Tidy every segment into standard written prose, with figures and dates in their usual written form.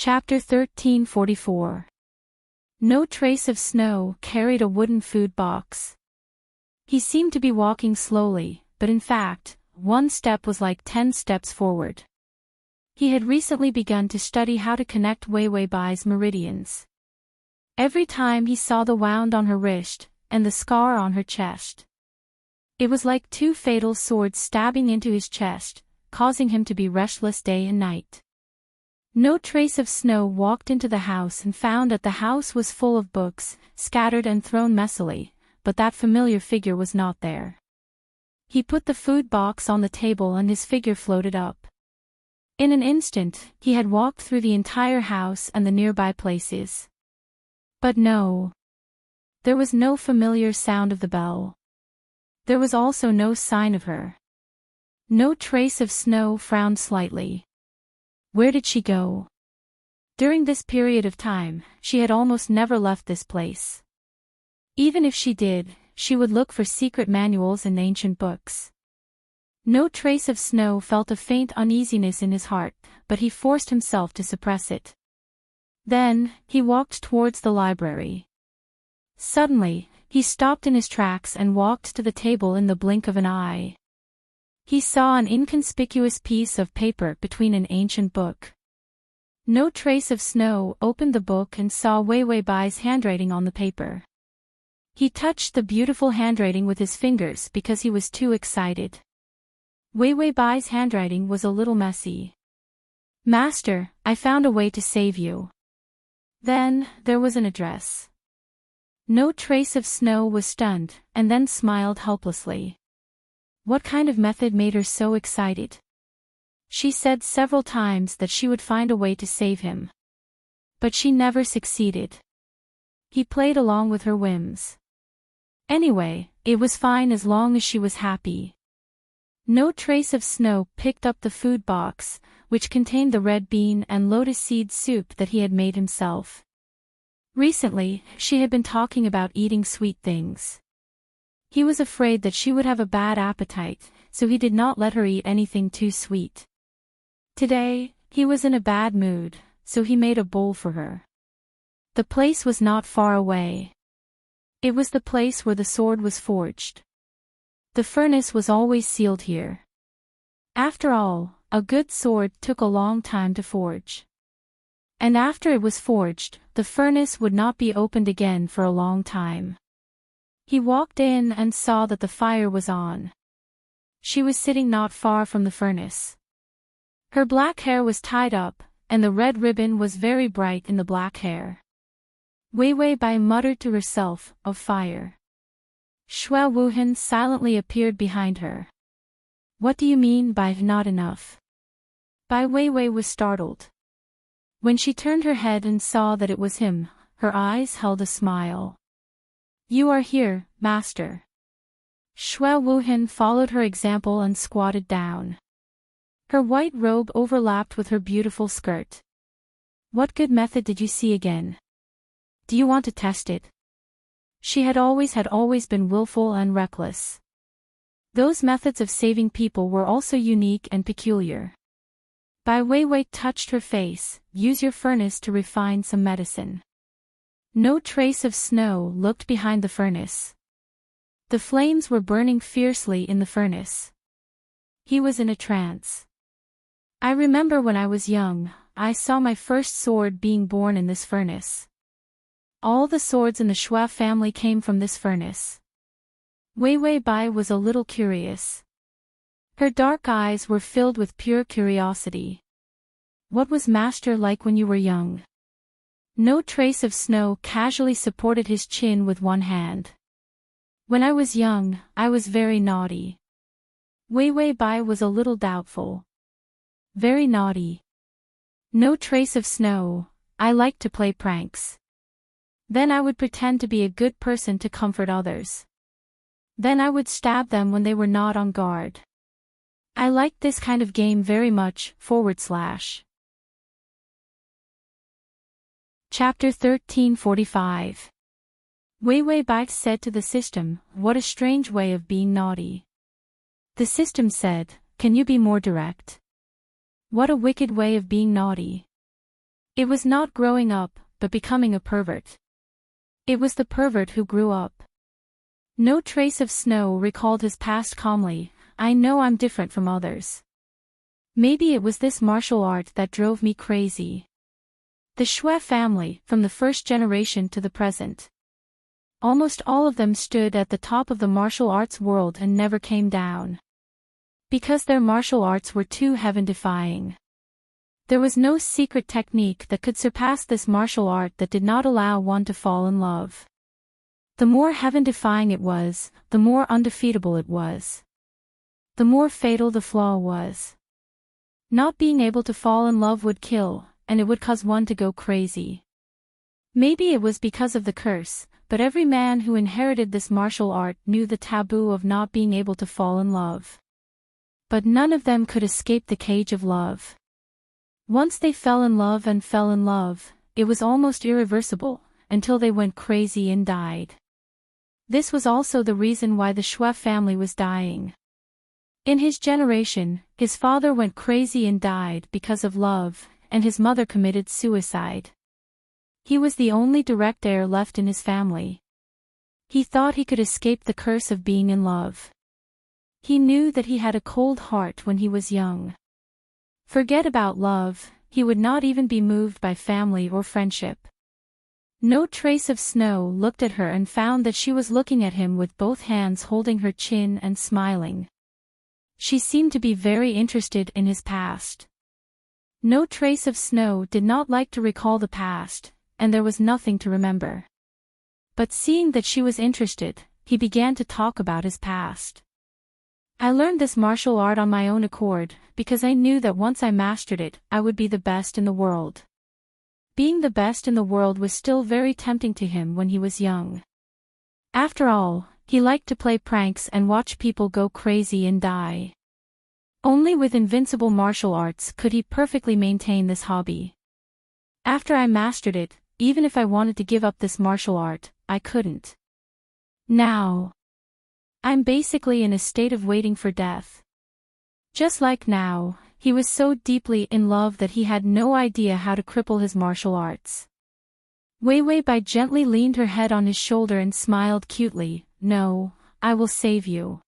Chapter 1344. No trace of snow carried a wooden food box. He seemed to be walking slowly, but in fact, one step was like 10 steps forward. He had recently begun to study how to connect Wei Bai's meridians. Every time he saw the wound on her wrist, and the scar on her chest. It was like two fatal swords stabbing into his chest, causing him to be restless day and night. No trace of snow walked into the house and found that the house was full of books, scattered and thrown messily, but that familiar figure was not there. He put the food box on the table and his figure floated up. In an instant, he had walked through the entire house and the nearby places. But no. There was no familiar sound of the bell. There was also no sign of her. No trace of snow frowned slightly. Where did she go? During this period of time, she had almost never left this place. Even if she did, she would look for secret manuals and ancient books. No trace of snow felt a faint uneasiness in his heart, but he forced himself to suppress it. Then, he walked towards the library. Suddenly, he stopped in his tracks and walked to the table in the blink of an eye. He saw an inconspicuous piece of paper between an ancient book. No trace of snow opened the book and saw Wei Bai's handwriting on the paper. He touched the beautiful handwriting with his fingers because he was too excited. Wei Bai's handwriting was a little messy. "Master, I found a way to save you." Then, there was an address. No trace of snow was stunned, and then smiled helplessly. What kind of method made her so excited? She said several times that she would find a way to save him. But she never succeeded. He played along with her whims. Anyway, it was fine as long as she was happy. No trace of snow picked up the food box, which contained the red bean and lotus seed soup that he had made himself. Recently, she had been talking about eating sweet things. He was afraid that she would have a bad appetite, so he did not let her eat anything too sweet. Today, he was in a bad mood, so he made a bowl for her. The place was not far away. It was the place where the sword was forged. The furnace was always sealed here. After all, a good sword took a long time to forge. And after it was forged, the furnace would not be opened again for a long time. He walked in and saw that the fire was on. She was sitting not far from the furnace. Her black hair was tied up, and the red ribbon was very bright in the black hair. Wei Bai muttered to herself, "Of fire." Xue Wuhan silently appeared behind her. "What do you mean by not enough?" Bai Wei was startled. When she turned her head and saw that it was him, her eyes held a smile. "You are here, master." Xue Wuhan followed her example and squatted down. Her white robe overlapped with her beautiful skirt. "What good method did you see again? Do you want to test it?" She had always been willful and reckless. Those methods of saving people were also unique and peculiar. Bai Wei touched her face. "Use your furnace to refine some medicine." No trace of snow looked behind the furnace. The flames were burning fiercely in the furnace. He was in a trance. "I remember when I was young, I saw my first sword being born in this furnace. All the swords in the Xue family came from this furnace." Wei Bai was a little curious. Her dark eyes were filled with pure curiosity. "What was Master like when you were young?" No trace of snow casually supported his chin with one hand. "When I was young, I was very naughty." Wei Bai was a little doubtful. "Very naughty." No trace of snow. "I liked to play pranks. Then I would pretend to be a good person to comfort others. Then I would stab them when they were not on guard. I liked this kind of game very much. / Chapter 1345. Wei Bai said to the system, "What a strange way of being naughty." The system said, "Can you be more direct?" "What a wicked way of being naughty." It was not growing up, but becoming a pervert. It was the pervert who grew up. No trace of Snow recalled his past calmly. I know I'm different from others. Maybe it was this martial art that drove me crazy. The Shui family, from the first generation to the present. Almost all of them stood at the top of the martial arts world and never came down. Because their martial arts were too heaven-defying. There was no secret technique that could surpass this martial art that did not allow one to fall in love. The more heaven-defying it was, the more undefeatable it was. The more fatal the flaw was. Not being able to fall in love would kill, and it would cause one to go crazy. Maybe it was because of the curse, but every man who inherited this martial art knew the taboo of not being able to fall in love. But none of them could escape the cage of love. Once they fell in love, it was almost irreversible, until they went crazy and died. This was also the reason why the Shui family was dying. In his generation, his father went crazy and died because of love, and his mother committed suicide. He was the only direct heir left in his family. He thought he could escape the curse of being in love. He knew that he had a cold heart when he was young. Forget about love, he would not even be moved by family or friendship. No trace of Snow looked at her and found that she was looking at him with both hands holding her chin and smiling. She seemed to be very interested in his past. No trace of Snow did not like to recall the past, and there was nothing to remember. But seeing that she was interested, he began to talk about his past. I learned this martial art on my own accord, because I knew that once I mastered it, I would be the best in the world. Being the best in the world was still very tempting to him when he was young. After all, he liked to play pranks and watch people go crazy and die. Only with invincible martial arts could he perfectly maintain this hobby. After I mastered it, even if I wanted to give up this martial art, I couldn't. Now, I'm basically in a state of waiting for death. Just like now, he was so deeply in love that he had no idea how to cripple his martial arts. Wei Wei Bai gently leaned her head on his shoulder and smiled cutely. No, I will save you.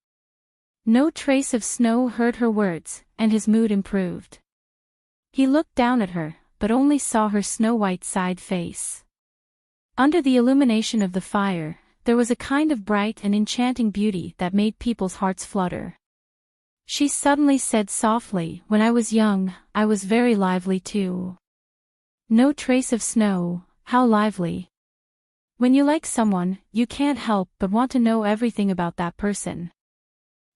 No trace of Snow heard her words, and his mood improved. He looked down at her, but only saw her snow-white side face. Under the illumination of the fire, there was a kind of bright and enchanting beauty that made people's hearts flutter. She suddenly said softly, when I was young, I was very lively too. No trace of Snow, how lively. When you like someone, you can't help but want to know everything about that person.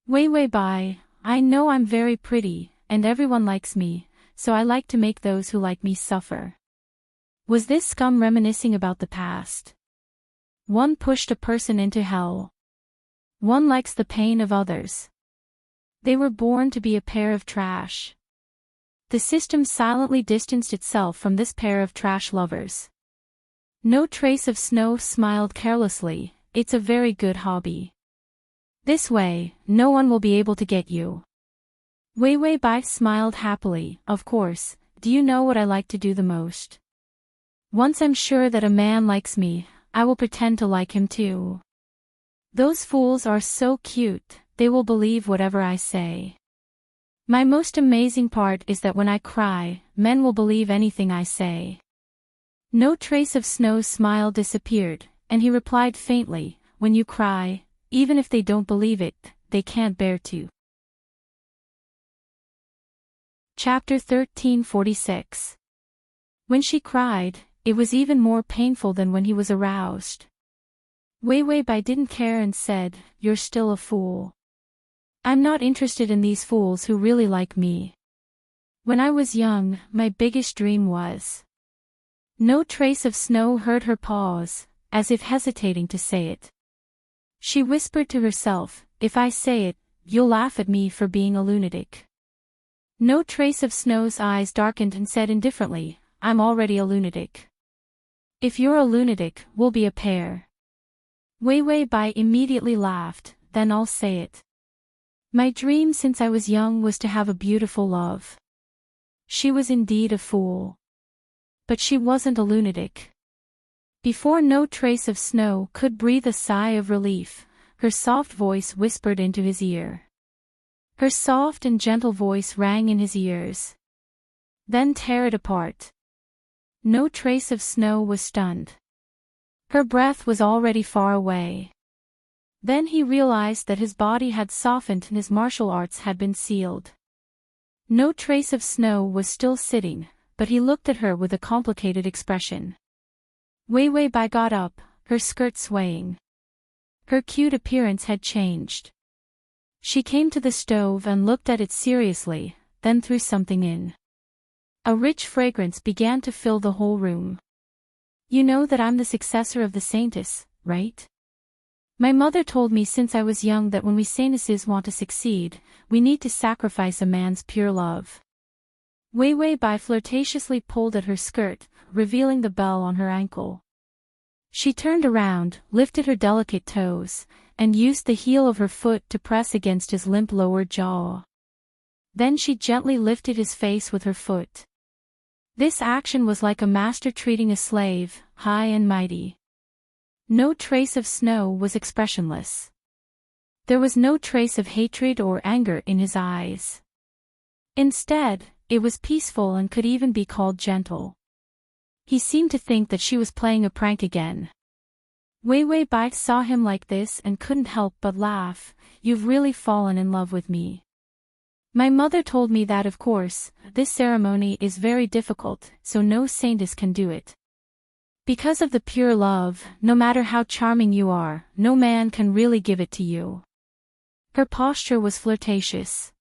Wei Wei Bai, I know I'm very pretty, and everyone likes me, so I like to make those who like me suffer. Was this scum reminiscing about the past? One pushed a person into hell. One likes the pain of others. They were born to be a pair of trash. The system silently distanced itself from this pair of trash lovers. No trace of Snow smiled carelessly. It's a very good hobby. This way, no one will be able to get you. Wei Wei Bai smiled happily. Of course, do you know what I like to do the most? Once I'm sure that a man likes me, I will pretend to like him too. Those fools are so cute, they will believe whatever I say. My most amazing part is that when I cry, men will believe anything I say. No trace of Snow's smile disappeared, and he replied faintly, when you cry, even if they don't believe it, they can't bear to. Chapter 1346. When she cried, it was even more painful than when he was aroused. Wei Wei Bai didn't care and said, You're still a fool. I'm not interested in these fools who really like me. When I was young, my biggest dream was. No trace of Snow heard her pause, as if hesitating to say it. She whispered to herself, If I say it, you'll laugh at me for being a lunatic. No trace of Snow's eyes darkened and said indifferently, I'm already a lunatic. If you're a lunatic, we'll be a pair. Wei Wei Bai immediately laughed, then I'll say it. My dream since I was young was to have a beautiful love. She was indeed a fool. But she wasn't a lunatic. Before No Trace of Snow could breathe a sigh of relief, her soft voice whispered into his ear. Her soft and gentle voice rang in his ears. Then tear it apart. No Trace of Snow was stunned. Her breath was already far away. Then he realized that his body had softened and his martial arts had been sealed. No Trace of Snow was still sitting, but he looked at her with a complicated expression. Wei Wei Bai got up, her skirt swaying. Her cute appearance had changed. She came to the stove and looked at it seriously, then threw something in. A rich fragrance began to fill the whole room. You know that I'm the successor of the Saintess, right? My mother told me since I was young that when we Saintesses want to succeed, we need to sacrifice a man's pure love. Wei Wei Bai flirtatiously pulled at her skirt, revealing the bell on her ankle. She turned around, lifted her delicate toes, and used the heel of her foot to press against his limp lower jaw. Then she gently lifted his face with her foot. This action was like a master treating a slave, high and mighty. No Trace of Snow was expressionless. There was no trace of hatred or anger in his eyes. Instead, it was peaceful and could even be called gentle. He seemed to think that she was playing a prank again. Wei Wei Bai saw him like this and couldn't help but laugh. You've really fallen in love with me. My mother told me that of course, this ceremony is very difficult, so no saintess can do it. Because of the pure love, no matter how charming you are, no man can really give it to you. Her posture was flirtatious.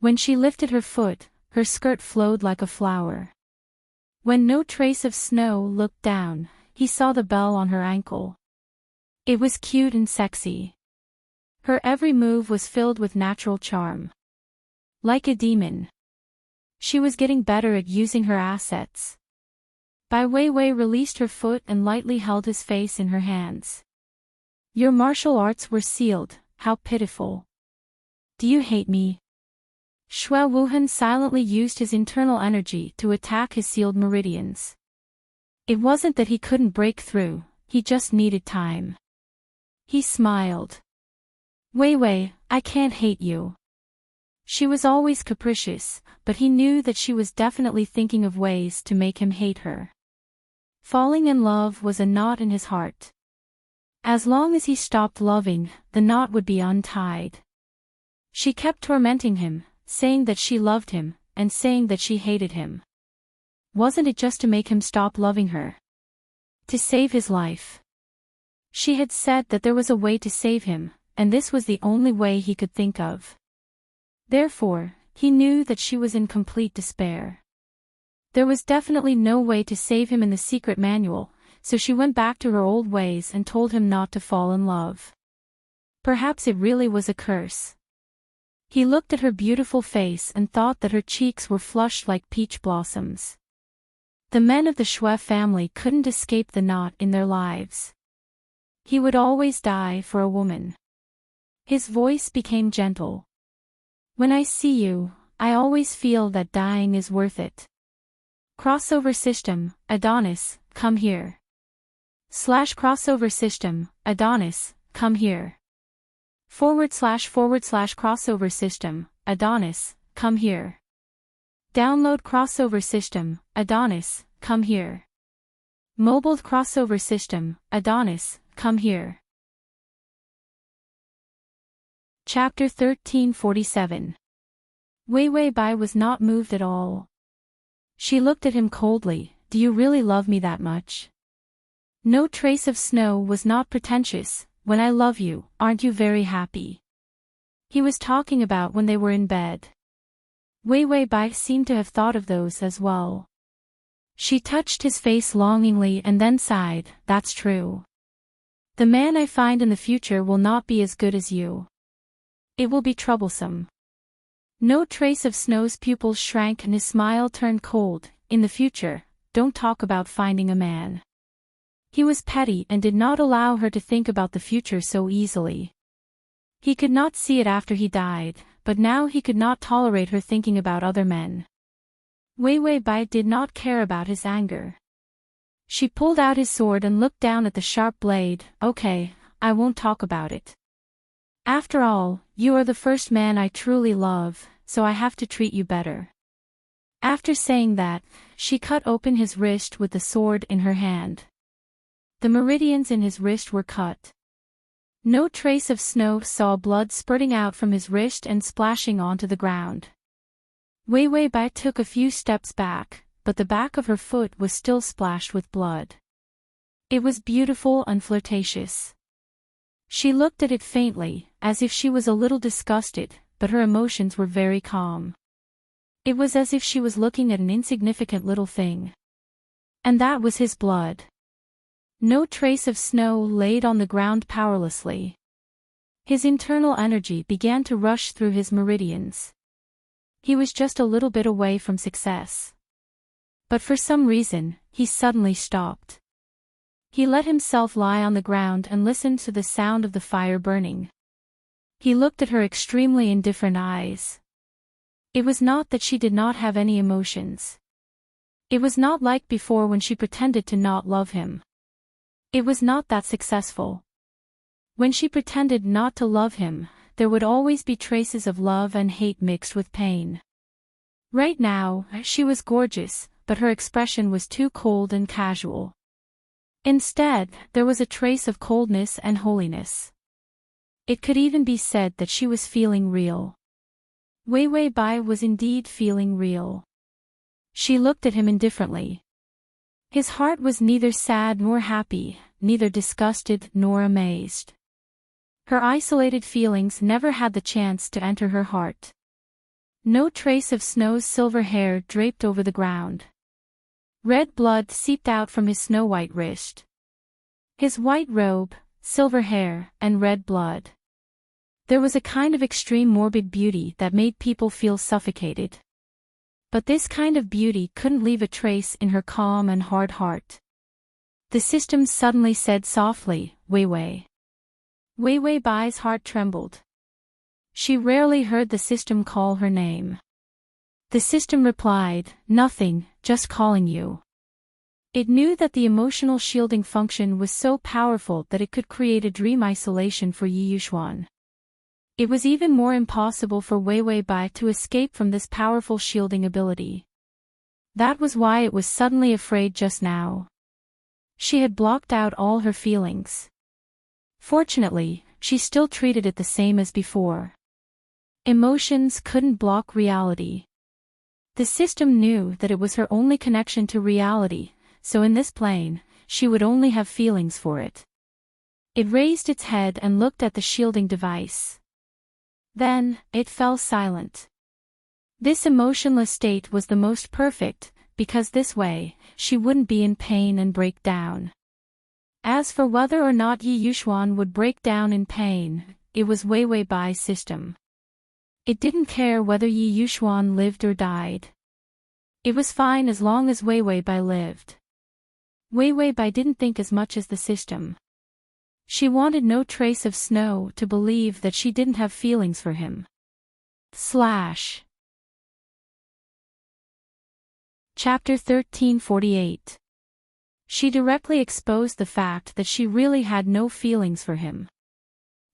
When she lifted her foot, her skirt flowed like a flower. When No Trace of Snow looked down, he saw the bell on her ankle. It was cute and sexy. Her every move was filled with natural charm. Like a demon. She was getting better at using her assets. Bai Wei Wei released her foot and lightly held his face in her hands. Your martial arts were sealed, how pitiful. Do you hate me? Xue Wuhan silently used his internal energy to attack his sealed meridians. It wasn't that he couldn't break through, he just needed time. He smiled. Wei Wei, I can't hate you. She was always capricious, but he knew that she was definitely thinking of ways to make him hate her. Falling in love was a knot in his heart. As long as he stopped loving, the knot would be untied. She kept tormenting him, saying that she loved him, and saying that she hated him. Wasn't it just to make him stop loving her? To save his life. She had said that there was a way to save him, and this was the only way he could think of. Therefore, he knew that she was in complete despair. There was definitely no way to save him in the secret manual, so she went back to her old ways and told him not to fall in love. Perhaps it really was a curse. He looked at her beautiful face and thought that her cheeks were flushed like peach blossoms. The men of the Xue family couldn't escape the knot in their lives. He would always die for a woman. His voice became gentle. When I see you, I always feel that dying is worth it. Crossover system, Adonis, come here. /crossover system, Adonis, come here. / crossover system, Adonis, come here. Download crossover system, Adonis, come here. Mobile crossover system, Adonis, come here. Chapter 1347. Wei Wei Bai was not moved at all. She looked at him coldly. Do you really love me that much? No Trace of Snow was not pretentious. When I love you, aren't you very happy? He was talking about when they were in bed. Wei Wei Bai seemed to have thought of those as well. She touched his face longingly and then sighed. That's true. The man I find in the future will not be as good as you. It will be troublesome. No Trace of Snow's pupils shrank and his smile turned cold. In the future, don't talk about finding a man. He was petty and did not allow her to think about the future so easily. He could not see it after he died, but now he could not tolerate her thinking about other men. Wei Wei Bai did not care about his anger. She pulled out his sword and looked down at the sharp blade. Okay, I won't talk about it. After all, you are the first man I truly love, so I have to treat you better. After saying that, she cut open his wrist with the sword in her hand. The meridians in his wrist were cut. No trace of snow, saw blood spurting out from his wrist and splashing onto the ground. Wei Wei Bai took a few steps back, but the back of her foot was still splashed with blood. It was beautiful and flirtatious. She looked at it faintly, as if she was a little disgusted, but her emotions were very calm. It was as if she was looking at an insignificant little thing. And that was his blood. No trace of snow laid on the ground powerlessly. His internal energy began to rush through his meridians. He was just a little bit away from success. But for some reason, he suddenly stopped. He let himself lie on the ground and listened to the sound of the fire burning. He looked at her extremely indifferent eyes. It was not that she did not have any emotions. It was not like before when she pretended to not love him. It was not that successful. When she pretended not to love him, there would always be traces of love and hate mixed with pain. Right now, she was gorgeous, but her expression was too cold and casual. Instead, there was a trace of coldness and holiness. It could even be said that she was feeling real. Wei Wei Bai was indeed feeling real. She looked at him indifferently. His heart was neither sad nor happy, neither disgusted nor amazed. Her isolated feelings never had the chance to enter her heart. No trace of Snow's silver hair draped over the ground. Red blood seeped out from his snow-white wrist. His white robe, silver hair, and red blood. There was a kind of extreme morbid beauty that made people feel suffocated. But this kind of beauty couldn't leave a trace in her calm and hard heart. The system suddenly said softly, Wei Wei. Wei Wei Bai's heart trembled. She rarely heard the system call her name. The system replied, nothing, just calling you. It knew that the emotional shielding function was so powerful that it could create a dream isolation for Yi Yuxuan. It was even more impossible for Wei Wei Bai to escape from this powerful shielding ability. That was why it was suddenly afraid just now. She had blocked out all her feelings. Fortunately, she still treated it the same as before. Emotions couldn't block reality. The system knew that it was her only connection to reality, so in this plane, she would only have feelings for it. It raised its head and looked at the shielding device. Then, it fell silent. This emotionless state was the most perfect, because this way, she wouldn't be in pain and break down. As for whether or not Yi Yuxuan would break down in pain, it was Wei Wei Bai's system. It didn't care whether Yi Yuxuan lived or died. It was fine as long as Wei Wei Bai lived. Wei Wei Bai didn't think as much as the system. She wanted no trace of Snow to believe that she didn't have feelings for him. Chapter 1348. She directly exposed the fact that she really had no feelings for him.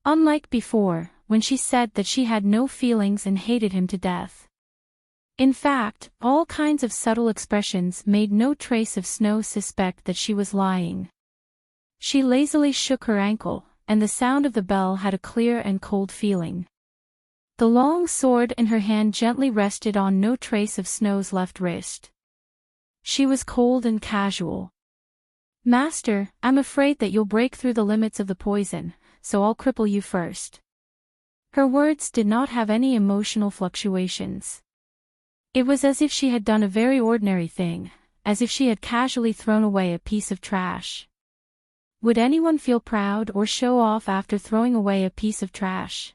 Unlike before, when she said that she had no feelings and hated him to death. In fact, all kinds of subtle expressions made no trace of Snow suspect that she was lying. She lazily shook her ankle, and the sound of the bell had a clear and cold feeling. The long sword in her hand gently rested on no trace of Snow's left wrist. She was cold and casual. Master, I'm afraid that you'll break through the limits of the poison, so I'll cripple you first. Her words did not have any emotional fluctuations. It was as if she had done a very ordinary thing, as if she had casually thrown away a piece of trash. Would anyone feel proud or show off after throwing away a piece of trash?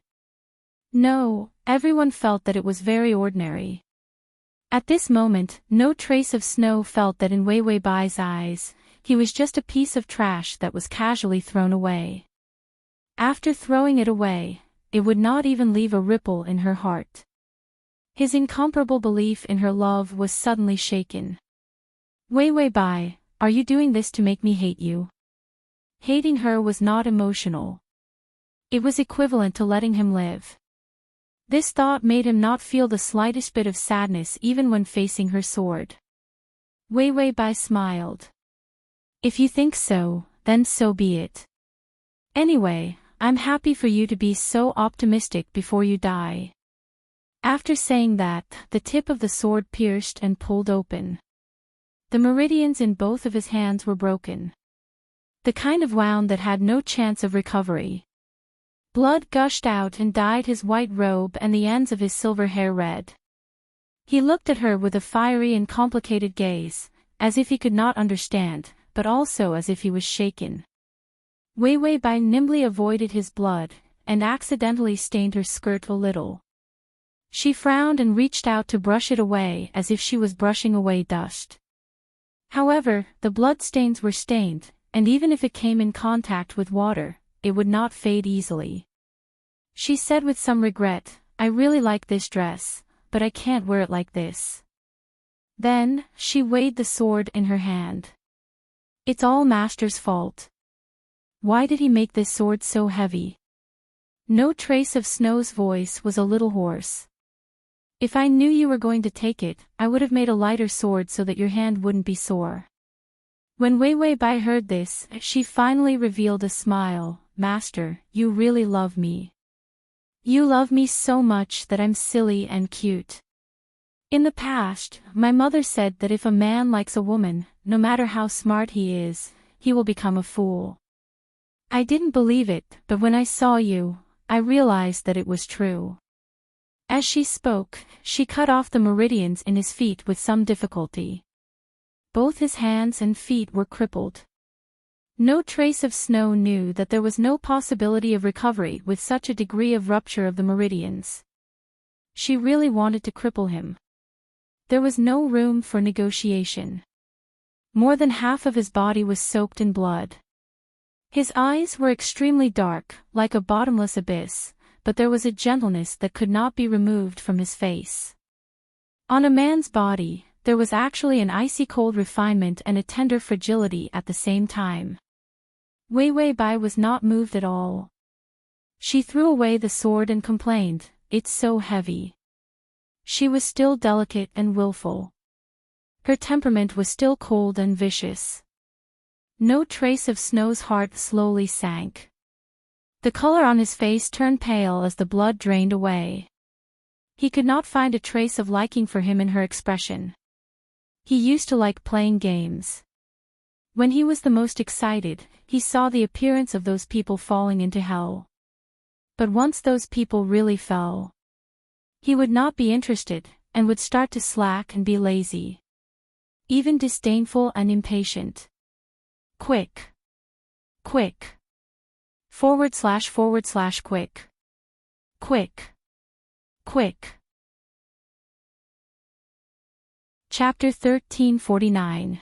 No, everyone felt that it was very ordinary. At this moment, no trace of Snow felt that in Wei Wei Bai's eyes, he was just a piece of trash that was casually thrown away. After throwing it away, it would not even leave a ripple in her heart. His incomparable belief in her love was suddenly shaken. Wei Wei Bai, are you doing this to make me hate you? Hating her was not emotional. It was equivalent to letting him live. This thought made him not feel the slightest bit of sadness even when facing her sword. Wei Wei Bai smiled. If you think so, then so be it. Anyway, I'm happy for you to be so optimistic before you die. After saying that, the tip of the sword pierced and pulled open. The meridians in both of his hands were broken. The kind of wound that had no chance of recovery. Blood gushed out and dyed his white robe and the ends of his silver hair red. He looked at her with a fiery and complicated gaze, as if he could not understand, but also as if he was shaken. Wei Wei Bai nimbly avoided his blood, and accidentally stained her skirt a little. She frowned and reached out to brush it away as if she was brushing away dust. However, the blood stains were stained, and even if it came in contact with water, it would not fade easily. She said with some regret, I really like this dress, but I can't wear it like this. Then, she weighed the sword in her hand. It's all Master's fault. Why did he make this sword so heavy? No trace of Snow's voice was a little hoarse. If I knew you were going to take it, I would have made a lighter sword so that your hand wouldn't be sore. When Wei Wei Bai heard this, she finally revealed a smile. Master, you really love me. You love me so much that I'm silly and cute. In the past, my mother said that if a man likes a woman, no matter how smart he is, he will become a fool. I didn't believe it, but when I saw you, I realized that it was true. As she spoke, she cut off the meridians in his feet with some difficulty. Both his hands and feet were crippled. No trace of Snow knew that there was no possibility of recovery with such a degree of rupture of the meridians. She really wanted to cripple him. There was no room for negotiation. More than half of his body was soaked in blood. His eyes were extremely dark, like a bottomless abyss, but there was a gentleness that could not be removed from his face. On a man's body, there was actually an icy cold refinement and a tender fragility at the same time. Wei Wei Bai was not moved at all. She threw away the sword and complained, it's so heavy. She was still delicate and willful. Her temperament was still cold and vicious. No trace of Snow's heart slowly sank. The color on his face turned pale as the blood drained away. He could not find a trace of liking for him in her expression. He used to like playing games. When he was the most excited, he saw the appearance of those people falling into hell. But once those people really fell, he would not be interested, and would start to slack and be lazy. Even disdainful and impatient. Quick. Quick. / / quick. Quick. Chapter 1349.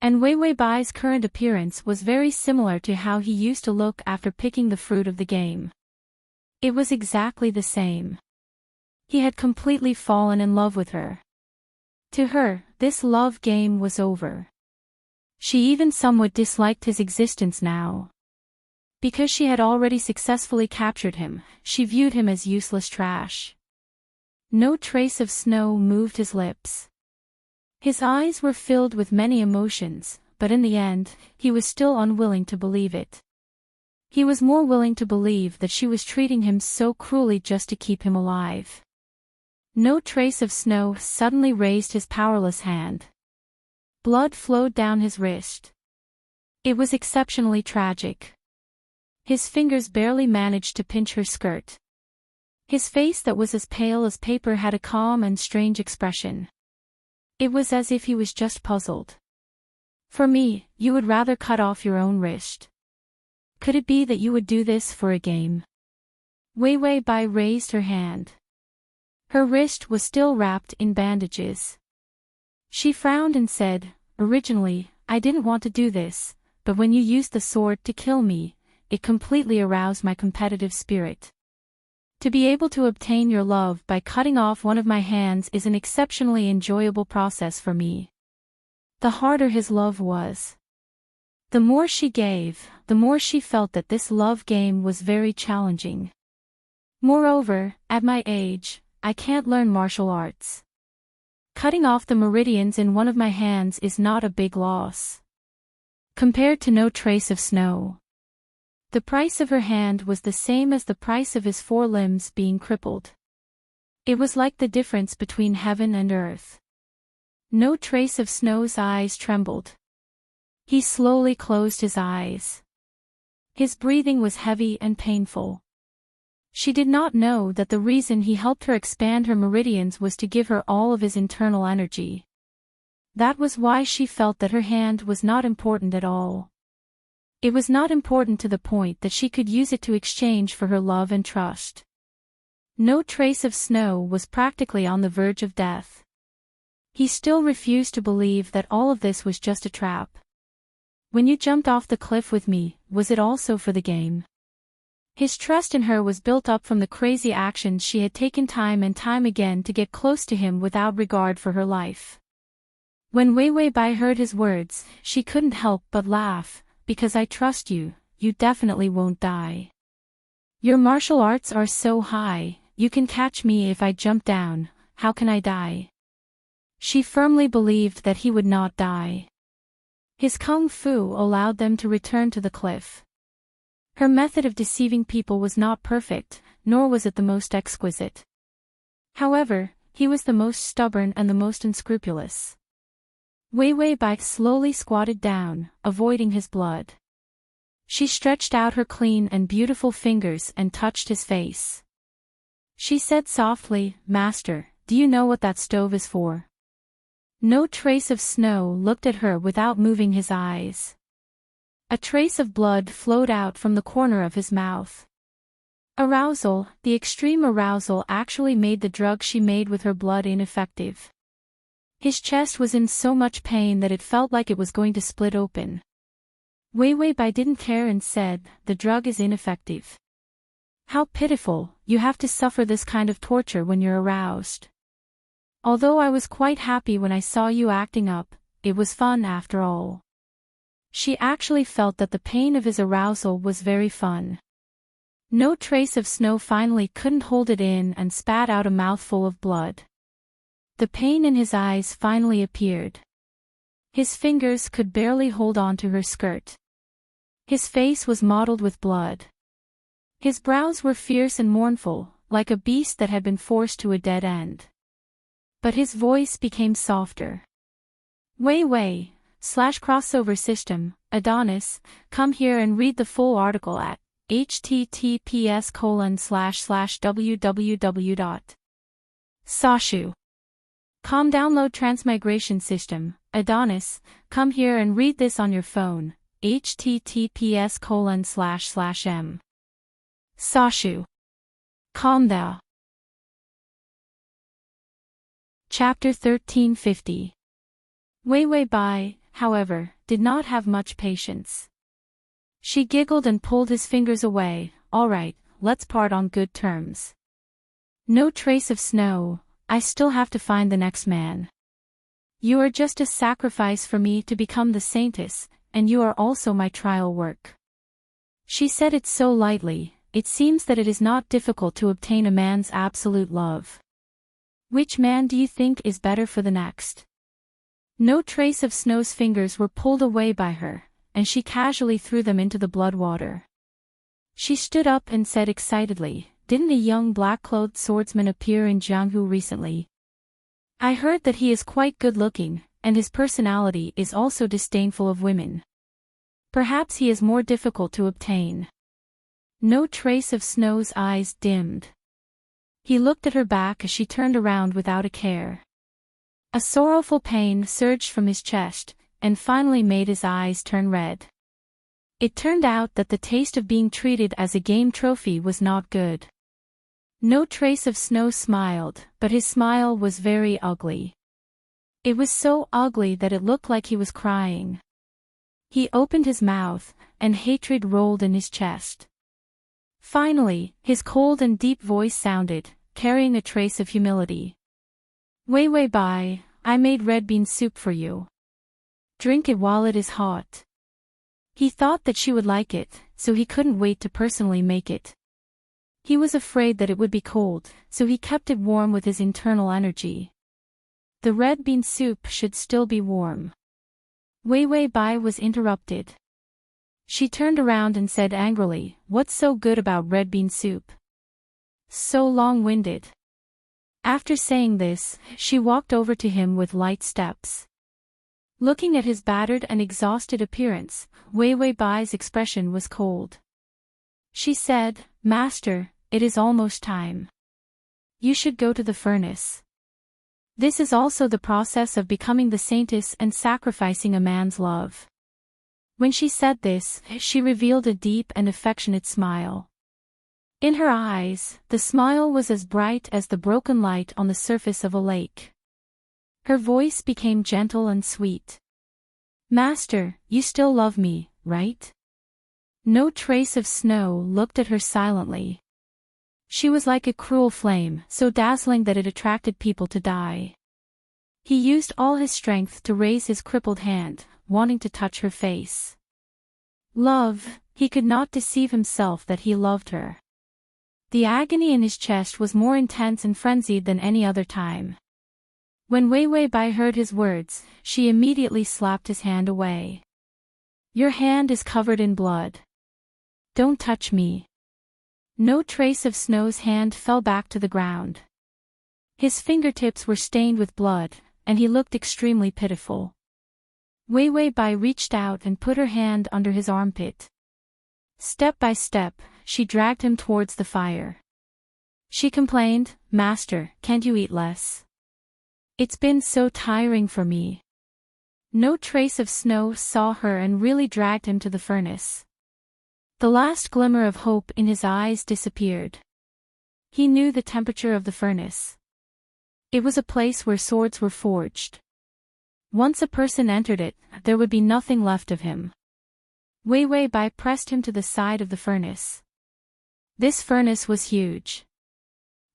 And Wei Wei Bai's current appearance was very similar to how he used to look after picking the fruit of the game. It was exactly the same. He had completely fallen in love with her. To her, this love game was over. She even somewhat disliked his existence now. Because she had already successfully captured him, she viewed him as useless trash. No trace of Snow moved his lips. His eyes were filled with many emotions, but in the end, he was still unwilling to believe it. He was more willing to believe that she was treating him so cruelly just to keep him alive. No trace of Snow suddenly raised his powerless hand. Blood flowed down his wrist. It was exceptionally tragic. His fingers barely managed to pinch her skirt. His face that was as pale as paper had a calm and strange expression. It was as if he was just puzzled. For me, you would rather cut off your own wrist. Could it be that you would do this for a game? Wei Wei Bai raised her hand. Her wrist was still wrapped in bandages. She frowned and said, originally, I didn't want to do this, but when you used the sword to kill me, it completely aroused my competitive spirit. To be able to obtain your love by cutting off one of my hands is an exceptionally enjoyable process for me. The harder his love was. The more she gave, the more she felt that this love game was very challenging. Moreover, at my age, I can't learn martial arts. Cutting off the meridians in one of my hands is not a big loss. Compared to no trace of snow. The price of her hand was the same as the price of his 4 limbs being crippled. It was like the difference between heaven and earth. No trace of Snow's eyes trembled. He slowly closed his eyes. His breathing was heavy and painful. She did not know that the reason he helped her expand her meridians was to give her all of his internal energy. That was why she felt that her hand was not important at all. It was not important to the point that she could use it to exchange for her love and trust. No trace of Snow was practically on the verge of death. He still refused to believe that all of this was just a trap. When you jumped off the cliff with me, was it also for the game? His trust in her was built up from the crazy actions she had taken time and time again to get close to him without regard for her life. When Wei Wei Bai heard his words, she couldn't help but laugh, because I trust you, you definitely won't die. Your martial arts are so high, you can catch me if I jump down, how can I die? She firmly believed that he would not die. His kung fu allowed them to return to the cliff. Her method of deceiving people was not perfect, nor was it the most exquisite. However, he was the most stubborn and the most unscrupulous. Wei Wei Bai slowly squatted down, avoiding his blood. She stretched out her clean and beautiful fingers and touched his face. She said softly, "Master, do you know what that stove is for?" No trace of Snow looked at her without moving his eyes. A trace of blood flowed out from the corner of his mouth. Arousal, the extreme arousal actually made the drug she made with her blood ineffective. His chest was in so much pain that it felt like it was going to split open. Wei Wei Bai didn't care and said, "The drug is ineffective. How pitiful, you have to suffer this kind of torture when you're aroused. Although I was quite happy when I saw you acting up, it was fun after all." She actually felt that the pain of his arousal was very fun. No trace of Snow finally couldn't hold it in and spat out a mouthful of blood. The pain in his eyes finally appeared. His fingers could barely hold on to her skirt. His face was mottled with blood. His brows were fierce and mournful, like a beast that had been forced to a dead end. But his voice became softer. "Wei Wei, /crossover system, Adonis, come here and read the full article at https://www.sashu. Com download Transmigration system, Adonis, come here and read this on your phone, https://m. Sashu. Com thou. Chapter 1350. Wei Wei Bai, however, did not have much patience. She giggled and pulled his fingers away. "All right, let's part on good terms. No trace of Snow, I still have to find the next man. You are just a sacrifice for me to become the saintess, and you are also my trial work." She said it so lightly, it seems that it is not difficult to obtain a man's absolute love. Which man do you think is better for the next? No trace of Snow's fingers were pulled away by her, and she casually threw them into the blood water. She stood up and said excitedly, "Didn't a young black-clothed swordsman appear in Jianghu recently? I heard that he is quite good-looking, and his personality is also disdainful of women. Perhaps he is more difficult to obtain." No trace of Snow's eyes dimmed. He looked at her back as she turned around without a care. A sorrowful pain surged from his chest, and finally made his eyes turn red. It turned out that the taste of being treated as a game trophy was not good. No trace of Snow smiled, but his smile was very ugly. It was so ugly that it looked like he was crying. He opened his mouth, and hatred rolled in his chest. Finally, his cold and deep voice sounded, carrying a trace of humility. Wei Wei Bai, I made red bean soup for you. Drink it while it is hot. He thought that she would like it, so he couldn't wait to personally make it. He was afraid that it would be cold, so he kept it warm with his internal energy. The red bean soup should still be warm. Wei Wei Bai was interrupted. She turned around and said angrily, "What's so good about red bean soup? So long-winded." After saying this, she walked over to him with light steps. Looking at his battered and exhausted appearance, Wei Wei Bai's expression was cold. She said, "Master, it is almost time. You should go to the furnace. This is also the process of becoming the saintess and sacrificing a man's love." When she said this, she revealed a deep and affectionate smile. In her eyes, the smile was as bright as the broken light on the surface of a lake. Her voice became gentle and sweet. "Master, you still love me, right?" No trace of snow looked at her silently. She was like a cruel flame, so dazzling that it attracted people to die. He used all his strength to raise his crippled hand, wanting to touch her face. Love, he could not deceive himself that he loved her. The agony in his chest was more intense and frenzied than any other time. When Wei Wei Bai heard his words, she immediately slapped his hand away. "Your hand is covered in blood. Don't touch me." No trace of Snow's hand fell back to the ground. His fingertips were stained with blood, and he looked extremely pitiful. Wei Wei Bai reached out and put her hand under his armpit. Step by step, she dragged him towards the fire. She complained, "Master, can't you eat less? It's been so tiring for me." No trace of Snow saw her and really dragged him to the furnace. The last glimmer of hope in his eyes disappeared. He knew the temperature of the furnace. It was a place where swords were forged. Once a person entered it, there would be nothing left of him. Wei Wei Bai pressed him to the side of the furnace. This furnace was huge.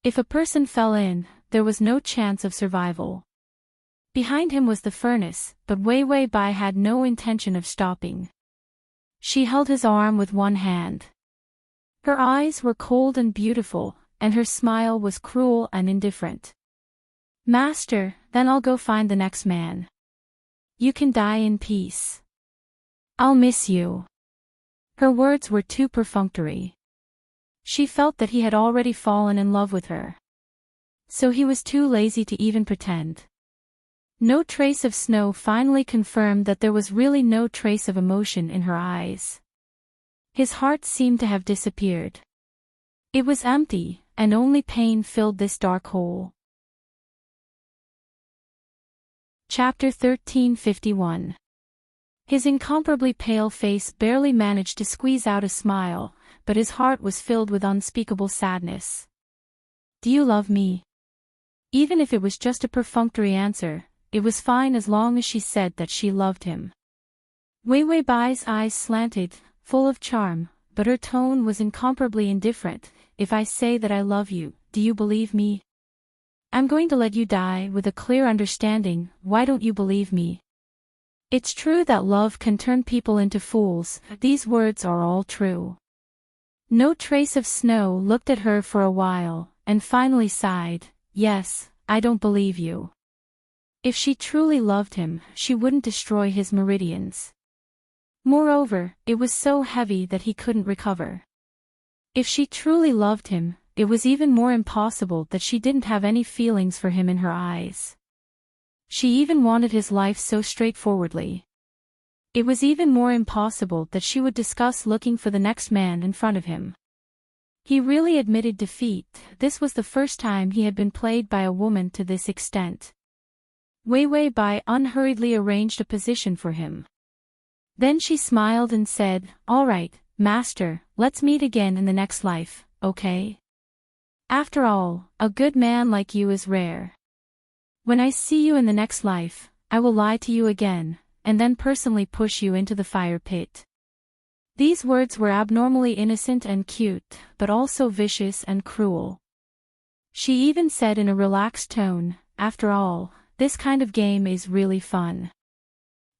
If a person fell in, there was no chance of survival. Behind him was the furnace, but Wei Wei Bai had no intention of stopping. She held his arm with one hand. Her eyes were cold and beautiful, and her smile was cruel and indifferent. "Master, then I'll go find the next man. You can die in peace. I'll miss you." Her words were too perfunctory. She felt that he had already fallen in love with her. So he was too lazy to even pretend. No trace of Snow finally confirmed that there was really no trace of emotion in her eyes. His heart seemed to have disappeared. It was empty, and only pain filled this dark hole. Chapter 1351. His incomparably pale face barely managed to squeeze out a smile, but his heart was filled with unspeakable sadness. "Do you love me?" Even if it was just a perfunctory answer, it was fine as long as she said that she loved him. Wei Wei Bai's eyes slanted, full of charm, but her tone was incomparably indifferent. "If I say that I love you, do you believe me? I'm going to let you die with a clear understanding. Why don't you believe me? It's true that love can turn people into fools. These words are all true." No trace of Snow looked at her for a while, and finally sighed, "Yes, I don't believe you." If she truly loved him, she wouldn't destroy his meridians. Moreover, it was so heavy that he couldn't recover. If she truly loved him, it was even more impossible that she didn't have any feelings for him in her eyes. She even wanted his life so straightforwardly. It was even more impossible that she would discuss looking for the next man in front of him. He really admitted defeat. This was the first time he had been played by a woman to this extent. Wei Wei Bai unhurriedly arranged a position for him. Then she smiled and said, "All right, Master, let's meet again in the next life, okay? After all, a good man like you is rare. When I see you in the next life, I will lie to you again, and then personally push you into the fire pit." These words were abnormally innocent and cute, but also vicious and cruel. She even said in a relaxed tone, "After all, this kind of game is really fun."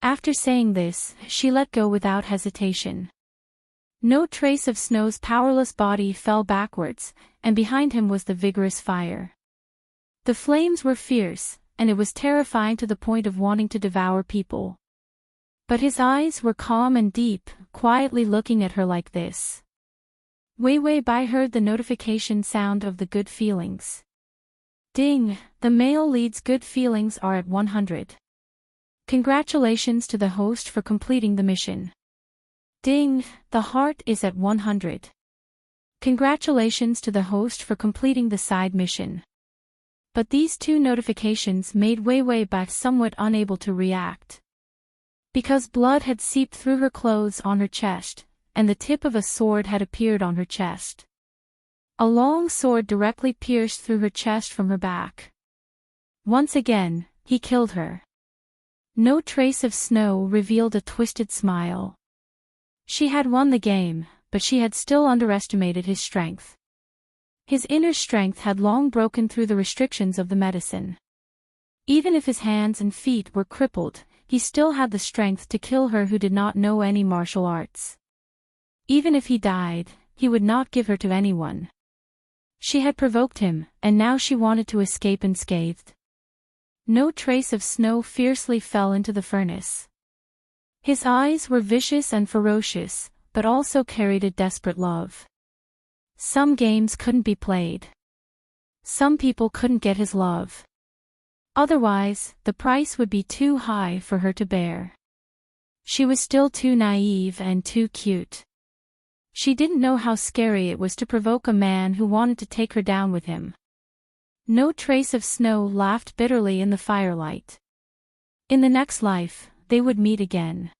After saying this, she let go without hesitation. No trace of Snow's powerless body fell backwards, and behind him was the vigorous fire. The flames were fierce, and it was terrifying to the point of wanting to devour people. But his eyes were calm and deep, quietly looking at her like this. Wei Bai heard the notification sound of the good feelings. Ding, the male lead's good feelings are at 100. Congratulations to the host for completing the mission. Ding, the heart is at 100. Congratulations to the host for completing the side mission. But these two notifications made Wei Bai somewhat unable to react. Because blood had seeped through her clothes on her chest, and the tip of a sword had appeared on her chest. A long sword directly pierced through her chest from her back. Once again, he killed her. No trace of Snow revealed a twisted smile. She had won the game, but she had still underestimated his strength. His inner strength had long broken through the restrictions of the medicine. Even if his hands and feet were crippled, he still had the strength to kill her who did not know any martial arts. Even if he died, he would not give her to anyone. She had provoked him, and now she wanted to escape unscathed. No trace of Snow fiercely fell into the furnace. His eyes were vicious and ferocious, but also carried a desperate love. Some games couldn't be played. Some people couldn't get his love. Otherwise, the price would be too high for her to bear. She was still too naive and too cute. She didn't know how scary it was to provoke a man who wanted to take her down with him. No trace of Snow laughed bitterly in the firelight. In the next life, they would meet again.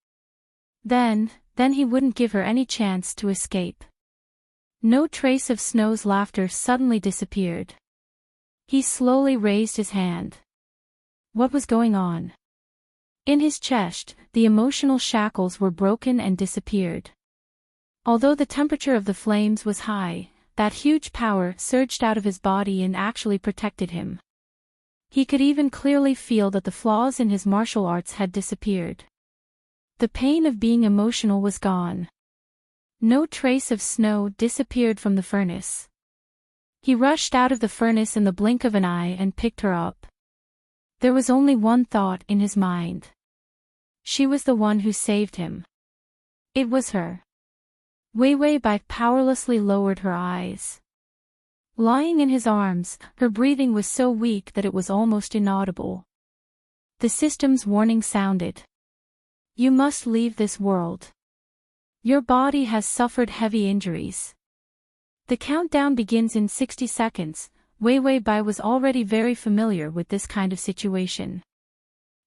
Then he wouldn't give her any chance to escape. No trace of Snow's laughter suddenly disappeared. He slowly raised his hand. What was going on? In his chest, the emotional shackles were broken and disappeared. Although the temperature of the flames was high, that huge power surged out of his body and actually protected him. He could even clearly feel that the flaws in his martial arts had disappeared. The pain of being emotional was gone. No trace of Snow disappeared from the furnace. He rushed out of the furnace in the blink of an eye and picked her up. There was only one thought in his mind. She was the one who saved him. It was her. Wei Bai powerlessly lowered her eyes. Lying in his arms, her breathing was so weak that it was almost inaudible. The system's warning sounded. You must leave this world. Your body has suffered heavy injuries. The countdown begins in 60 seconds. Wei Bai was already very familiar with this kind of situation.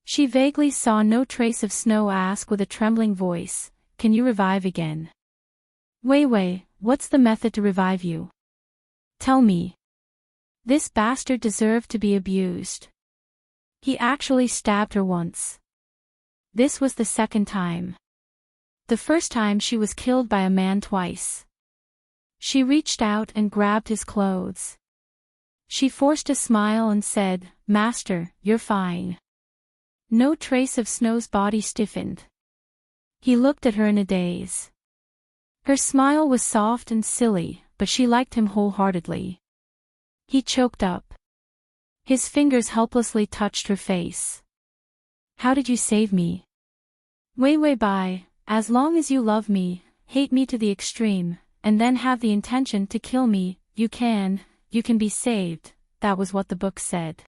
She vaguely saw no trace of Snow ask with a trembling voice, "Can you revive again?" Wei, what's the method to revive you? Tell me. This bastard deserved to be abused. He actually stabbed her once. This was the second time. The first time she was killed by a man twice. She reached out and grabbed his clothes. She forced a smile and said, "Master, you're fine." No trace of Snow's body stiffened. He looked at her in a daze. Her smile was soft and silly, but she liked him wholeheartedly. He choked up. His fingers helplessly touched her face. "How did you save me?" Wei Bai, as long as you love me, hate me to the extreme, and then have the intention to kill me, you can be saved, that was what the book said.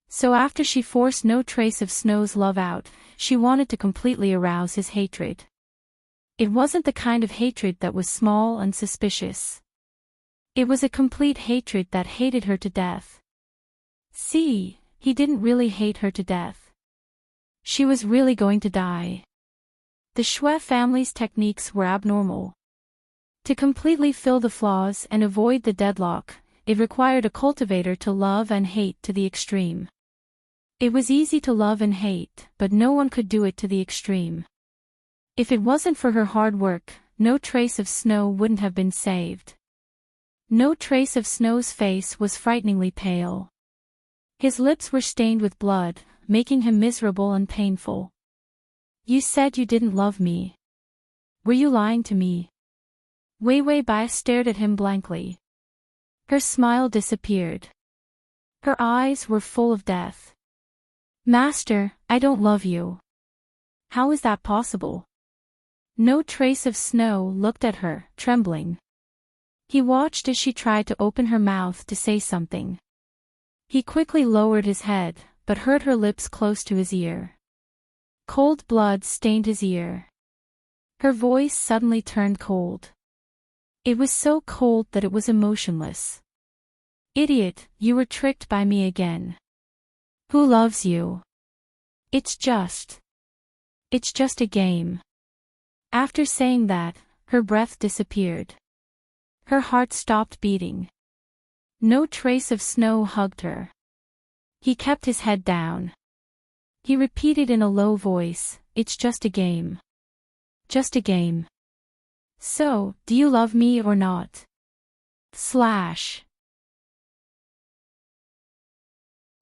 So after she forced no trace of Snow's love out, she wanted to completely arouse his hatred. It wasn't the kind of hatred that was small and suspicious. It was a complete hatred that hated her to death. See, he didn't really hate her to death. She was really going to die. The Shui family's techniques were abnormal. To completely fill the flaws and avoid the deadlock, it required a cultivator to love and hate to the extreme. It was easy to love and hate, but no one could do it to the extreme. If it wasn't for her hard work, no trace of Snow wouldn't have been saved. No trace of Snow's face was frighteningly pale. His lips were stained with blood, making him miserable and painful. You said you didn't love me. Were you lying to me? Wei Wei Bai stared at him blankly. Her smile disappeared. Her eyes were full of death. Master, I don't love you. How is that possible? No trace of Snow looked at her, trembling. He watched as she tried to open her mouth to say something. He quickly lowered his head, but heard her lips close to his ear. Cold blood stained his ear. Her voice suddenly turned cold. It was so cold that it was emotionless. Idiot, you were tricked by me again. Who loves you? It's just a game. After saying that, her breath disappeared. Her heart stopped beating. No trace of Snow hugged her. He kept his head down. He repeated in a low voice, it's just a game. Just a game. So, do you love me or not?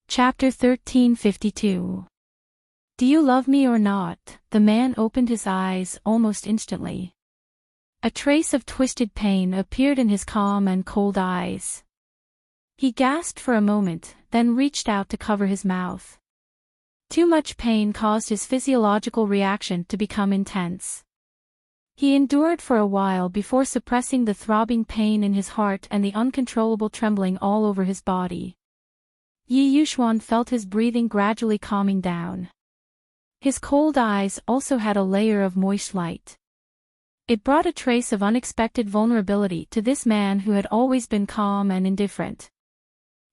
Chapter 1352. Do you love me or not? The man opened his eyes almost instantly. A trace of twisted pain appeared in his calm and cold eyes. He gasped for a moment, then reached out to cover his mouth. Too much pain caused his physiological reaction to become intense. He endured for a while before suppressing the throbbing pain in his heart and the uncontrollable trembling all over his body. Yi Yuxuan felt his breathing gradually calming down. His cold eyes also had a layer of moist light. It brought a trace of unexpected vulnerability to this man who had always been calm and indifferent.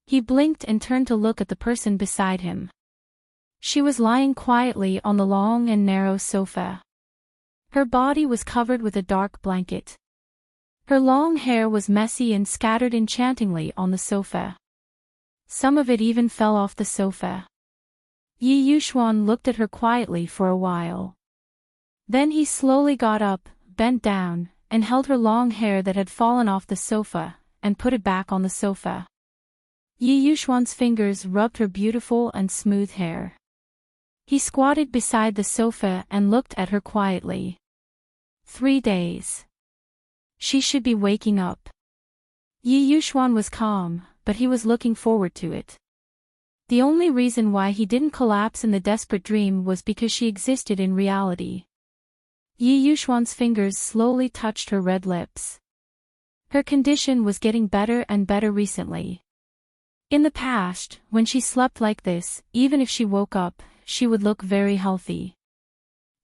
He blinked and turned to look at the person beside him. She was lying quietly on the long and narrow sofa. Her body was covered with a dark blanket. Her long hair was messy and scattered enchantingly on the sofa. Some of it even fell off the sofa. Yi Yuxuan looked at her quietly for a while. Then he slowly got up, bent down, and held her long hair that had fallen off the sofa, and put it back on the sofa. Yi Yuxuan's fingers rubbed her beautiful and smooth hair. He squatted beside the sofa and looked at her quietly. 3 days. She should be waking up. Yi Yuxuan was calm, but he was looking forward to it. The only reason why he didn't collapse in the desperate dream was because she existed in reality. Yi Yuxuan's fingers slowly touched her red lips. Her condition was getting better and better recently. In the past, when she slept like this, even if she woke up, she would look very healthy.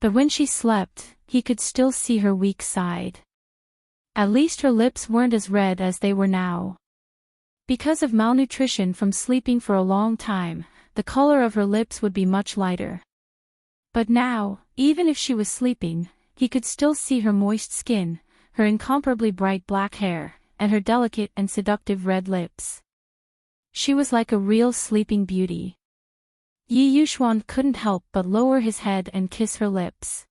But when she slept, he could still see her weak side. At least her lips weren't as red as they were now. Because of malnutrition from sleeping for a long time, the color of her lips would be much lighter. But now, even if she was sleeping, he could still see her moist skin, her incomparably bright black hair, and her delicate and seductive red lips. She was like a real sleeping beauty. Yi Yuxuan couldn't help but lower his head and kiss her lips.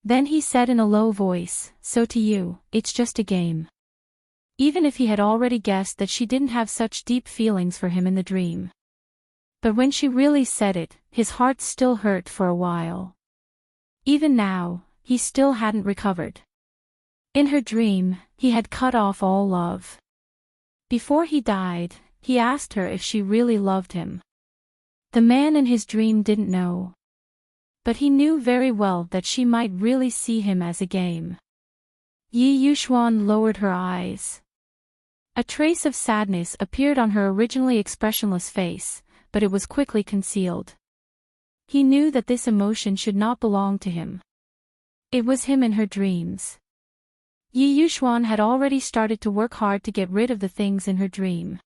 Then he said in a low voice, so to you, it's just a game. Even if he had already guessed that she didn't have such deep feelings for him in the dream. But when she really said it, his heart still hurt for a while. Even now, he still hadn't recovered. In her dream, he had cut off all love. Before he died, he asked her if she really loved him. The man in his dream didn't know. But he knew very well that she might really see him as a game. Yi Yuxuan lowered her eyes. A trace of sadness appeared on her originally expressionless face, but it was quickly concealed. He knew that this emotion should not belong to him. It was him in her dreams. Yi Yuxuan had already started to work hard to get rid of the things in her dream.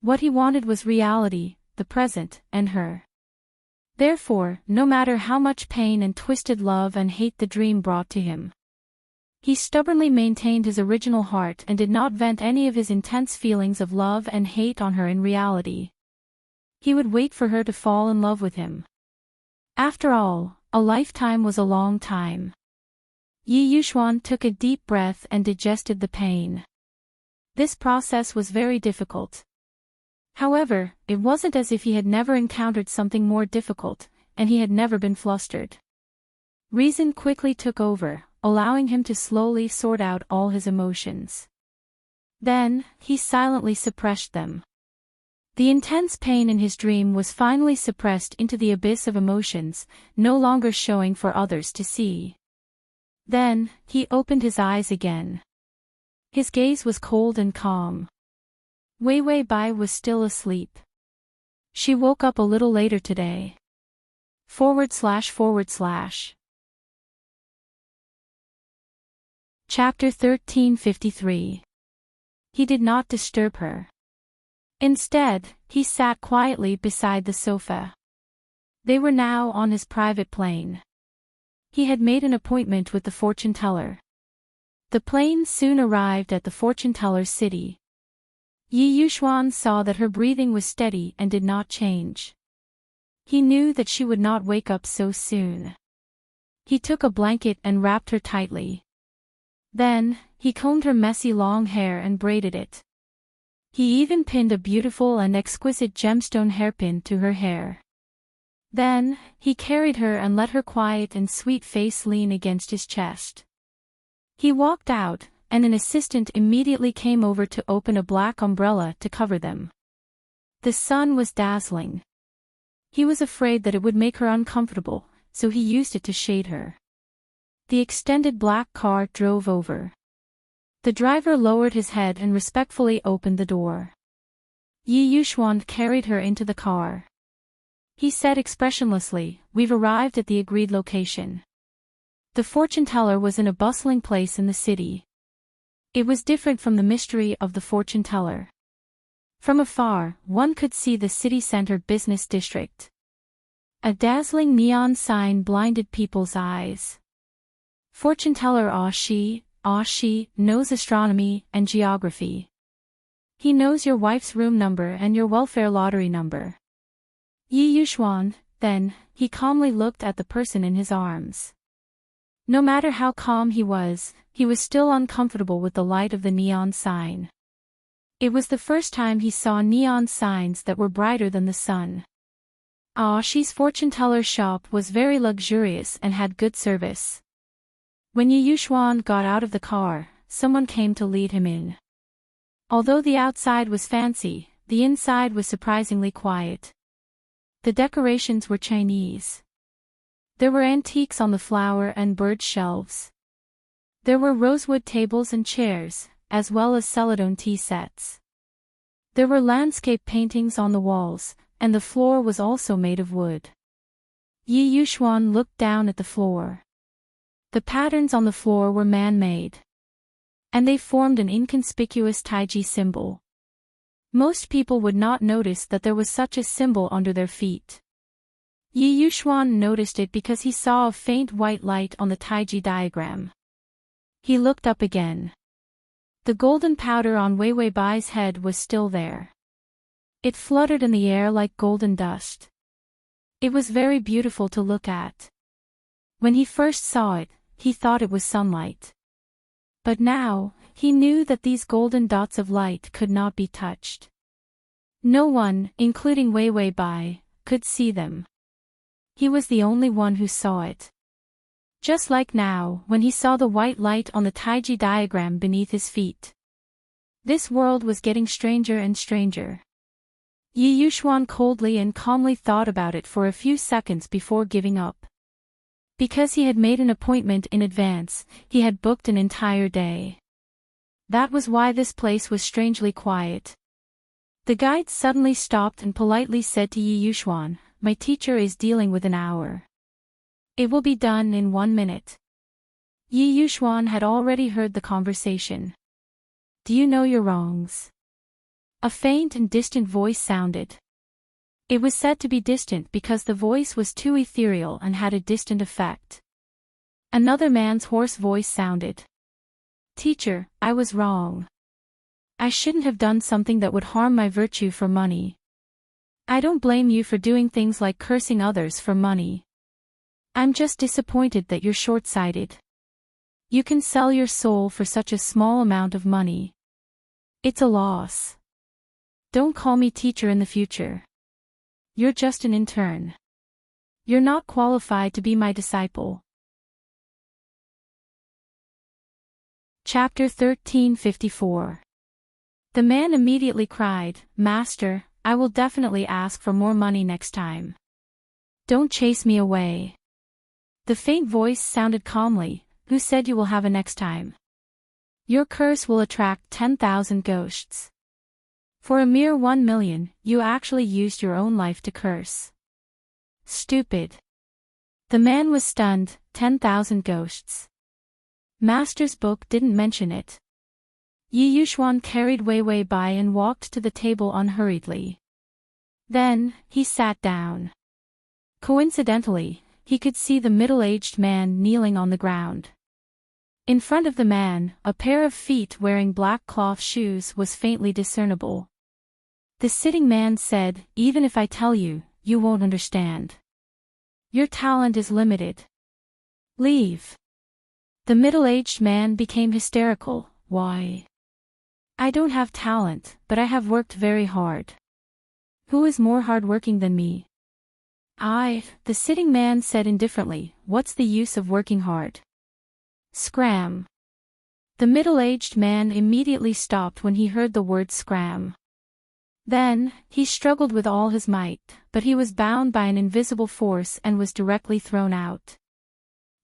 What he wanted was reality, the present, and her. Therefore, no matter how much pain and twisted love and hate the dream brought to him, he stubbornly maintained his original heart and did not vent any of his intense feelings of love and hate on her in reality. He would wait for her to fall in love with him. After all, a lifetime was a long time. Yi Yuxuan took a deep breath and digested the pain. This process was very difficult. However, it wasn't as if he had never encountered something more difficult, and he had never been flustered. Reason quickly took over, allowing him to slowly sort out all his emotions. Then, he silently suppressed them. The intense pain in his dream was finally suppressed into the abyss of emotions, no longer showing for others to see. Then, he opened his eyes again. His gaze was cold and calm. Wei Wei Bai was still asleep. She woke up a little later today. // Chapter 1353. He did not disturb her. Instead, he sat quietly beside the sofa. They were now on his private plane. He had made an appointment with the fortune teller. The plane soon arrived at the fortune teller's city. Yi Yuxuan saw that her breathing was steady and did not change. He knew that she would not wake up so soon. He took a blanket and wrapped her tightly. Then, he combed her messy long hair and braided it. He even pinned a beautiful and exquisite gemstone hairpin to her hair. Then, he carried her and let her quiet and sweet face lean against his chest. He walked out, and an assistant immediately came over to open a black umbrella to cover them. The sun was dazzling. He was afraid that it would make her uncomfortable, so he used it to shade her. The extended black car drove over. The driver lowered his head and respectfully opened the door. Yi Yuxuan carried her into the car. He said expressionlessly, "We've arrived at the agreed location." The fortune teller was in a bustling place in the city. It was different from the mystery of the fortune teller. From afar, one could see the city-centered business district. A dazzling neon sign blinded people's eyes. Fortune teller Shi knows astronomy and geography. He knows your wife's room number and your welfare lottery number. Yi Yuxuan, then, he calmly looked at the person in his arms. No matter how calm he was still uncomfortable with the light of the neon sign. It was the first time he saw neon signs that were brighter than the sun. Shi's fortune teller shop was very luxurious and had good service. When Yi Yuxuan got out of the car, someone came to lead him in. Although the outside was fancy, the inside was surprisingly quiet. The decorations were Chinese. There were antiques on the flower and bird shelves. There were rosewood tables and chairs, as well as celadon tea sets. There were landscape paintings on the walls, and the floor was also made of wood. Yi Yuxuan looked down at the floor. The patterns on the floor were man-made. And they formed an inconspicuous taiji symbol. Most people would not notice that there was such a symbol under their feet. Yi Yuxuan noticed it because he saw a faint white light on the taiji diagram. He looked up again. The golden powder on Wei Wei Bai's head was still there. It fluttered in the air like golden dust. It was very beautiful to look at. When he first saw it, he thought it was sunlight. But now, he knew that these golden dots of light could not be touched. No one, including Wei Wei Bai, could see them. He was the only one who saw it. Just like now, when he saw the white light on the taiji diagram beneath his feet. This world was getting stranger and stranger. Yi Yuxuan coldly and calmly thought about it for a few seconds before giving up. Because he had made an appointment in advance, he had booked an entire day. That was why this place was strangely quiet. The guide suddenly stopped and politely said to Yi Yuxuan, "My teacher is dealing with an hour. It will be done in 1 minute." Yi Yuxuan had already heard the conversation. "Do you know your wrongs?" A faint and distant voice sounded. It was said to be distant because the voice was too ethereal and had a distant effect. Another man's hoarse voice sounded. "Teacher, I was wrong. I shouldn't have done something that would harm my virtue for money. I don't blame you for doing things like cursing others for money. I'm just disappointed that you're short-sighted." You can sell your soul for such a small amount of money. It's a loss. Don't call me teacher in the future. You're just an intern. You're not qualified to be my disciple. Chapter 1354. The man immediately cried, Master, I will definitely ask for more money next time. Don't chase me away. The faint voice sounded calmly, Who said you will have a next time? Your curse will attract 10,000 ghosts. For a mere 1 million, you actually used your own life to curse. Stupid. The man was stunned, 10,000 ghosts. Master's book didn't mention it. Yi Yuxuan carried Wei Wei by and walked to the table unhurriedly. Then, he sat down. Coincidentally, he could see the middle-aged man kneeling on the ground. In front of the man, a pair of feet wearing black cloth shoes was faintly discernible. The sitting man said, Even if I tell you, you won't understand. Your talent is limited. Leave. The middle-aged man became hysterical. Why? I don't have talent, but I have worked very hard. Who is more hard-working than me? The sitting man said indifferently, What's the use of working hard? Scram. The middle-aged man immediately stopped when he heard the word scram. Then, he struggled with all his might, but he was bound by an invisible force and was directly thrown out.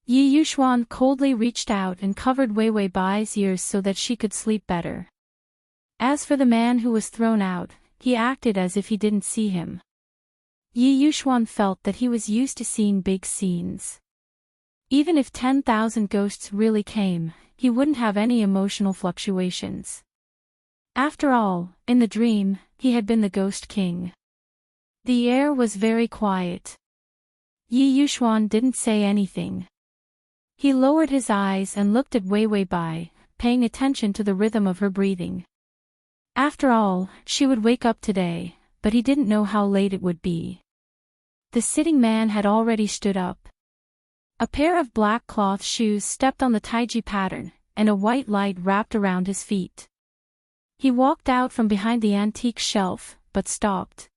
Yi Yuxuan coldly reached out and covered Wei Wei Bai's ears so that she could sleep better. As for the man who was thrown out, he acted as if he didn't see him. Yi Yuxuan felt that he was used to seeing big scenes. Even if 10,000 ghosts really came, he wouldn't have any emotional fluctuations. After all, in the dream, he had been the Ghost King. The air was very quiet. Yi Yuxuan didn't say anything. He lowered his eyes and looked at Wei Wei Bai, paying attention to the rhythm of her breathing. After all, she would wake up today, but he didn't know how late it would be. The sitting man had already stood up. A pair of black cloth shoes stepped on the taiji pattern, and a white light wrapped around his feet. He walked out from behind the antique shelf, but stopped.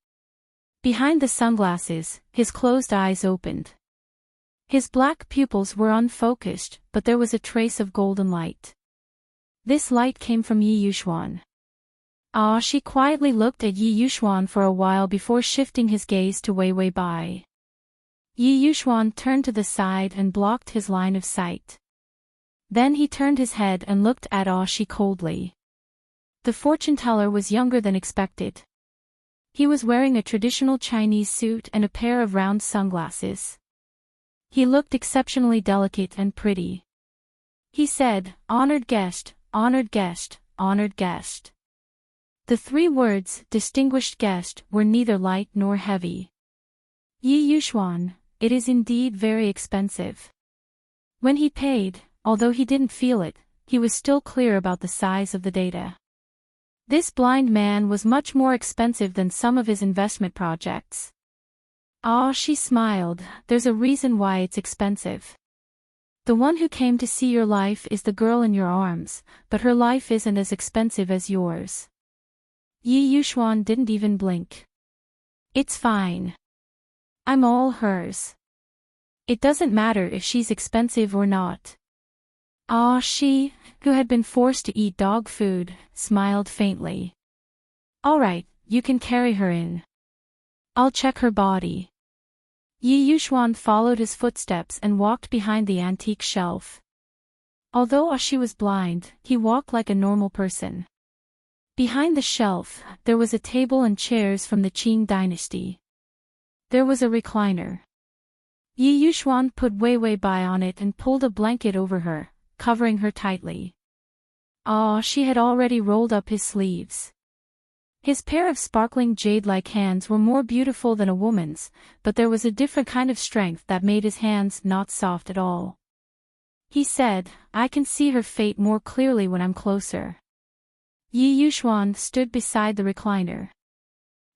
Behind the sunglasses, his closed eyes opened. His black pupils were unfocused, but there was a trace of golden light. This light came from Yi Yuxuan. She quietly looked at Yi Yuxuan for a while before shifting his gaze to Wei Wei Bai. Yi Yuxuan turned to the side and blocked his line of sight. Then he turned his head and looked at Shi coldly. The fortune-teller was younger than expected. He was wearing a traditional Chinese suit and a pair of round sunglasses. He looked exceptionally delicate and pretty. He said, Honored guest, honored guest, honored guest. The 3 words, distinguished guest, were neither light nor heavy. Yi Yuxuan, it is indeed very expensive. When he paid, although he didn't feel it, he was still clear about the size of the data. This blind man was much more expensive than some of his investment projects. She smiled, there's a reason why it's expensive. The one who came to see your life is the girl in your arms, but her life isn't as expensive as yours. Yi Yuxuan didn't even blink. It's fine. I'm all hers. It doesn't matter if she's expensive or not. She, who had been forced to eat dog food, smiled faintly. All right, you can carry her in. I'll check her body. Yi Yuxuan followed his footsteps and walked behind the antique shelf. Although she was blind, he walked like a normal person. Behind the shelf, there was a table and chairs from the Qing dynasty. There was a recliner. Yi Yuxuan put Wei Wei Bai on it and pulled a blanket over her, covering her tightly. She had already rolled up his sleeves. His pair of sparkling jade-like hands were more beautiful than a woman's, but there was a different kind of strength that made his hands not soft at all. He said, I can see her fate more clearly when I'm closer. Yi Yuxuan stood beside the recliner.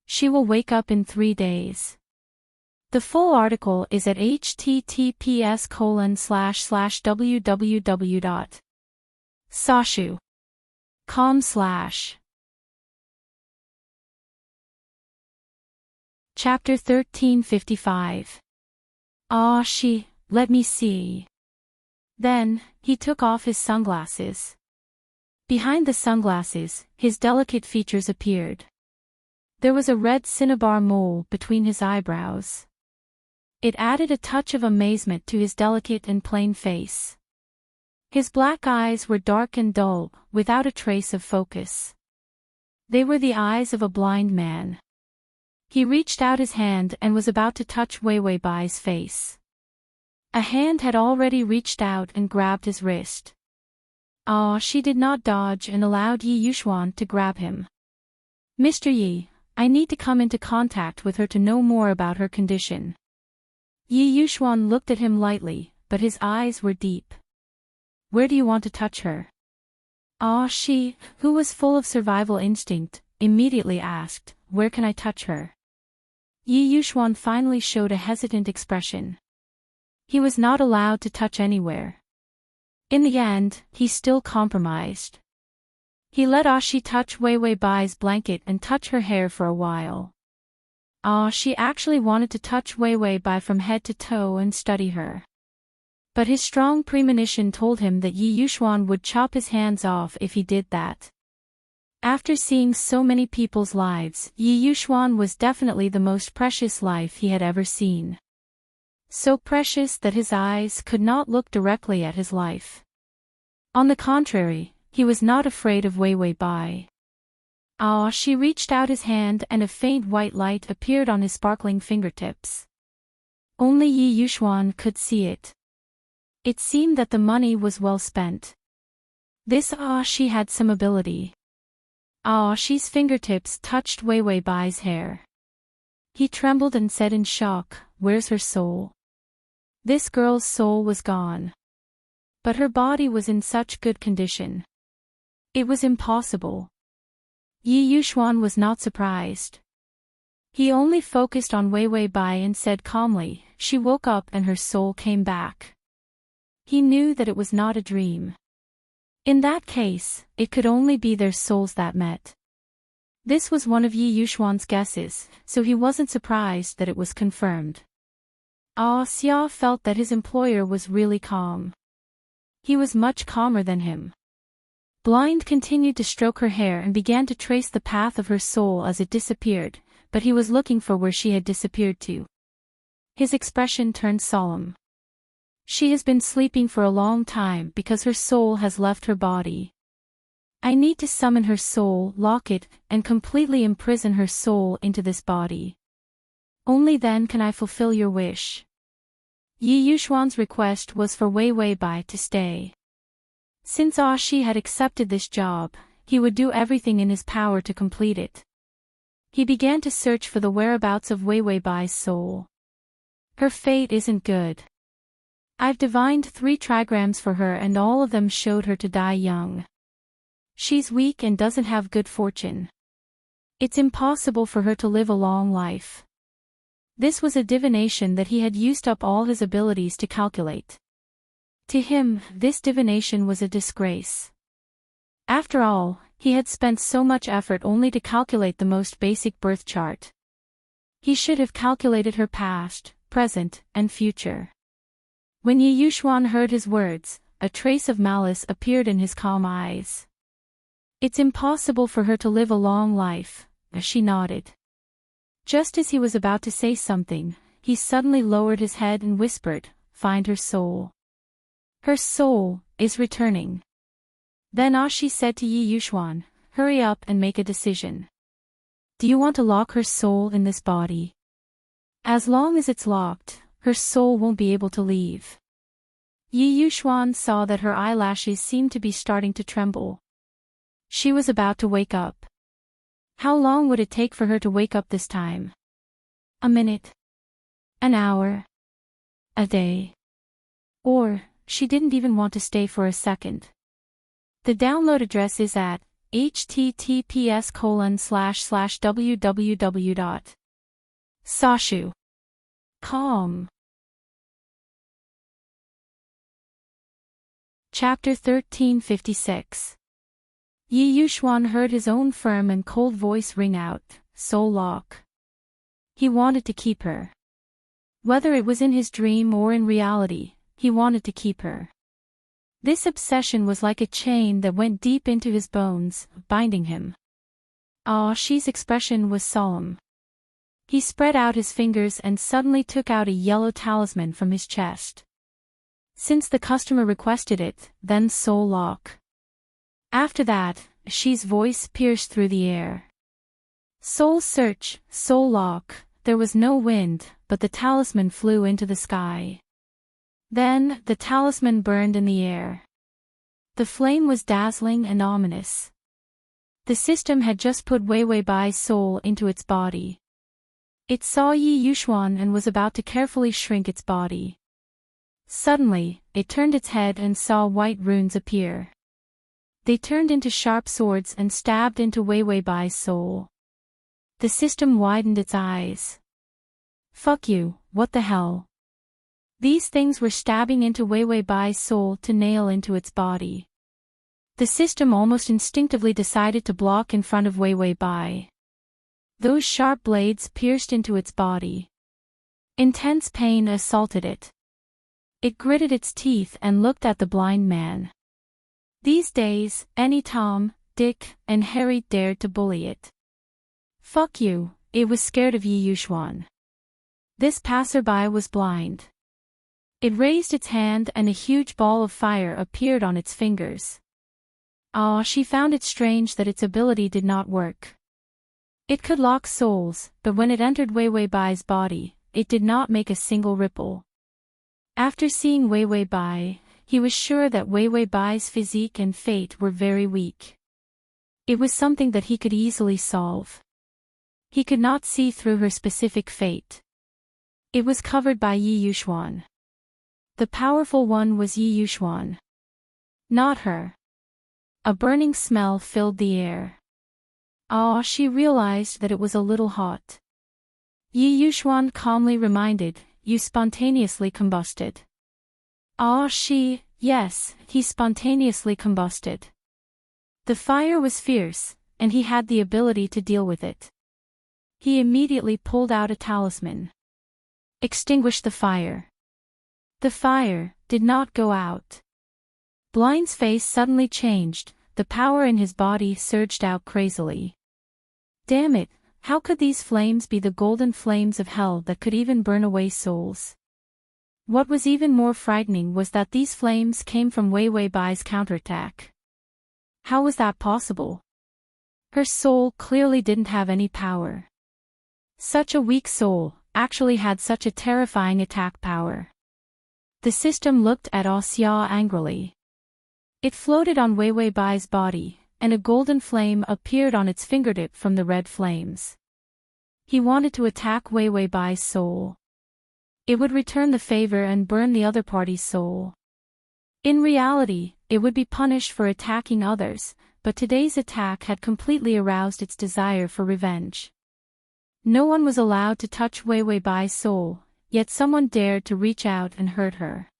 She will wake up in 3 days. The full article is at https://www.sashu.com/. Chapter 1355. Ah, let me see. Then, he took off his sunglasses. Behind the sunglasses, his delicate features appeared. There was a red cinnabar mole between his eyebrows. It added a touch of amazement to his delicate and plain face. His black eyes were dark and dull, without a trace of focus. They were the eyes of a blind man. He reached out his hand and was about to touch Wei Wei Bai's face. A hand had already reached out and grabbed his wrist. She did not dodge and allowed Yi Yuxuan to grab him. Mr. Yi, I need to come into contact with her to know more about her condition. Yi Yuxuan looked at him lightly, but his eyes were deep. Where do you want to touch her? She, who was full of survival instinct, immediately asked, where can I touch her? Yi Yuxuan finally showed a hesitant expression. He was not allowed to touch anywhere. In the end, he still compromised. He let Shi touch Wei Wei Bai's blanket and touch her hair for a while. She actually wanted to touch Wei Wei Bai from head to toe and study her. But his strong premonition told him that Yi Yuxuan would chop his hands off if he did that. After seeing so many people's lives, Yi Yuxuan was definitely the most precious life he had ever seen. So precious that his eyes could not look directly at his life. On the contrary, he was not afraid of Wei Wei Bai. She reached out his hand and a faint white light appeared on his sparkling fingertips. Only Yi Yuxuan could see it. It seemed that the money was well spent. This Shi had some ability. Shi's fingertips touched Wei Wei Bai's hair. He trembled and said in shock, where's her soul? This girl's soul was gone. But her body was in such good condition. It was impossible. Yi Yuxuan was not surprised. He only focused on Wei Wei Bai and said calmly, she woke up and her soul came back. He knew that it was not a dream. In that case, it could only be their souls that met. This was one of Yi Yuxuan's guesses, so he wasn't surprised that it was confirmed. Xia felt that his employer was really calm. He was much calmer than him. Blind continued to stroke her hair and began to trace the path of her soul as it disappeared, but he was looking for where she had disappeared to. His expression turned solemn. She has been sleeping for a long time because her soul has left her body. I need to summon her soul, lock it, and completely imprison her soul into this body. Only then can I fulfill your wish. Yi Yuxuan's request was for Wei Wei Bai to stay. Since Shi had accepted this job, he would do everything in his power to complete it. He began to search for the whereabouts of Wei Wei Bai's soul. Her fate isn't good. I've divined 3 trigrams for her and all of them showed her to die young. She's weak and doesn't have good fortune. It's impossible for her to live a long life. This was a divination that he had used up all his abilities to calculate. To him, this divination was a disgrace. After all, he had spent so much effort only to calculate the most basic birth chart. He should have calculated her past, present, and future. When Yi Yuxuan heard his words, a trace of malice appeared in his calm eyes. It's impossible for her to live a long life, she nodded. Just as he was about to say something, he suddenly lowered his head and whispered, find her soul. Her soul is returning. Then Shi said to Yi Yuxuan, hurry up and make a decision. Do you want to lock her soul in this body? As long as it's locked, her soul won't be able to leave. Yi Yuxuan saw that her eyelashes seemed to be starting to tremble. She was about to wake up. How long would it take for her to wake up this time? A minute? An hour? A day? Or, she didn't even want to stay for a second. The download address is at https://www.sashu.com. Calm. Chapter 1356. Yi Yuxuan heard his own firm and cold voice ring out, "Soul Lock." He wanted to keep her. Whether it was in his dream or in reality, he wanted to keep her. This obsession was like a chain that went deep into his bones, binding him. Xi's expression was solemn. He spread out his fingers and suddenly took out a yellow talisman from his chest. Since the customer requested it, then Soul Lock. After that, Xi's voice pierced through the air. Soul Search, Soul Lock. There was no wind, but the talisman flew into the sky. Then, the talisman burned in the air. The flame was dazzling and ominous. The system had just put Wei Wei Bai's soul into its body. It saw Yi Yuxuan and was about to carefully shrink its body. Suddenly, it turned its head and saw white runes appear. They turned into sharp swords and stabbed into Wei Wei Bai's soul. The system widened its eyes. "Fuck you, what the hell?" These things were stabbing into Wei Wei Bai's soul to nail into its body. The system almost instinctively decided to block in front of Wei Wei Bai. Those sharp blades pierced into its body. Intense pain assaulted it. It gritted its teeth and looked at the blind man. These days, any Tom, Dick, and Harry dared to bully it. "Fuck you," it was scared of Yi Yuxuan. This passerby was blind. It raised its hand and a huge ball of fire appeared on its fingers. She found it strange that its ability did not work. It could lock souls, but when it entered Wei Wei Bai's body, it did not make a single ripple. After seeing Wei Wei Bai, he was sure that Wei Wei Bai's physique and fate were very weak. It was something that he could easily solve. He could not see through her specific fate. It was covered by Yi Yuxuan. The powerful one was Yi Yuxuan. Not her. A burning smell filled the air. She realized that it was a little hot. Yi Yuxuan calmly reminded, "You spontaneously combusted." Yes, he spontaneously combusted. The fire was fierce, and he had the ability to deal with it. He immediately pulled out a talisman. Extinguish the fire. The fire did not go out. Blind's face suddenly changed, the power in his body surged out crazily. Damn it, how could these flames be the golden flames of hell that could even burn away souls? What was even more frightening was that these flames came from Wei Wei Bai's counterattack. How was that possible? Her soul clearly didn't have any power. Such a weak soul actually had such a terrifying attack power. The system looked at Xia angrily. It floated on Wei Wei Bai's body, and a golden flame appeared on its fingertip from the red flames. He wanted to attack Wei Wei Bai's soul. It would return the favor and burn the other party's soul. In reality, it would be punished for attacking others, but today's attack had completely aroused its desire for revenge. No one was allowed to touch Wei Wei Bai's soul, yet someone dared to reach out and hurt her.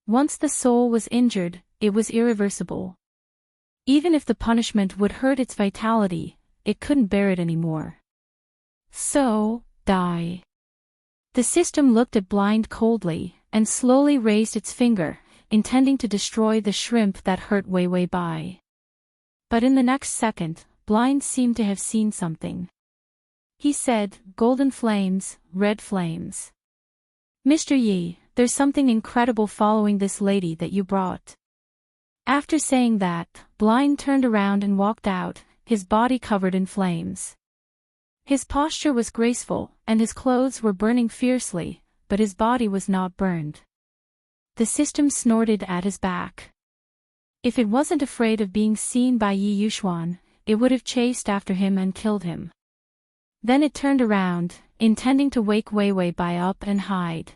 Once the soul was injured, it was irreversible. Even if the punishment would hurt its vitality, it couldn't bear it anymore. So, die. The system looked at Blind coldly, and slowly raised its finger, intending to destroy the shrimp that hurt Wei Wei Bai. But in the next second, Blind seemed to have seen something. He said, "Golden flames, red flames. Mr. Yi, there's something incredible following this lady that you brought." After saying that, Blind turned around and walked out, his body covered in flames. His posture was graceful, and his clothes were burning fiercely, but his body was not burned. The system snorted at his back. If it wasn't afraid of being seen by Yi Yuxuan, it would have chased after him and killed him. Then it turned around, intending to wake Wei Wei Bai up and hide.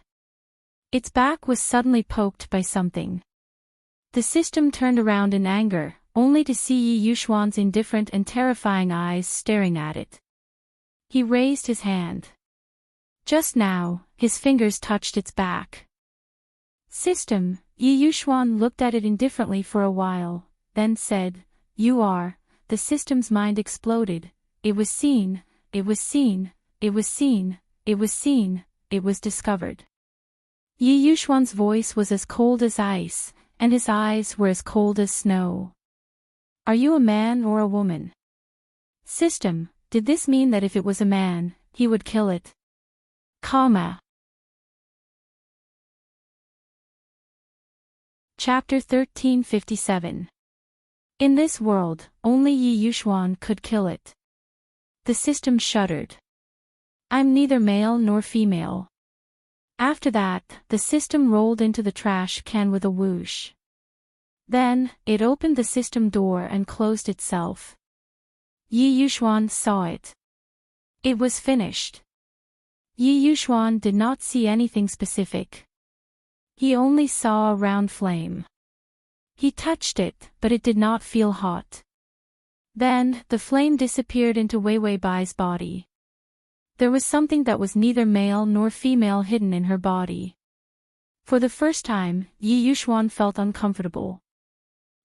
Its back was suddenly poked by something. The system turned around in anger, only to see Yi Yuxuan's indifferent and terrifying eyes staring at it. He raised his hand. Just now, his fingers touched its back. System. Yi Yuxuan looked at it indifferently for a while, then said, "You are." The system's mind exploded. It was seen, it was seen, it was seen, it was seen, it was discovered. Yi Yuxuan's voice was as cold as ice, and his eyes were as cold as snow. "Are you a man or a woman?" System. Did this mean that if it was a man, he would kill it? Chapter 1357. In this world, only Yi Yuxuan could kill it. The system shuddered. "I'm neither male nor female." After that, the system rolled into the trash can with a whoosh. Then, it opened the system door and closed itself. Yi Yuxuan saw it. It was finished. Yi Yuxuan did not see anything specific. He only saw a round flame. He touched it, but it did not feel hot. Then, the flame disappeared into Wei Wei Bai's body. There was something that was neither male nor female hidden in her body. For the first time, Yi Yuxuan felt uncomfortable.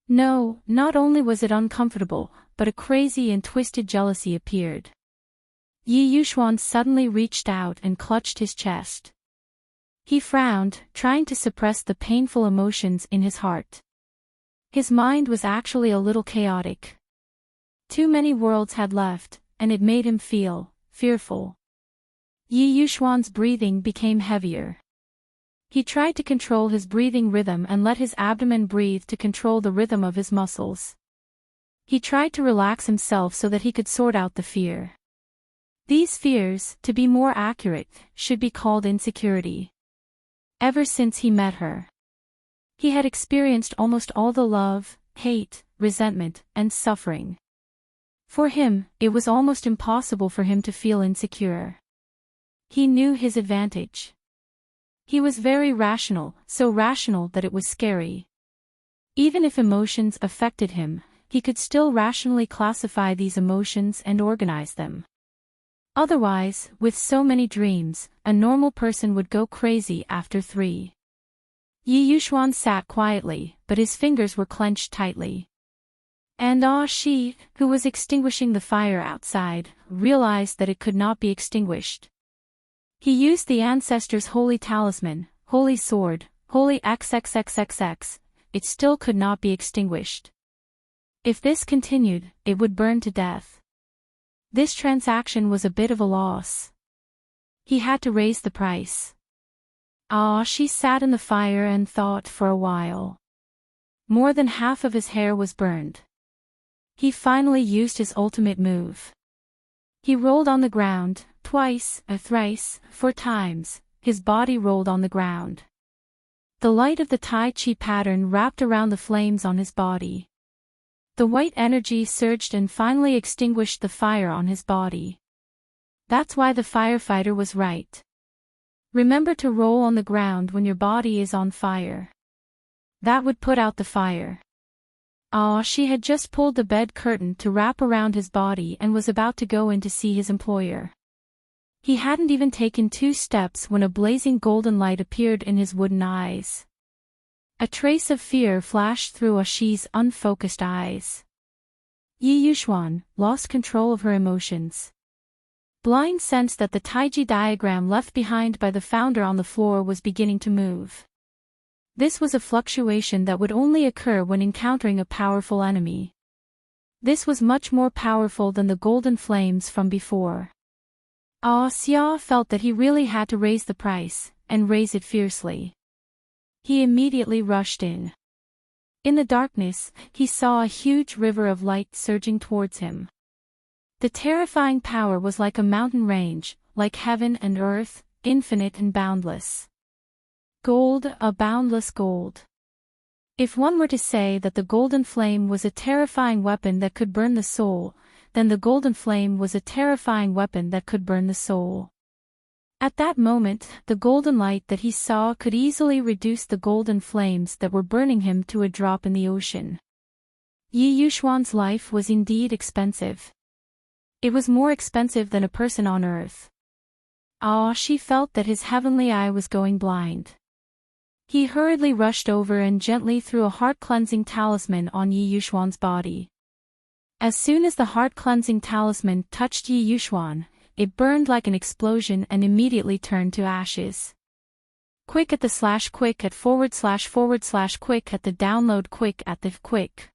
No, not only was it uncomfortable, but a crazy and twisted jealousy appeared. Yi Yuxuan suddenly reached out and clutched his chest. He frowned, trying to suppress the painful emotions in his heart. His mind was actually a little chaotic. Too many worlds had left, and it made him feel fearful. Yi Yuxuan's breathing became heavier. He tried to control his breathing rhythm and let his abdomen breathe to control the rhythm of his muscles. He tried to relax himself so that he could sort out the fear. These fears, to be more accurate, should be called insecurity. Ever since he met her, he had experienced almost all the love, hate, resentment, and suffering. For him, it was almost impossible for him to feel insecure. He knew his advantage. He was very rational, so rational that it was scary. Even if emotions affected him, he could still rationally classify these emotions and organize them. Otherwise, with so many dreams, a normal person would go crazy after 3. Yi Yuxuan sat quietly, but his fingers were clenched tightly. And she, who was extinguishing the fire outside, realized that it could not be extinguished. He used the ancestors' holy talisman, holy sword, holy XXXXX, it still could not be extinguished. If this continued, it would burn to death. This transaction was a bit of a loss. He had to raise the price. She sat in the fire and thought for a while. More than half of his hair was burned. He finally used his ultimate move. He rolled on the ground, twice, thrice, 4 times, his body rolled on the ground. The light of the Tai Chi pattern wrapped around the flames on his body. The white energy surged and finally extinguished the fire on his body. That's why the firefighter was right. Remember to roll on the ground when your body is on fire. That would put out the fire. She had just pulled the bed curtain to wrap around his body and was about to go in to see his employer. He hadn't even taken 2 steps when a blazing golden light appeared in his wooden eyes. A trace of fear flashed through Shi's unfocused eyes. Yi Yuxuan lost control of her emotions. Blind sensed that the Taiji diagram left behind by the founder on the floor was beginning to move. This was a fluctuation that would only occur when encountering a powerful enemy. This was much more powerful than the golden flames from before. Xia felt that he really had to raise the price, and raise it fiercely. He immediately rushed in. In the darkness, he saw a huge river of light surging towards him. The terrifying power was like a mountain range, like heaven and earth, infinite and boundless. Gold, a boundless gold. If one were to say that the golden flame was a terrifying weapon that could burn the soul, then the golden flame was a terrifying weapon that could burn the soul. At that moment, the golden light that he saw could easily reduce the golden flames that were burning him to a drop in the ocean. Yi Yuxuan's life was indeed expensive. It was more expensive than a person on Earth. Ah, she felt that his heavenly eye was going blind. He hurriedly rushed over and gently threw a heart-cleansing talisman on Yi Yuxuan's body. As soon as the heart-cleansing talisman touched Yi Yuxuan, it burned like an explosion and immediately turned to ashes. Quick at the quick at / quick at the download quick at the quick.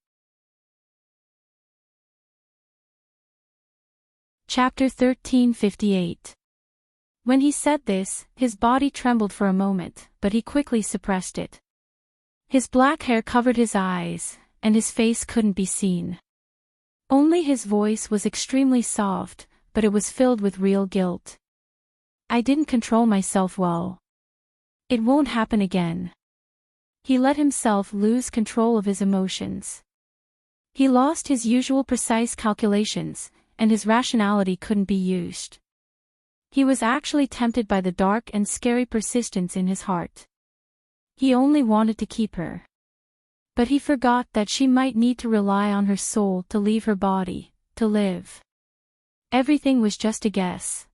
Chapter 1358. When he said this, his body trembled for a moment, but he quickly suppressed it. His black hair covered his eyes, and his face couldn't be seen. Only his voice was extremely soft, but it was filled with real guilt. I didn't control myself well. It won't happen again. He let himself lose control of his emotions. He lost his usual precise calculations, and his rationality couldn't be used. He was actually tempted by the dark and scary persistence in his heart. He only wanted to keep her. But he forgot that she might need to rely on her soul to leave her body, to live. Everything was just a guess.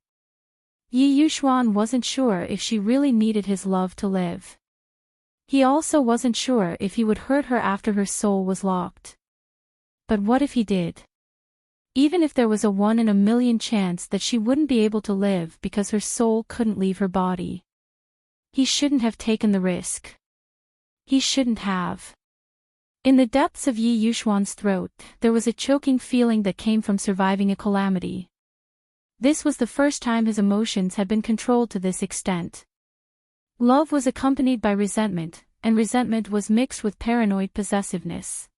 Yi Yuxuan wasn't sure if she really needed his love to live. He also wasn't sure if he would hurt her after her soul was locked. But what if he did? Even if there was a 1 in a million chance that she wouldn't be able to live because her soul couldn't leave her body. He shouldn't have taken the risk. He shouldn't have. In the depths of Yi Yuxuan's throat, there was a choking feeling that came from surviving a calamity. This was the first time his emotions had been controlled to this extent. Love was accompanied by resentment, and resentment was mixed with paranoid possessiveness.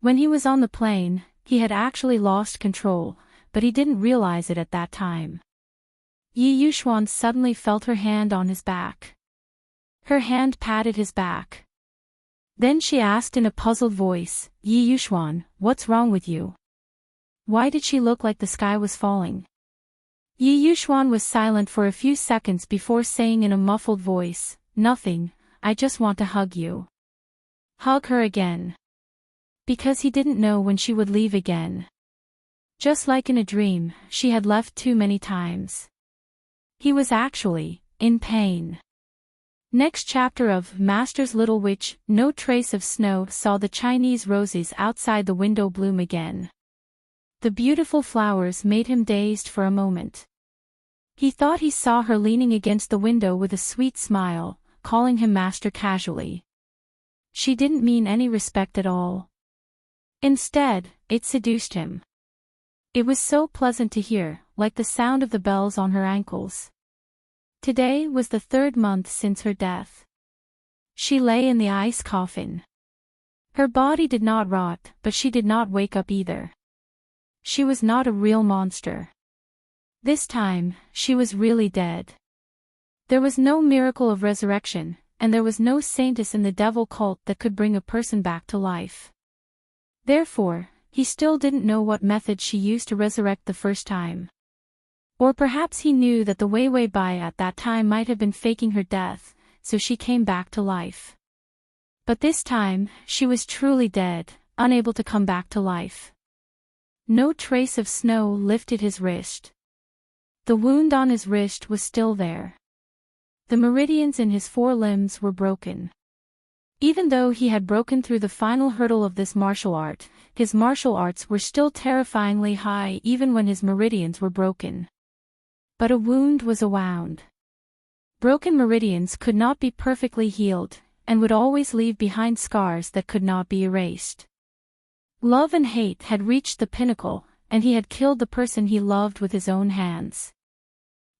When he was on the plane, he had actually lost control, but he didn't realize it at that time. Yi Yuxuan suddenly felt her hand on his back. Her hand patted his back. Then she asked in a puzzled voice, Yi Yuxuan, what's wrong with you? Why did she look like the sky was falling? Yi Yuxuan was silent for a few seconds before saying in a muffled voice, nothing, I just want to hug you. Hug her again. Because he didn't know when she would leave again. Just like in a dream, she had left too many times. He was actually in pain. Next chapter of Master's Little Witch, No Trace of Snow saw the Chinese roses outside the window bloom again. The beautiful flowers made him dazed for a moment. He thought he saw her leaning against the window with a sweet smile, calling him master casually. She didn't mean any respect at all. Instead, it seduced him. It was so pleasant to hear, like the sound of the bells on her ankles. Today was the 3rd month since her death. She lay in the ice coffin. Her body did not rot, but she did not wake up either. She was not a real monster. This time, she was really dead. There was no miracle of resurrection, and there was no saintess in the devil cult that could bring a person back to life. Therefore, he still didn't know what method she used to resurrect the first time. Or perhaps he knew that the Wei Bai at that time might have been faking her death, so she came back to life. But this time, she was truly dead, unable to come back to life. No trace of snow lifted his wrist. The wound on his wrist was still there. The meridians in his 4 limbs were broken. Even though he had broken through the final hurdle of this martial art, his martial arts were still terrifyingly high even when his meridians were broken. But a wound was a wound. Broken meridians could not be perfectly healed, and would always leave behind scars that could not be erased. Love and hate had reached the pinnacle, and he had killed the person he loved with his own hands.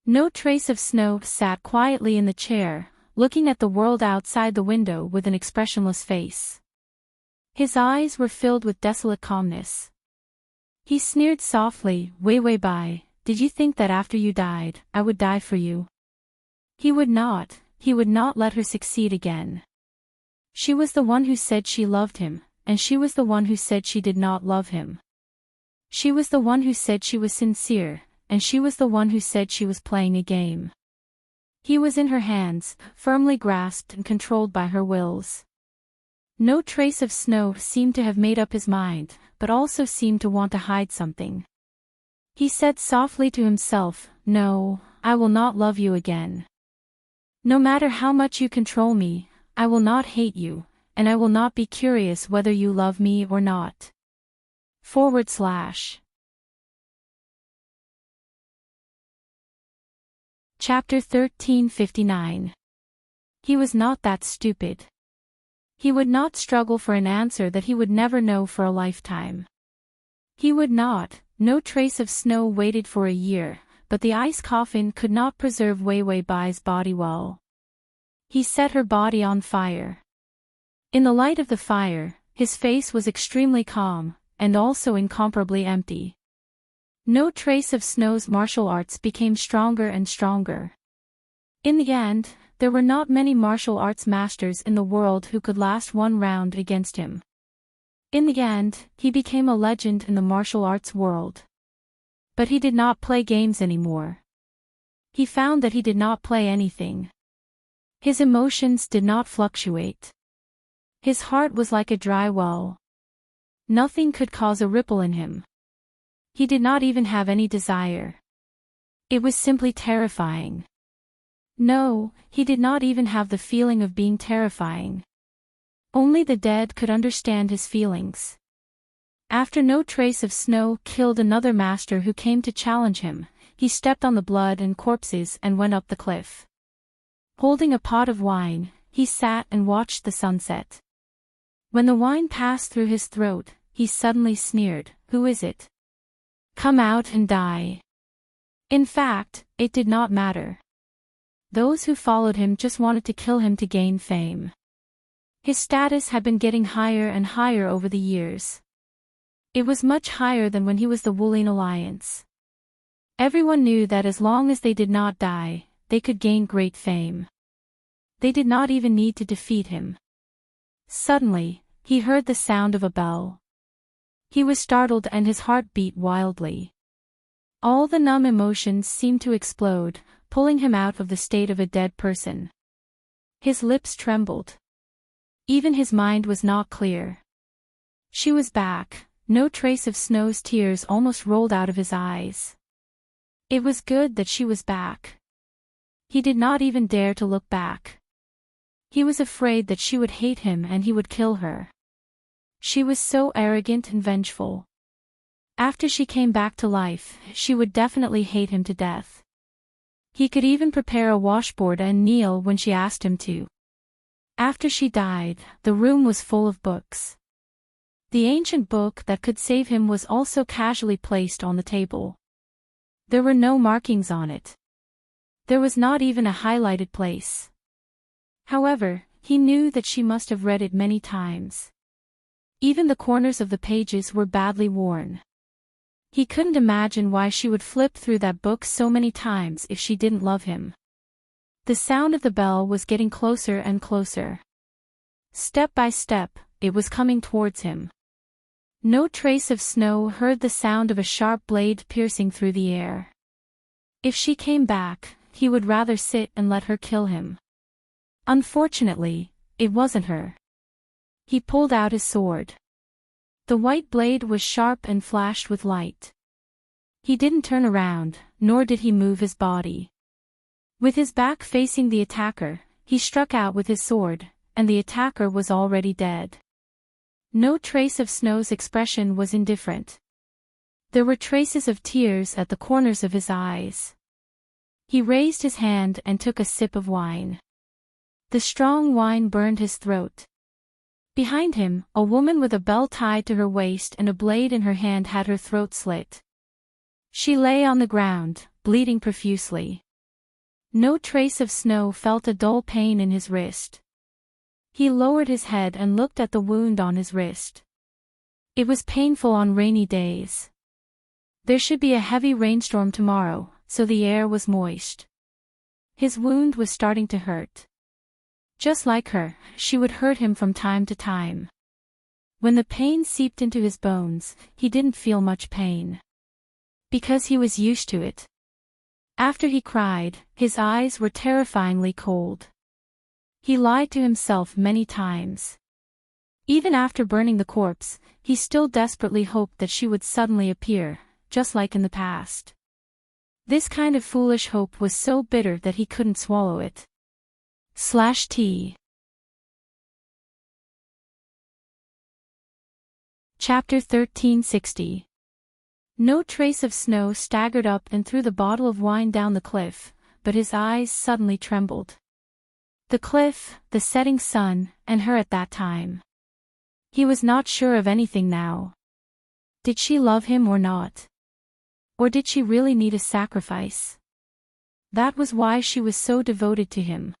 No Trace of Snow sat quietly in the chair, looking at the world outside the window with an expressionless face. His eyes were filled with desolate calmness. He sneered softly, Wei Bai, did you think that after you died, I would die for you? He would not let her succeed again. She was the one who said she loved him, and she was the one who said she did not love him. She was the one who said she was sincere, and she was the one who said she was playing a game. He was in her hands, firmly grasped and controlled by her wills. No Trace of Snow seemed to have made up his mind, but also seemed to want to hide something. He said softly to himself, no, I will not love you again. No matter how much you control me, I will not hate you, and I will not be curious whether you love me or not. / Chapter 1359. He was not that stupid. He would not struggle for an answer that he would never know for a lifetime. He would not. No trace of snow waited for a year, but the ice coffin could not preserve Wei Wei Bai's body well. He set her body on fire. In the light of the fire, his face was extremely calm, and also incomparably empty. No trace of Snow's martial arts became stronger and stronger. In the end, there were not many martial arts masters in the world who could last one round against him. In the end, he became a legend in the martial arts world. But he did not play games anymore. He found that he did not play anything. His emotions did not fluctuate. His heart was like a dry well. Nothing could cause a ripple in him. He did not even have any desire. It was simply terrifying. No, he did not even have the feeling of being terrifying. Only the dead could understand his feelings. After No Trace of Snow killed another master who came to challenge him, he stepped on the blood and corpses and went up the cliff. Holding a pot of wine, he sat and watched the sunset. When the wine passed through his throat, he suddenly sneered, "Who is it? Come out and die." In fact, it did not matter. Those who followed him just wanted to kill him to gain fame. His status had been getting higher and higher over the years. It was much higher than when he was the Wuling Alliance. Everyone knew that as long as they did not die, they could gain great fame. They did not even need to defeat him. Suddenly, he heard the sound of a bell. He was startled and his heart beat wildly. All the numb emotions seemed to explode, pulling him out of the state of a dead person. His lips trembled. Even his mind was not clear. She was back. No trace of Snow's tears almost rolled out of his eyes. It was good that she was back. He did not even dare to look back. He was afraid that she would hate him and he would kill her. She was so arrogant and vengeful. After she came back to life, she would definitely hate him to death. He could even prepare a washboard and kneel when she asked him to. After she died, the room was full of books. The ancient book that could save him was also casually placed on the table. There were no markings on it. There was not even a highlighted place. However, he knew that she must have read it many times. Even the corners of the pages were badly worn. He couldn't imagine why she would flip through that book so many times if she didn't love him. The sound of the bell was getting closer and closer. Step by step, it was coming towards him. No Trace of Snow heard the sound of a sharp blade piercing through the air. If she came back, he would rather sit and let her kill him. Unfortunately, it wasn't her. He pulled out his sword. The white blade was sharp and flashed with light. He didn't turn around, nor did he move his body. With his back facing the attacker, he struck out with his sword, and the attacker was already dead. No Trace of Snow's expression was indifferent. There were traces of tears at the corners of his eyes. He raised his hand and took a sip of wine. The strong wine burned his throat. Behind him, a woman with a bell tied to her waist and a blade in her hand had her throat slit. She lay on the ground, bleeding profusely. No Trace of Snow felt a dull pain in his wrist. He lowered his head and looked at the wound on his wrist. It was painful on rainy days. There should be a heavy rainstorm tomorrow, so the air was moist. His wound was starting to hurt. Just like her, she would hurt him from time to time. When the pain seeped into his bones, he didn't feel much pain. Because he was used to it. After he cried, his eyes were terrifyingly cold. He lied to himself many times. Even after burning the corpse, he still desperately hoped that she would suddenly appear, just like in the past. This kind of foolish hope was so bitter that he couldn't swallow it. /T. Chapter 1360. No trace of snow staggered up and threw the bottle of wine down the cliff, but his eyes suddenly trembled. The cliff, the setting sun, and her at that time. He was not sure of anything now. Did she love him or not? Or did she really need a sacrifice? That was why she was so devoted to him.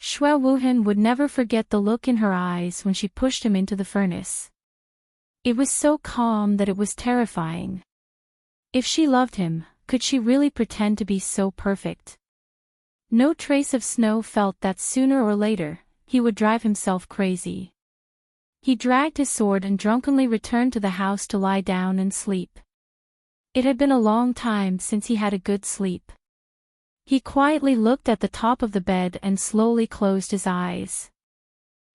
Xue Wuhan would never forget the look in her eyes when she pushed him into the furnace. It was so calm that it was terrifying. If she loved him, could she really pretend to be so perfect? No trace of snow felt that sooner or later, he would drive himself crazy. He dragged his sword and drunkenly returned to the house to lie down and sleep. It had been a long time since he had a good sleep. He quietly looked at the top of the bed and slowly closed his eyes.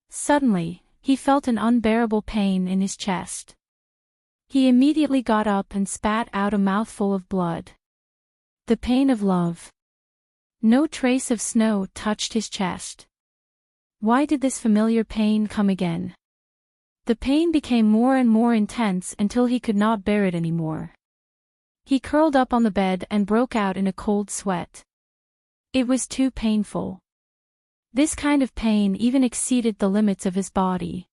Suddenly, he felt an unbearable pain in his chest. He immediately got up and spat out a mouthful of blood. The pain of love. No trace of snow touched his chest. Why did this familiar pain come again? The pain became more and more intense until he could not bear it anymore. He curled up on the bed and broke out in a cold sweat. It was too painful. This kind of pain even exceeded the limits of his body.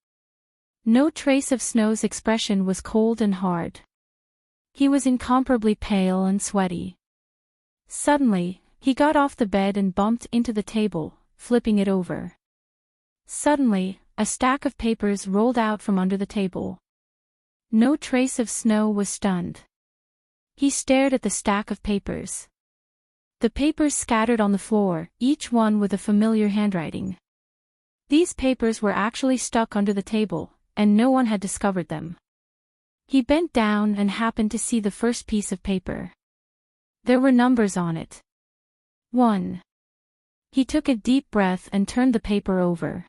No trace of Snow's expression was cold and hard. He was incomparably pale and sweaty. Suddenly, he got off the bed and bumped into the table, flipping it over. Suddenly, a stack of papers rolled out from under the table. No trace of Snow was stunned. He stared at the stack of papers. The papers scattered on the floor, each one with a familiar handwriting. These papers were actually stuck under the table, and no one had discovered them. He bent down and happened to see the first piece of paper. There were numbers on it. 1. He took a deep breath and turned the paper over.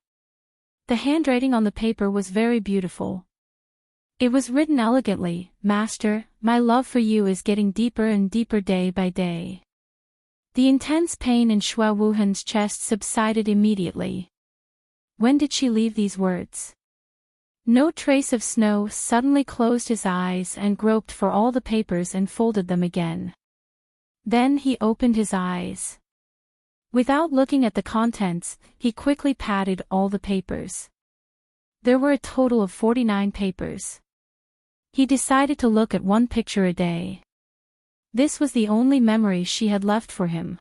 The handwriting on the paper was very beautiful. It was written elegantly, "Master, my love for you is getting deeper and deeper day by day." The intense pain in Xue Wuhan's chest subsided immediately. When did she leave these words? No trace of Snow suddenly closed his eyes and groped for all the papers and folded them again. Then he opened his eyes. Without looking at the contents, he quickly patted all the papers. There were a total of 49 papers. He decided to look at one picture a day. This was the only memory she had left for him.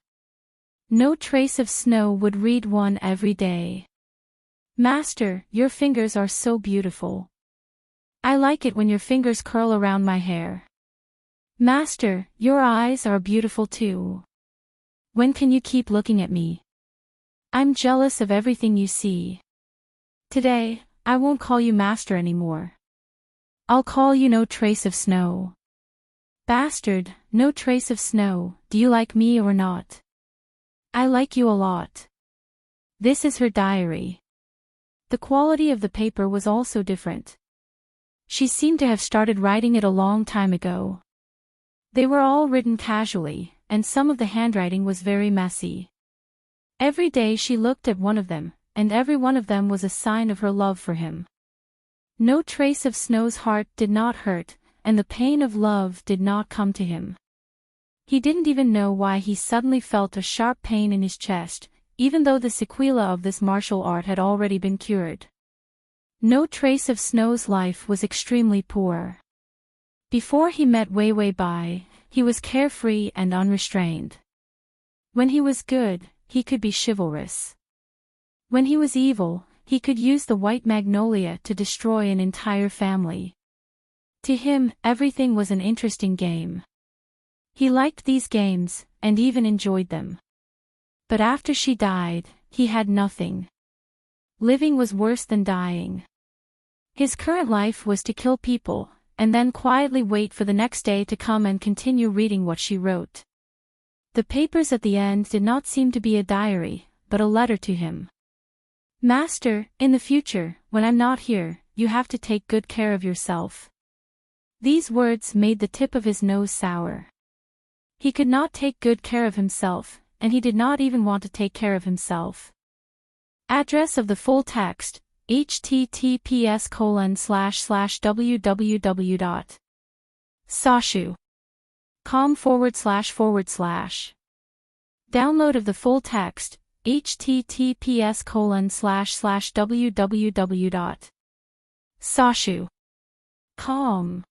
No trace of Snow would read one every day. "Master, your fingers are so beautiful. I like it when your fingers curl around my hair. Master, your eyes are beautiful too. When can you keep looking at me? I'm jealous of everything you see. Today, I won't call you Master anymore. I'll call you No Trace of Snow. Bastard, No Trace of Snow, do you like me or not? I like you a lot." This is her diary. The quality of the paper was also different. She seemed to have started writing it a long time ago. They were all written casually, and some of the handwriting was very messy. Every day she looked at one of them, and every one of them was a sign of her love for him. No trace of Snow's heart did not hurt, and the pain of love did not come to him. He didn't even know why he suddenly felt a sharp pain in his chest, even though the sequela of this martial art had already been cured. No trace of Snow's life was extremely poor. Before he met Wei Wei Bai, he was carefree and unrestrained. When he was good, he could be chivalrous. When he was evil, he could use the white magnolia to destroy an entire family. To him, everything was an interesting game. He liked these games, and even enjoyed them. But after she died, he had nothing. Living was worse than dying. His current life was to kill people, and then quietly wait for the next day to come and continue reading what she wrote. The papers at the end did not seem to be a diary, but a letter to him. "Master, in the future, when I'm not here, you have to take good care of yourself." These words made the tip of his nose sour. He could not take good care of himself, and he did not even want to take care of himself. Address of the full text, https://www.sashu.com//. Download of the full text, https://www.sashu.com.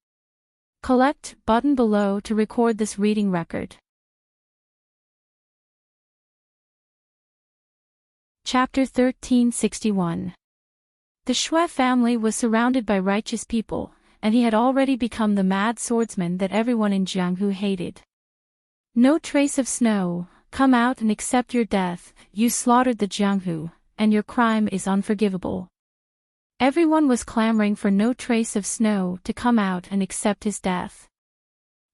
Collect button below to record this reading record. Chapter 1361. The Shui family was surrounded by righteous people, and he had already become the mad swordsman that everyone in Jianghu hated. No trace of snow, come out and accept your death, you slaughtered the Jianghu, and your crime is unforgivable. Everyone was clamoring for no trace of snow to come out and accept his death.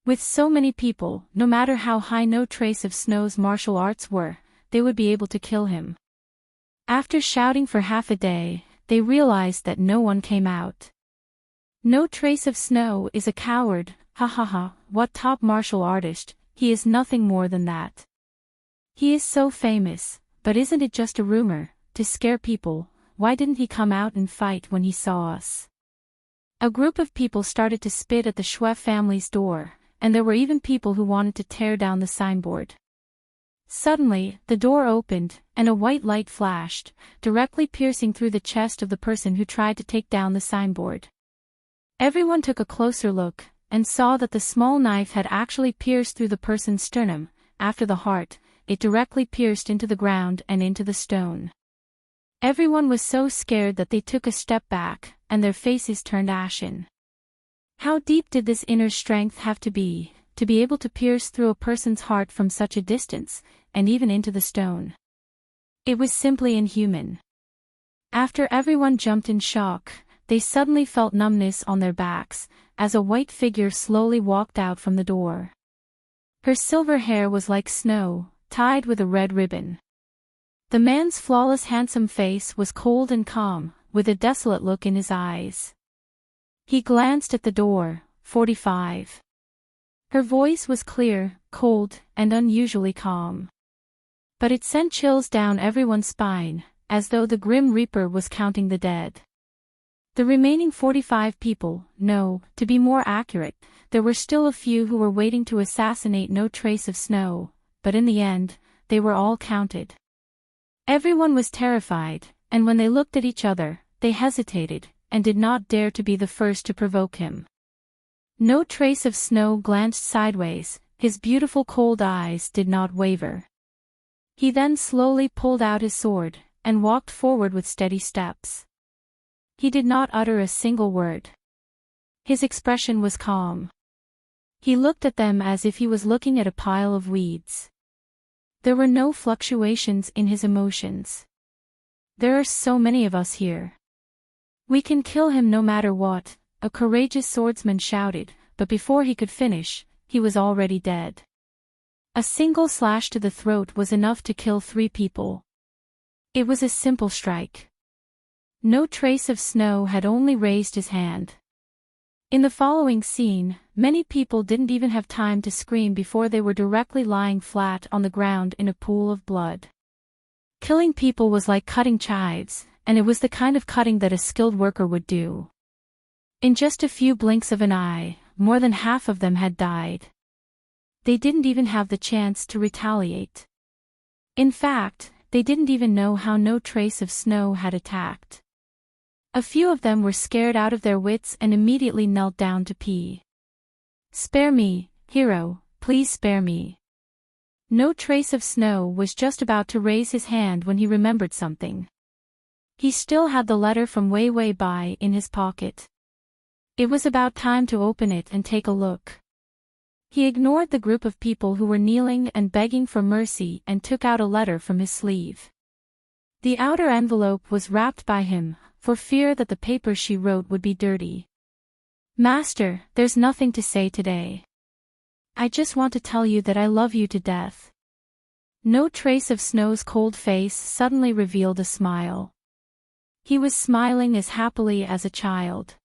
With so many people, no matter how high no trace of snow's martial arts were, they would be able to kill him. After shouting for half a day, they realized that no one came out. No trace of snow is a coward, ha ha ha, what top martial artist, he is nothing more than that. He is so famous, but isn't it just a rumor, to scare people? Why didn't he come out and fight when he saw us? A group of people started to spit at the Shui family's door, and there were even people who wanted to tear down the signboard. Suddenly, the door opened, and a white light flashed, directly piercing through the chest of the person who tried to take down the signboard. Everyone took a closer look, and saw that the small knife had actually pierced through the person's sternum. After the heart, it directly pierced into the ground and into the stone. Everyone was so scared that they took a step back, and their faces turned ashen. How deep did this inner strength have to be able to pierce through a person's heart from such a distance, and even into the stone? It was simply inhuman. After everyone jumped in shock, they suddenly felt numbness on their backs, as a white figure slowly walked out from the door. Her silver hair was like snow, tied with a red ribbon. The man's flawless handsome face was cold and calm, with a desolate look in his eyes. He glanced at the door. 45. Her voice was clear, cold, and unusually calm. But it sent chills down everyone's spine, as though the Grim Reaper was counting the dead. The remaining 45 people, no, to be more accurate, there were still a few who were waiting to assassinate no trace of snow, but in the end, they were all counted. Everyone was terrified, and when they looked at each other, they hesitated, and did not dare to be the first to provoke him. No trace of snow glanced sideways, his beautiful cold eyes did not waver. He then slowly pulled out his sword, and walked forward with steady steps. He did not utter a single word. His expression was calm. He looked at them as if he was looking at a pile of weeds. There were no fluctuations in his emotions. There are so many of us here. We can kill him no matter what, a courageous swordsman shouted, but before he could finish, he was already dead. A single slash to the throat was enough to kill 3 people. It was a simple strike. No trace of snow had only raised his hand. In the following scene, many people didn't even have time to scream before they were directly lying flat on the ground in a pool of blood. Killing people was like cutting chives, and it was the kind of cutting that a skilled worker would do. In just a few blinks of an eye, more than half of them had died. They didn't even have the chance to retaliate. In fact, they didn't even know how no trace of snow had attacked. A few of them were scared out of their wits and immediately knelt down to pee. "Spare me, hero, please spare me." No trace of snow was just about to raise his hand when he remembered something. He still had the letter from way by in his pocket. It was about time to open it and take a look. He ignored the group of people who were kneeling and begging for mercy and took out a letter from his sleeve. The outer envelope was wrapped by him, for fear that the paper she wrote would be dirty. "Master, there's nothing to say today. I just want to tell you that I love you to death." No trace of Snow's cold face suddenly revealed a smile. He was smiling as happily as a child.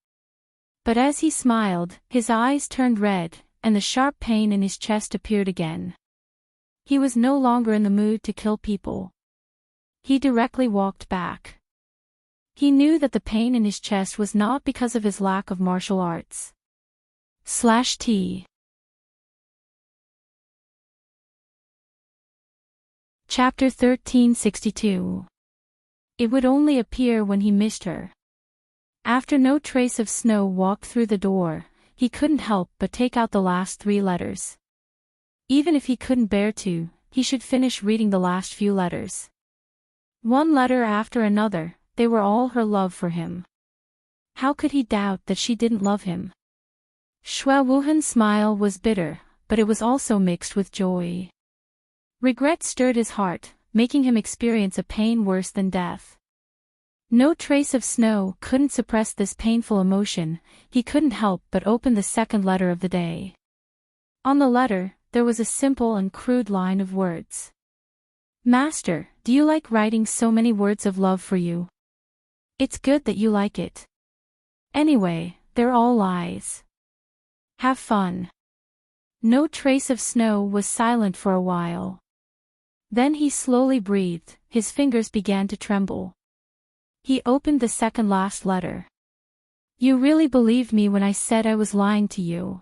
But as he smiled, his eyes turned red, and the sharp pain in his chest appeared again. He was no longer in the mood to kill people. He directly walked back. He knew that the pain in his chest was not because of his lack of martial arts. /T. Chapter 1362. It would only appear when he missed her. After no trace of snow walked through the door, he couldn't help but take out the last 3 letters. Even if he couldn't bear to, he should finish reading the last few letters. One letter after another, they were all her love for him. How could he doubt that she didn't love him? Xue Wuhan's smile was bitter, but it was also mixed with joy. Regret stirred his heart, making him experience a pain worse than death. No trace of snow couldn't suppress this painful emotion. He couldn't help but open the second letter of the day. On the letter, there was a simple and crude line of words. Master, do you like writing so many words of love for you? It's good that you like it. Anyway, they're all lies. Have fun. No trace of snow was silent for a while. Then he slowly breathed, his fingers began to tremble. He opened the second last letter. You really believed me when I said I was lying to you.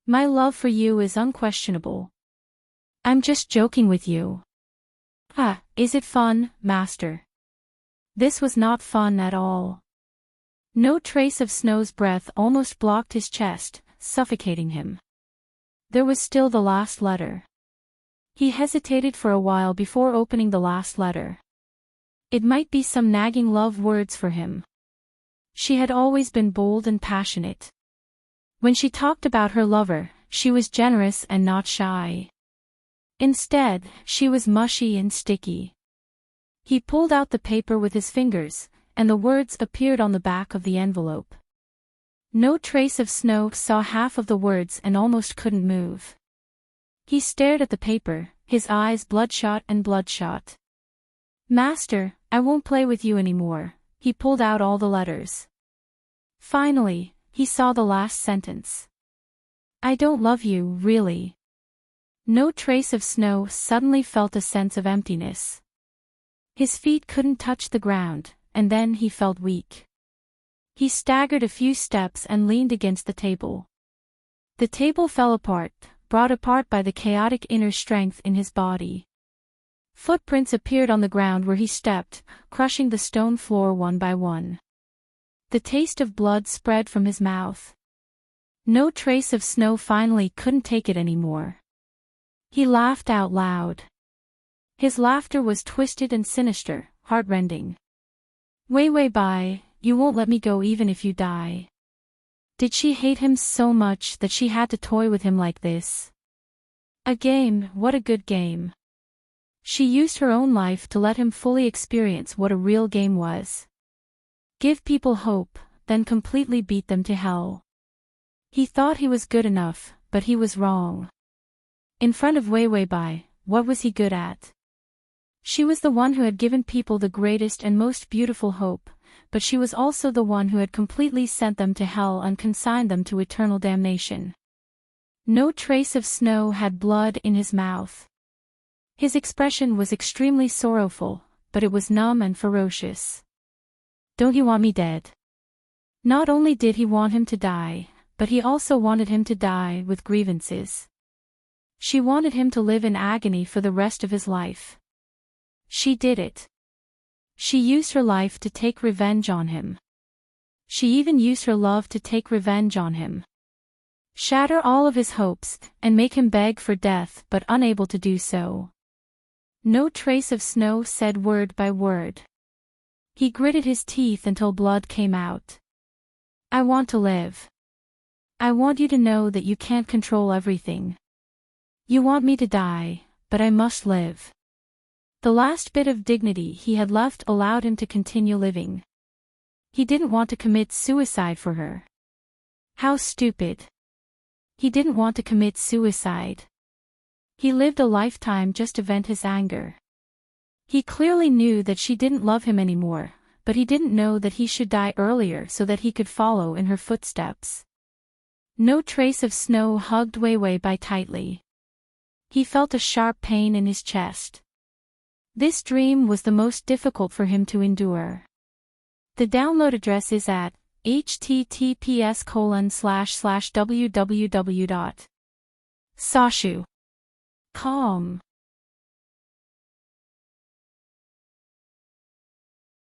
My love for you is unquestionable. I'm just joking with you. Is it fun, Master? This was not fun at all. No trace of snow's breath almost blocked his chest, suffocating him. There was still the last letter. He hesitated for a while before opening the last letter. It might be some nagging love words for him. She had always been bold and passionate. When she talked about her lover, she was generous and not shy. Instead, she was mushy and sticky. He pulled out the paper with his fingers, and the words appeared on the back of the envelope. No trace of snow saw half of the words and almost couldn't move. He stared at the paper, his eyes bloodshot and bloodshot. Master, I won't play with you anymore. He pulled out all the letters. Finally, he saw the last sentence. I don't love you, really. No trace of snow suddenly felt a sense of emptiness. His feet couldn't touch the ground, and then he felt weak. He staggered a few steps and leaned against the table. The table fell apart, brought apart by the chaotic inner strength in his body. Footprints appeared on the ground where he stepped, crushing the stone floor one by one. The taste of blood spread from his mouth. No trace of snow finally couldn't take it anymore. He laughed out loud. His laughter was twisted and sinister, heartrending. Wei Bai, you won't let me go even if you die. Did she hate him so much that she had to toy with him like this? A game, what a good game. She used her own life to let him fully experience what a real game was. Give people hope, then completely beat them to hell. He thought he was good enough, but he was wrong. In front of Wei Bai, what was he good at? She was the one who had given people the greatest and most beautiful hope, but she was also the one who had completely sent them to hell and consigned them to eternal damnation. No trace of snow had blood in his mouth. His expression was extremely sorrowful, but it was numb and ferocious. Don't you want me dead? Not only did he want him to die, but he also wanted him to die with grievances. She wanted him to live in agony for the rest of his life. She did it. She used her life to take revenge on him. She even used her love to take revenge on him. Shatter all of his hopes, and make him beg for death but unable to do so. No trace of snow said word by word. He gritted his teeth until blood came out. I want to live. I want you to know that you can't control everything. You want me to die, but I must live. The last bit of dignity he had left allowed him to continue living. He didn't want to commit suicide for her. How stupid. He didn't want to commit suicide. He lived a lifetime just to vent his anger. He clearly knew that she didn't love him anymore, but he didn't know that he should die earlier so that he could follow in her footsteps. No trace of snow hugged Wei Wei Bai tightly. He felt a sharp pain in his chest. This dream was the most difficult for him to endure. The download address is at https://www.sashu.com.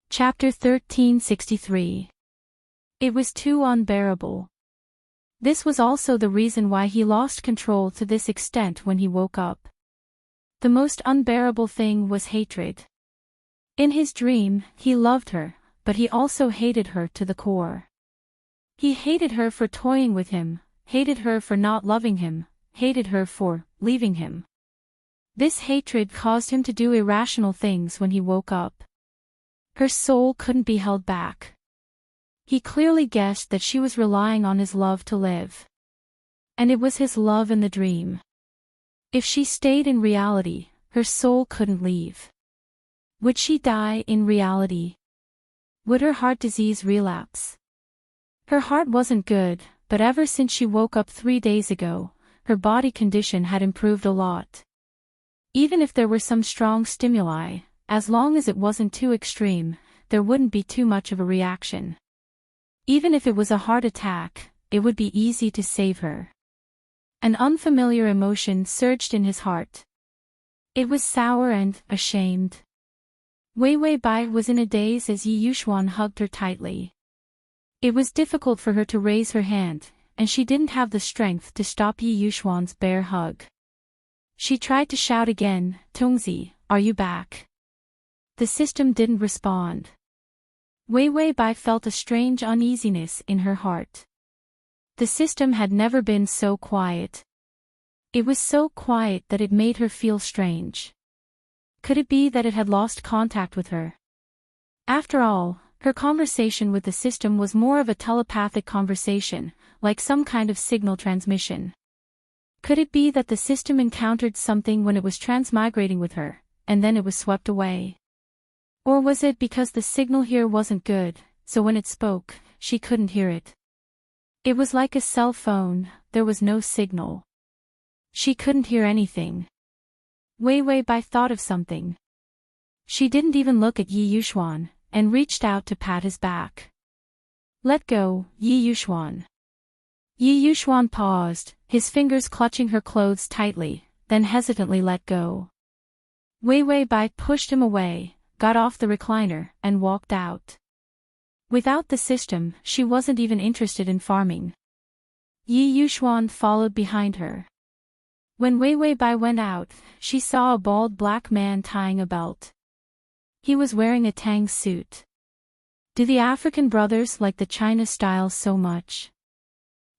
Chapter 1363. It was too unbearable. This was also the reason why he lost control to this extent when he woke up. The most unbearable thing was hatred. In his dream, he loved her, but he also hated her to the core. He hated her for toying with him, hated her for not loving him, hated her for leaving him. This hatred caused him to do irrational things when he woke up. Her soul couldn't be held back. He clearly guessed that she was relying on his love to live. And it was his love in the dream. If she stayed in reality, her soul couldn't leave. Would she die in reality? Would her heart disease relapse? Her heart wasn't good, but ever since she woke up 3 days ago, her body condition had improved a lot. Even if there were some strong stimuli, as long as it wasn't too extreme, there wouldn't be too much of a reaction. Even if it was a heart attack, it would be easy to save her. An unfamiliar emotion surged in his heart. It was sour and ashamed. Wei Wei Bai was in a daze as Yi Yuxuan hugged her tightly. It was difficult for her to raise her hand, and she didn't have the strength to stop Yi Yuxuan's bare hug. She tried to shout again, "Tongzi, are you back?" The system didn't respond. Wei Wei Bai felt a strange uneasiness in her heart. The system had never been so quiet. It was so quiet that it made her feel strange. Could it be that it had lost contact with her? After all, her conversation with the system was more of a telepathic conversation, like some kind of signal transmission. Could it be that the system encountered something when it was transmigrating with her, and then it was swept away? Or was it because the signal here wasn't good, so when it spoke, she couldn't hear it? It was like a cell phone, there was no signal. She couldn't hear anything. Wei Wei Bai thought of something. She didn't even look at Yi Yuxuan, and reached out to pat his back. "Let go, Yi Yuxuan." Yi Yuxuan paused, his fingers clutching her clothes tightly, then hesitantly let go. Wei Wei Bai pushed him away, got off the recliner, and walked out. Without the system, she wasn't even interested in farming. Yi Yuxuan followed behind her. When Wei Wei Bai went out, she saw a bald black man tying a belt. He was wearing a tang suit. Do the African brothers like the China style so much?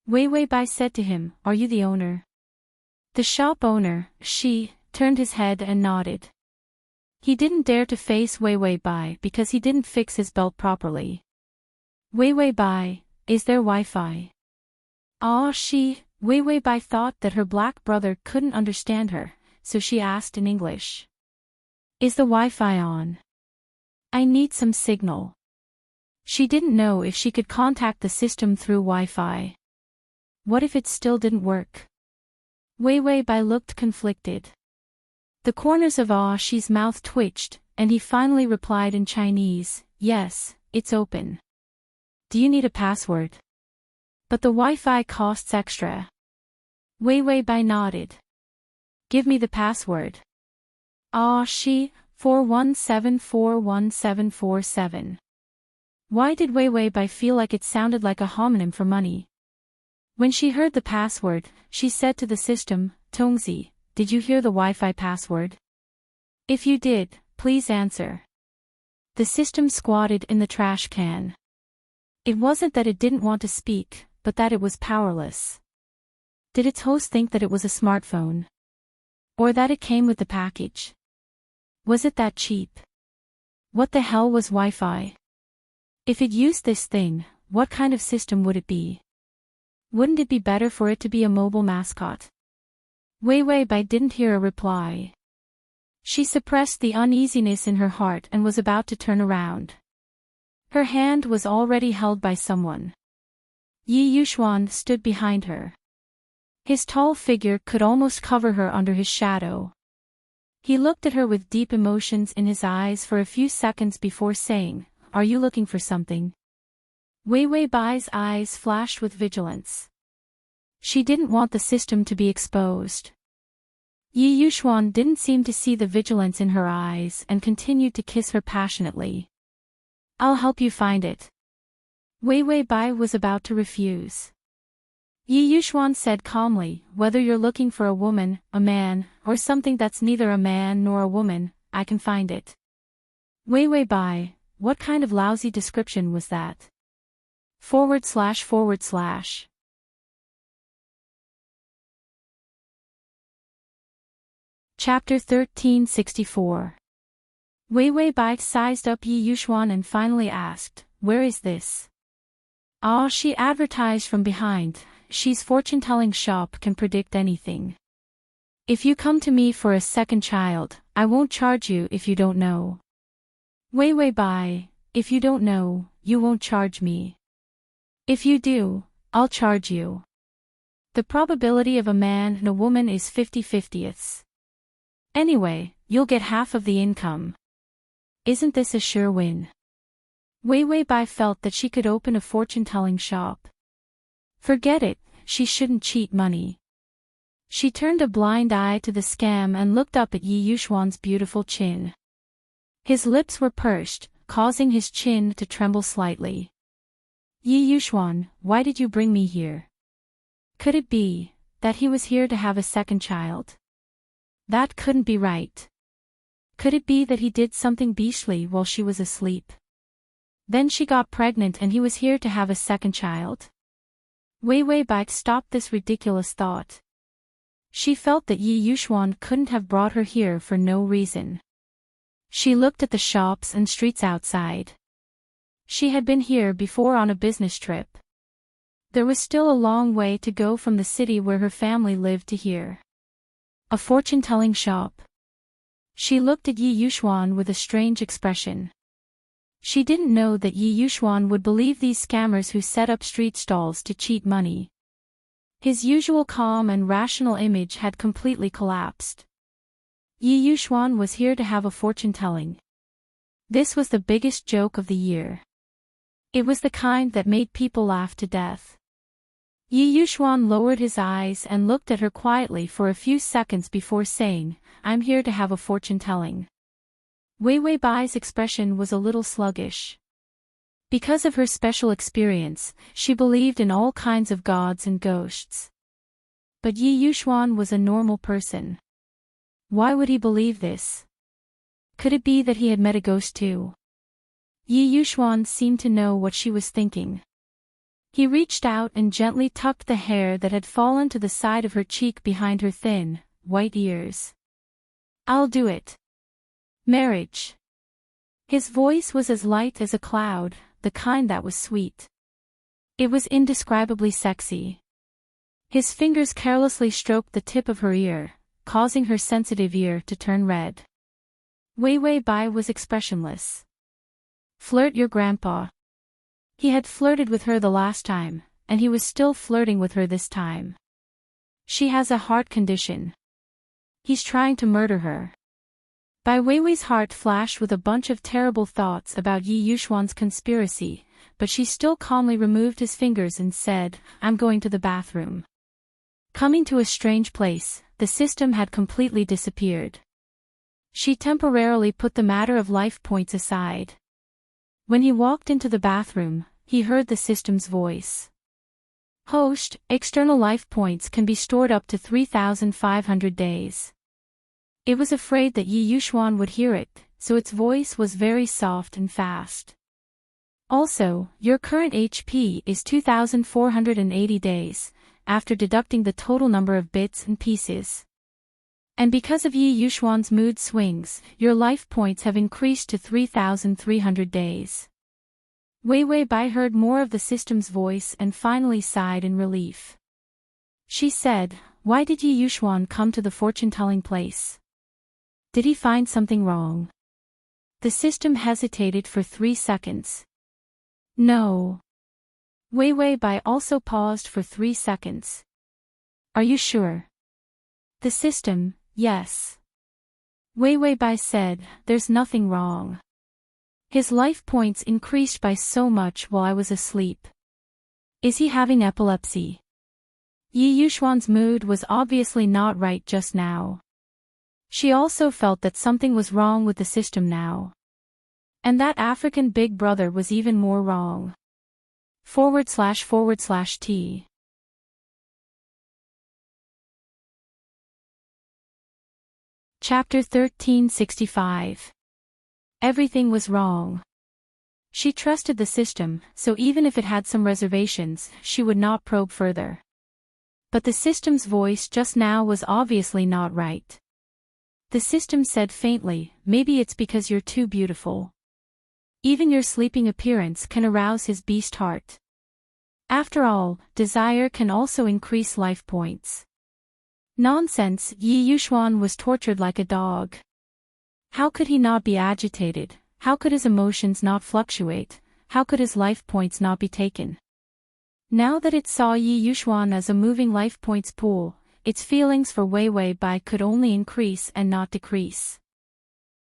Wei Wei Bai said to him, "Are you the owner?" The shop owner, she, turned his head and nodded. He didn't dare to face Wei Wei Bai because he didn't fix his belt properly. "Wei Wei Bai, is there Wi-Fi?" Wei Wei Bai thought that her black brother couldn't understand her, so she asked in English. "Is the Wi-Fi on? I need some signal." She didn't know if she could contact the system through Wi-Fi. What if it still didn't work? Wei Wei Bai looked conflicted. The corners of Shi's mouth twitched, and he finally replied in Chinese, "Yes, it's open. Do you need a password?" "But the Wi-Fi costs extra." Wei Wei Bai nodded. "Give me the password." Shi, 417414747. Why did Wei Wei Bai feel like it sounded like a homonym for money? When she heard the password, she said to the system, "Tongzi, did you hear the Wi-Fi password? If you did, please answer." The system squatted in the trash can. It wasn't that it didn't want to speak, but that it was powerless. Did its host think that it was a smartphone? Or that it came with the package? Was it that cheap? What the hell was Wi-Fi? If it used this thing, what kind of system would it be? Wouldn't it be better for it to be a mobile mascot? Wei Wei Bai didn't hear a reply. She suppressed the uneasiness in her heart and was about to turn around. Her hand was already held by someone. Yi Yuxuan stood behind her. His tall figure could almost cover her under his shadow. He looked at her with deep emotions in his eyes for a few seconds before saying, "Are you looking for something?" Wei Wei Bai's eyes flashed with vigilance. She didn't want the system to be exposed. Yi Yuxuan didn't seem to see the vigilance in her eyes and continued to kiss her passionately. "I'll help you find it." Wei Wei Bai was about to refuse. Yi Yuxuan said calmly, "Whether you're looking for a woman, a man, or something that's neither a man nor a woman, I can find it." Wei Wei Bai, what kind of lousy description was that? // Chapter 1364. Wei Wei Bai sized up Yi Yuxuan and finally asked, "Where is this?" "Ah," she advertised from behind, "she's fortune-telling shop, can predict anything. If you come to me for a second child, I won't charge you if you don't know." Wei Wei Bai, "If you don't know, you won't charge me. If you do, I'll charge you. The probability of a man and a woman is 50/50. Anyway, you'll get half of the income. Isn't this a sure win?" Wei Wei Bai felt that she could open a fortune-telling shop. Forget it, she shouldn't cheat money. She turned a blind eye to the scam and looked up at Yi Yuxuan's beautiful chin. His lips were pursed, causing his chin to tremble slightly. "Yi Yuxuan, why did you bring me here?" Could it be that he was here to have a second child? That couldn't be right. Could it be that he did something beastly while she was asleep? Then she got pregnant and he was here to have a second child? Wei Wei Bai stopped this ridiculous thought. She felt that Yi Yuxuan couldn't have brought her here for no reason. She looked at the shops and streets outside. She had been here before on a business trip. There was still a long way to go from the city where her family lived to here. A fortune-telling shop. She looked at Yi Yuxuan with a strange expression. She didn't know that Yi Yuxuan would believe these scammers who set up street stalls to cheat money. His usual calm and rational image had completely collapsed. Yi Yuxuan was here to have a fortune-telling. This was the biggest joke of the year. It was the kind that made people laugh to death. Yi Yuxuan lowered his eyes and looked at her quietly for a few seconds before saying, "I'm here to have a fortune-telling." Wei Wei Bai's expression was a little sluggish. Because of her special experience, she believed in all kinds of gods and ghosts. But Yi Yuxuan was a normal person. Why would he believe this? Could it be that he had met a ghost too? Yi Yuxuan seemed to know what she was thinking. He reached out and gently tucked the hair that had fallen to the side of her cheek behind her thin, white ears. "I'll do it. Marriage." His voice was as light as a cloud, the kind that was sweet. It was indescribably sexy. His fingers carelessly stroked the tip of her ear, causing her sensitive ear to turn red. Wei Wei Bai was expressionless. "Flirt your grandpa." He had flirted with her the last time, and he was still flirting with her this time. She has a heart condition. He's trying to murder her. Bai Weiwei's heart flashed with a bunch of terrible thoughts about Yi Yuxuan's conspiracy, but she still calmly removed his fingers and said, "I'm going to the bathroom." Coming to a strange place, the system had completely disappeared. She temporarily put the matter of life points aside. When he walked into the bathroom, he heard the system's voice. "Host, external life points can be stored up to 3,500 days. It was afraid that Yi Yuxuan would hear it, so its voice was very soft and fast. "Also, your current HP is 2,480 days, after deducting the total number of bits and pieces. And because of Yi Yuxuan's mood swings, your life points have increased to 3,300 days. Wei Wei Bai heard more of the system's voice and finally sighed in relief. She said, "Why did Yi Yuxuan come to the fortune-telling place? Did he find something wrong?" The system hesitated for 3 seconds. "No. Wei Wei Bai also paused for 3 seconds. Are you sure? The system, yes. Wei Wei Bai said, there's nothing wrong. His life points increased by so much while I was asleep. Is he having epilepsy? Yi Yuxuan's mood was obviously not right just now. She also felt that something was wrong with the system now. And that African big brother was even more wrong. //T. Chapter 1365. Everything was wrong. She trusted the system, so even if it had some reservations, she would not probe further. But the system's voice just now was obviously not right. The system said faintly, maybe it's because you're too beautiful. Even your sleeping appearance can arouse his beast heart. After all, desire can also increase life points. Nonsense, Yi Yuxuan was tortured like a dog. How could he not be agitated? How could his emotions not fluctuate? How could his life points not be taken? Now that it saw Yi Yuxuan as a moving life points pool, its feelings for Wei Wei Bai could only increase and not decrease.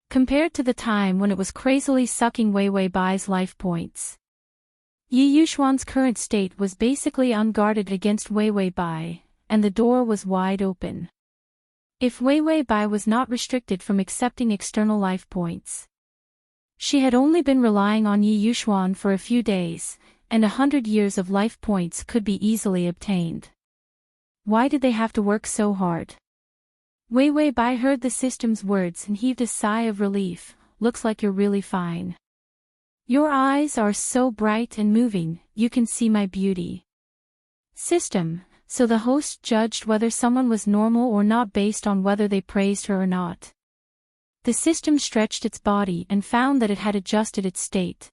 Compared to the time when it was crazily sucking Wei Wei Bai's life points. Yi Yuxuan's current state was basically unguarded against Wei Wei Bai, and the door was wide open. If Wei Wei Bai was not restricted from accepting external life points. She had only been relying on Yi Yuxuan for a few days, and 100 years of life points could be easily obtained. Why did they have to work so hard? Wei Wei Bai heard the system's words and heaved a sigh of relief. Looks like you're really fine. Your eyes are so bright and moving, you can see my beauty. System, so the host judged whether someone was normal or not based on whether they praised her or not. The system stretched its body and found that it had adjusted its state.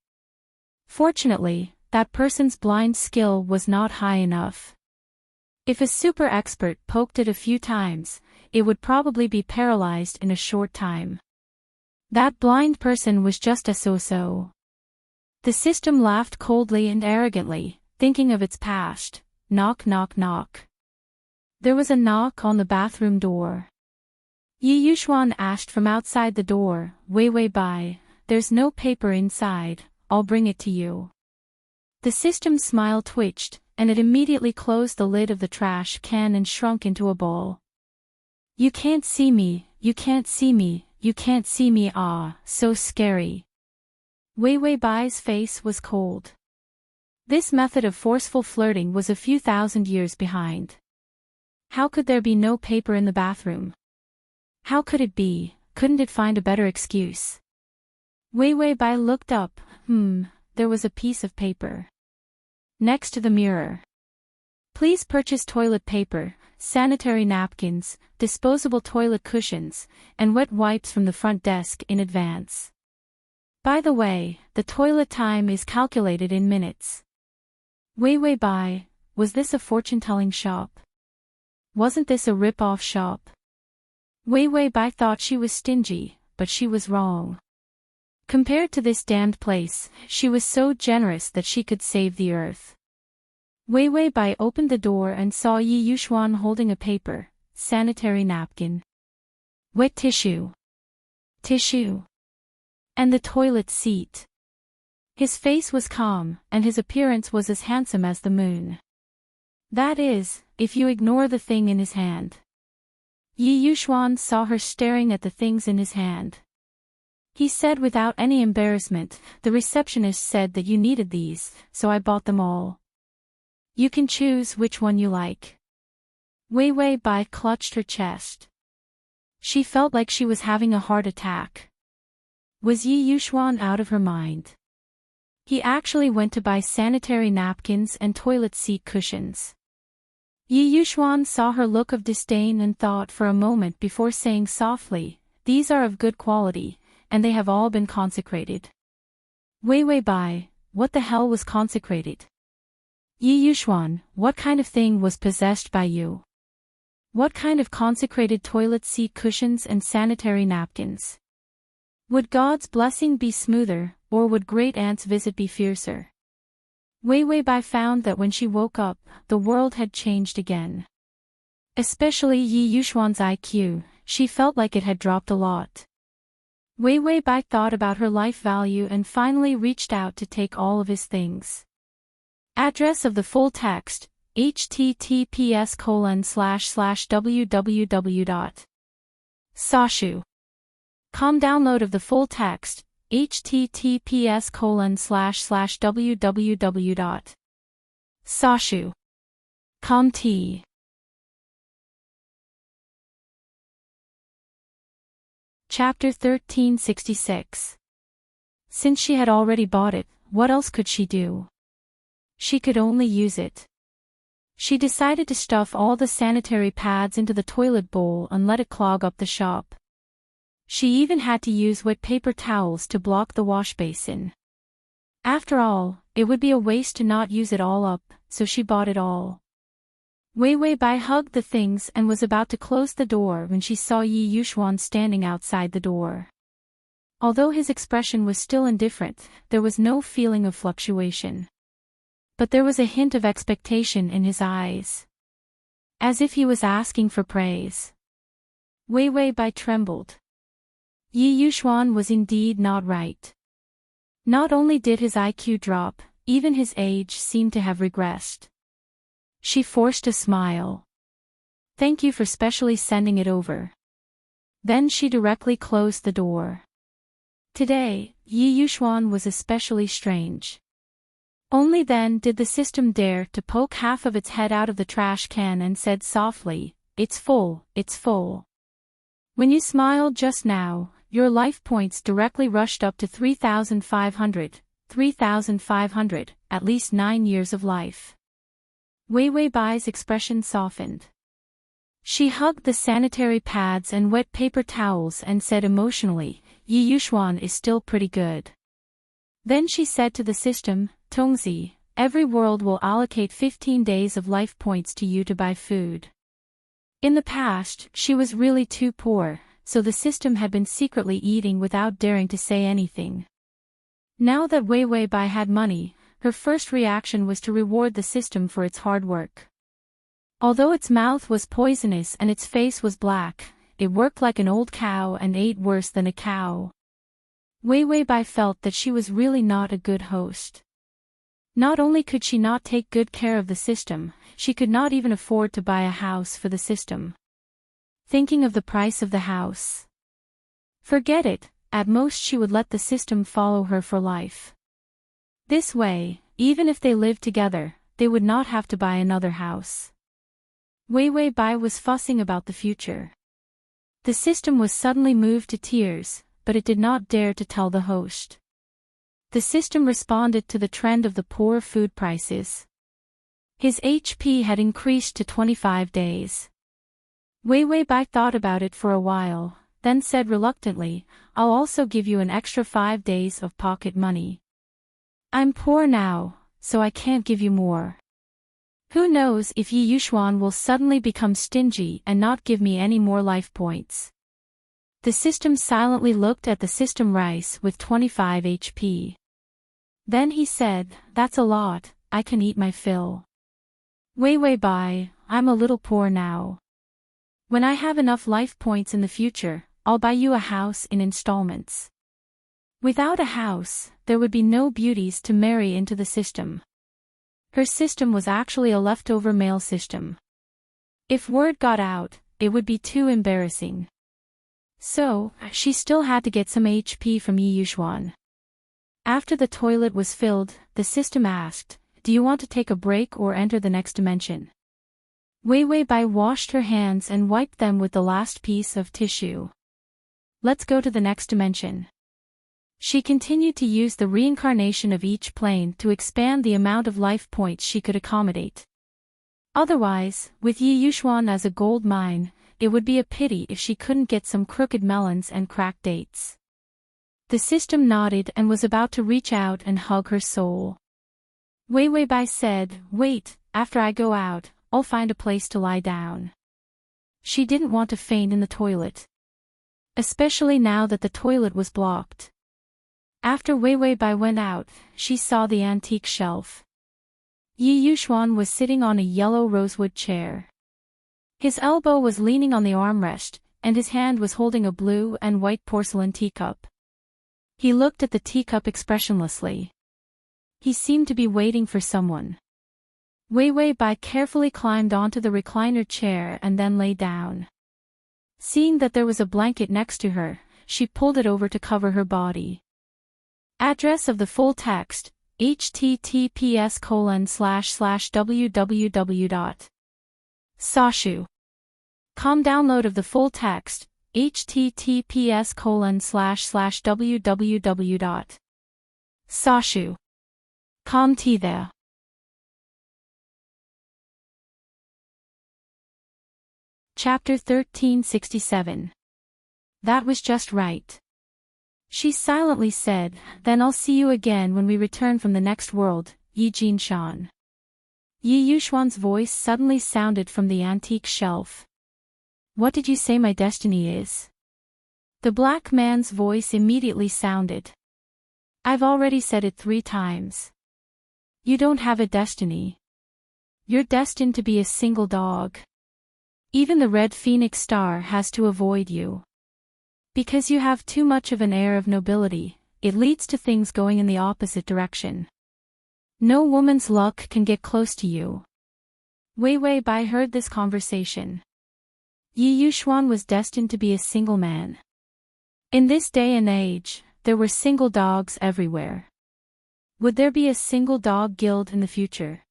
Fortunately, that person's blind skill was not high enough. If a super expert poked it a few times, it would probably be paralyzed in a short time. That blind person was just a so-so. The system laughed coldly and arrogantly, thinking of its past. Knock knock knock. There was a knock on the bathroom door. Yi Yuxuan asked from outside the door, Wei Wei Bai, there's no paper inside, I'll bring it to you. The system's smile twitched, and it immediately closed the lid of the trash can and shrunk into a ball. You can't see me, you can't see me, you can't see me, ah, so scary. Wei Wei Bai's face was cold. This method of forceful flirting was a few thousand years behind. How could there be no paper in the bathroom? How could it be? Couldn't it find a better excuse? Wei Wei Bai looked up. There was a piece of paper. Next to the mirror. Please purchase toilet paper, sanitary napkins, disposable toilet cushions, and wet wipes from the front desk in advance. By the way, the toilet time is calculated in minutes. Wei Wei Bai, was this a fortune-telling shop? Wasn't this a rip-off shop? Wei Wei Bai thought she was stingy, but she was wrong. Compared to this damned place, she was so generous that she could save the earth. Wei Wei Bai opened the door and saw Yi Yuxuan holding a paper, sanitary napkin, wet tissue, and the toilet seat. His face was calm, and his appearance was as handsome as the moon. That is, if you ignore the thing in his hand. Yi Yuxuan saw her staring at the things in his hand. He said without any embarrassment, the receptionist said that you needed these, so I bought them all. You can choose which one you like. Wei Wei Bai clutched her chest. She felt like she was having a heart attack. Was Yi Yuxuan out of her mind? He actually went to buy sanitary napkins and toilet seat cushions. Yi Yuxuan saw her look of disdain and thought for a moment before saying softly, these are of good quality, and they have all been consecrated. Wei Wei Bai, what the hell was consecrated? Yi Yuxuan, what kind of thing was possessed by you? What kind of consecrated toilet seat cushions and sanitary napkins? Would God's blessing be smoother, or would Great Aunt's visit be fiercer? Wei Weibai found that when she woke up, the world had changed again. Especially Yi Yuxuan's IQ, she felt like it had dropped a lot. Wei Weibai thought about her life value and finally reached out to take all of his things. Address of the full text, https://www.sashu.com. Download of the full text, https://www.sashu.com. Chapter 1366. Since she had already bought it, what else could she do? She could only use it. She decided to stuff all the sanitary pads into the toilet bowl and let it clog up the shop. She even had to use wet paper towels to block the wash basin. After all, it would be a waste to not use it all up, so she bought it all. Wei Weibai hugged the things and was about to close the door when she saw Yi Yuxuan standing outside the door. Although his expression was still indifferent, there was no feeling of fluctuation. But there was a hint of expectation in his eyes. As if he was asking for praise. Wei Weibai trembled. Yi Yuxuan was indeed not right. Not only did his IQ drop, even his age seemed to have regressed. She forced a smile. Thank you for specially sending it over. Then she directly closed the door. Today, Yi Yuxuan was especially strange. Only then did the system dare to poke half of its head out of the trash can and said softly, "It's full, it's full. When you smiled just now, your life points directly rushed up to 3,500, at least 9 years of life." Wei Weibai's expression softened. She hugged the sanitary pads and wet paper towels and said emotionally, "Yi Yuxuan is still pretty good." Then she said to the system, "Tongzi, every world will allocate 15 days of life points to you to buy food." In the past, she was really too poor, so the system had been secretly eating without daring to say anything. Now that Wei Weibai had money, her first reaction was to reward the system for its hard work. Although its mouth was poisonous and its face was black, it worked like an old cow and ate worse than a cow. Wei Weibai felt that she was really not a good host. Not only could she not take good care of the system, she could not even afford to buy a house for the system. Thinking of the price of the house. Forget it, at most she would let the system follow her for life. This way, even if they lived together, they would not have to buy another house. Wei Weibai was fussing about the future. The system was suddenly moved to tears, but it did not dare to tell the host. The system responded to the trend of the poor food prices. His HP had increased to 25 days. Wei Weibai thought about it for a while, then said reluctantly, "I'll also give you an extra 5 days of pocket money. I'm poor now, so I can't give you more. Who knows if Yi Yuxuan will suddenly become stingy and not give me any more life points." The system silently looked at the system rice with 25 HP. Then he said, "That's a lot, I can eat my fill. Wei Weibai, I'm a little poor now. When I have enough life points in the future, I'll buy you a house in installments." Without a house, there would be no beauties to marry into the system. Her system was actually a leftover male system. If word got out, it would be too embarrassing. So, she still had to get some HP from Yi Yuxuan. After the toilet was filled, the system asked, "Do you want to take a break or enter the next dimension?" Wei Weibai washed her hands and wiped them with the last piece of tissue. "Let's go to the next dimension." She continued to use the reincarnation of each plane to expand the amount of life points she could accommodate. Otherwise, with Yi Yuxuan as a gold mine, it would be a pity if she couldn't get some crooked melons and cracked dates. The system nodded and was about to reach out and hug her soul. Wei Weibai said, "Wait, after I go out, I'll find a place to lie down." She didn't want to faint in the toilet. Especially now that the toilet was blocked. After Wei Weibai went out, she saw the antique shelf. Yi Yuxuan was sitting on a yellow rosewood chair. His elbow was leaning on the armrest, and his hand was holding a blue and white porcelain teacup. He looked at the teacup expressionlessly. He seemed to be waiting for someone. Wei Bai carefully climbed onto the recliner chair and then lay down. Seeing that there was a blanket next to her, she pulled it over to cover her body. Address of the full text, https://www.sashu.com. Download of the full text, https://www.sashu.com. there. Chapter 1367. That was just right. She silently said, "Then I'll see you again when we return from the next world, Yi Jinshan." Yi Yuxuan's voice suddenly sounded from the antique shelf. "What did you say my destiny is?" The black man's voice immediately sounded. "I've already said it 3 times. You don't have a destiny. You're destined to be a single dog. Even the red phoenix star has to avoid you. Because you have too much of an air of nobility, it leads to things going in the opposite direction. No woman's luck can get close to you." Wei Bai heard this conversation. Yi Yuxuan was destined to be a single man. In this day and age, there were single dogs everywhere. Would there be a single dog guild in the future?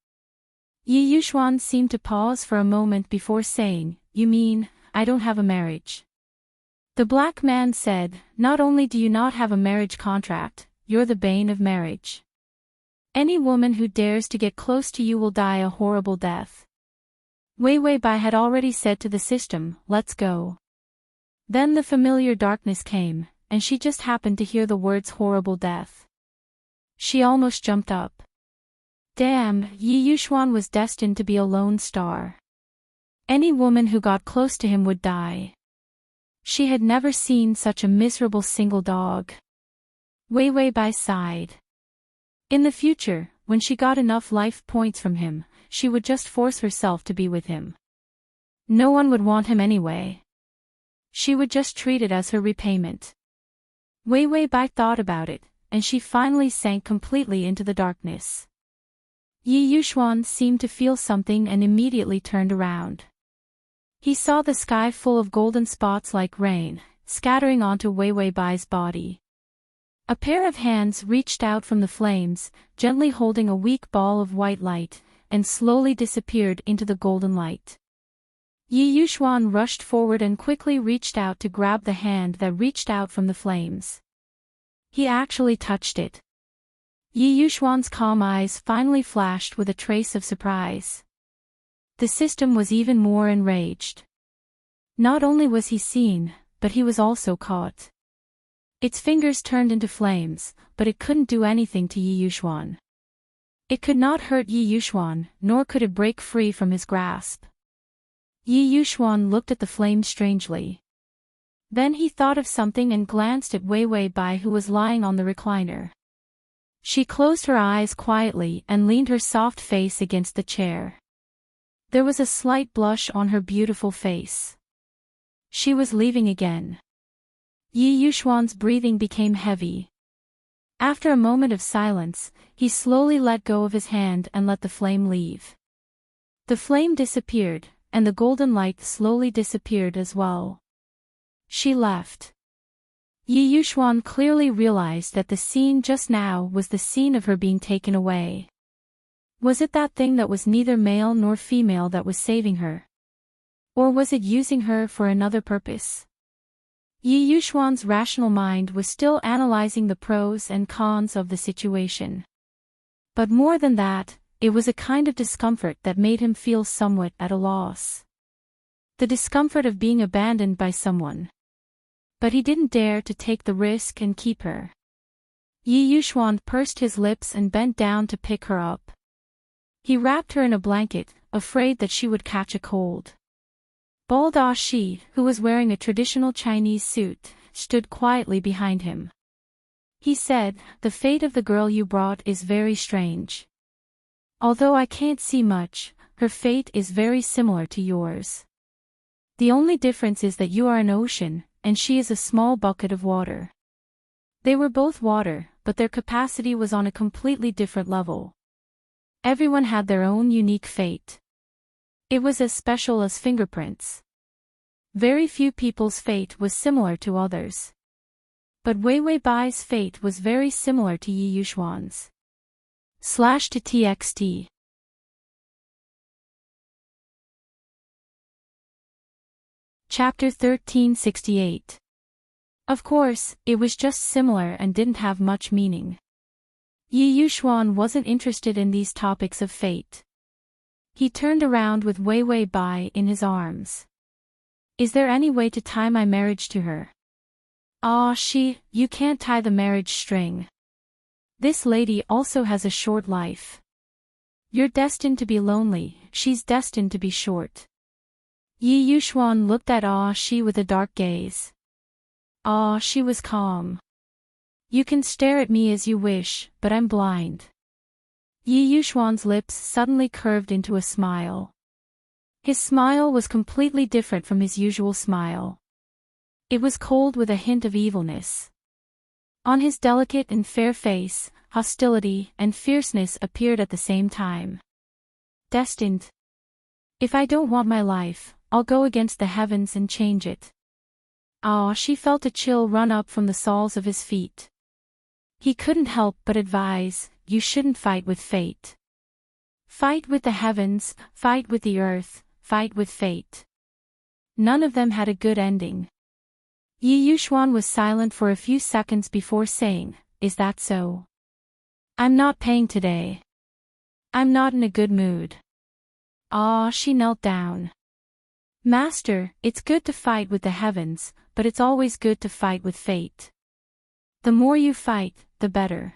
Yi Yuxuan seemed to pause for a moment before saying, "You mean, I don't have a marriage?" The black man said, "Not only do you not have a marriage contract, you're the bane of marriage. Any woman who dares to get close to you will die a horrible death." Wei Bai had already said to the system, "Let's go." Then the familiar darkness came, and she just happened to hear the words horrible death. She almost jumped up. Damn, Yi Yuxuan was destined to be a lone star. Any woman who got close to him would die. She had never seen such a miserable single dog. Wei Bai sighed. In the future, when she got enough life points from him, she would just force herself to be with him. No one would want him anyway. She would just treat it as her repayment. Wei Bai thought about it, and she finally sank completely into the darkness. Yi Yuxuan seemed to feel something and immediately turned around. He saw the sky full of golden spots like rain, scattering onto Wei Bai's body. A pair of hands reached out from the flames, gently holding a weak ball of white light, and slowly disappeared into the golden light. Yi Yuxuan rushed forward and quickly reached out to grab the hand that reached out from the flames. He actually touched it. Yi Yuxuan's calm eyes finally flashed with a trace of surprise. The system was even more enraged. Not only was he seen, but he was also caught. Its fingers turned into flames, but it couldn't do anything to Yi Yuxuan. It could not hurt Yi Yuxuan, nor could it break free from his grasp. Yi Yuxuan looked at the flames strangely. Then he thought of something and glanced at Wei Bai, who was lying on the recliner. She closed her eyes quietly and leaned her soft face against the chair. There was a slight blush on her beautiful face. She was leaving again. Yi Yuxuan's breathing became heavy. After a moment of silence, he slowly let go of his hand and let the flame leave. The flame disappeared, and the golden light slowly disappeared as well. She left. Yi Yuxuan clearly realized that the scene just now was the scene of her being taken away. Was it that thing that was neither male nor female that was saving her? Or was it using her for another purpose? Yi Yuxuan's rational mind was still analyzing the pros and cons of the situation. But more than that, it was a kind of discomfort that made him feel somewhat at a loss. The discomfort of being abandoned by someone. But he didn't dare to take the risk and keep her. Yi Yuxuan pursed his lips and bent down to pick her up. He wrapped her in a blanket, afraid that she would catch a cold. Balda Shi, who was wearing a traditional Chinese suit, stood quietly behind him. He said, "The fate of the girl you brought is very strange." Although I can't see much, her fate is very similar to yours. The only difference is that you are an ocean, and she is a small bucket of water. They were both water, but their capacity was on a completely different level. Everyone had their own unique fate. It was as special as fingerprints. Very few people's fate was similar to others. But Wei Wei Bai's fate was very similar to Yi Yuxuan's. / to txt. Chapter 1368. Of course, it was just similar and didn't have much meaning. Yi Yuxuan wasn't interested in these topics of fate. He turned around with Wei Wei Bai in his arms. Is there any way to tie my marriage to her? Ah, you can't tie the marriage string. This lady also has a short life. You're destined to be lonely, she's destined to be short. Yi Yuxuan looked at Shi with a dark gaze. She was calm. You can stare at me as you wish, but I'm blind. Yi Yuxuan's lips suddenly curved into a smile. His smile was completely different from his usual smile. It was cold with a hint of evilness. On his delicate and fair face, hostility and fierceness appeared at the same time. Destined. If I don't want my life, I'll go against the heavens and change it. She felt a chill run up from the soles of his feet. He couldn't help but advise, you shouldn't fight with fate. Fight with the heavens, fight with the earth, fight with fate. None of them had a good ending. Yi Yuxuan was silent for a few seconds before saying, is that so? I'm not paying today. I'm not in a good mood. She knelt down. Master, it's good to fight with the heavens, but it's always good to fight with fate. The more you fight, the better.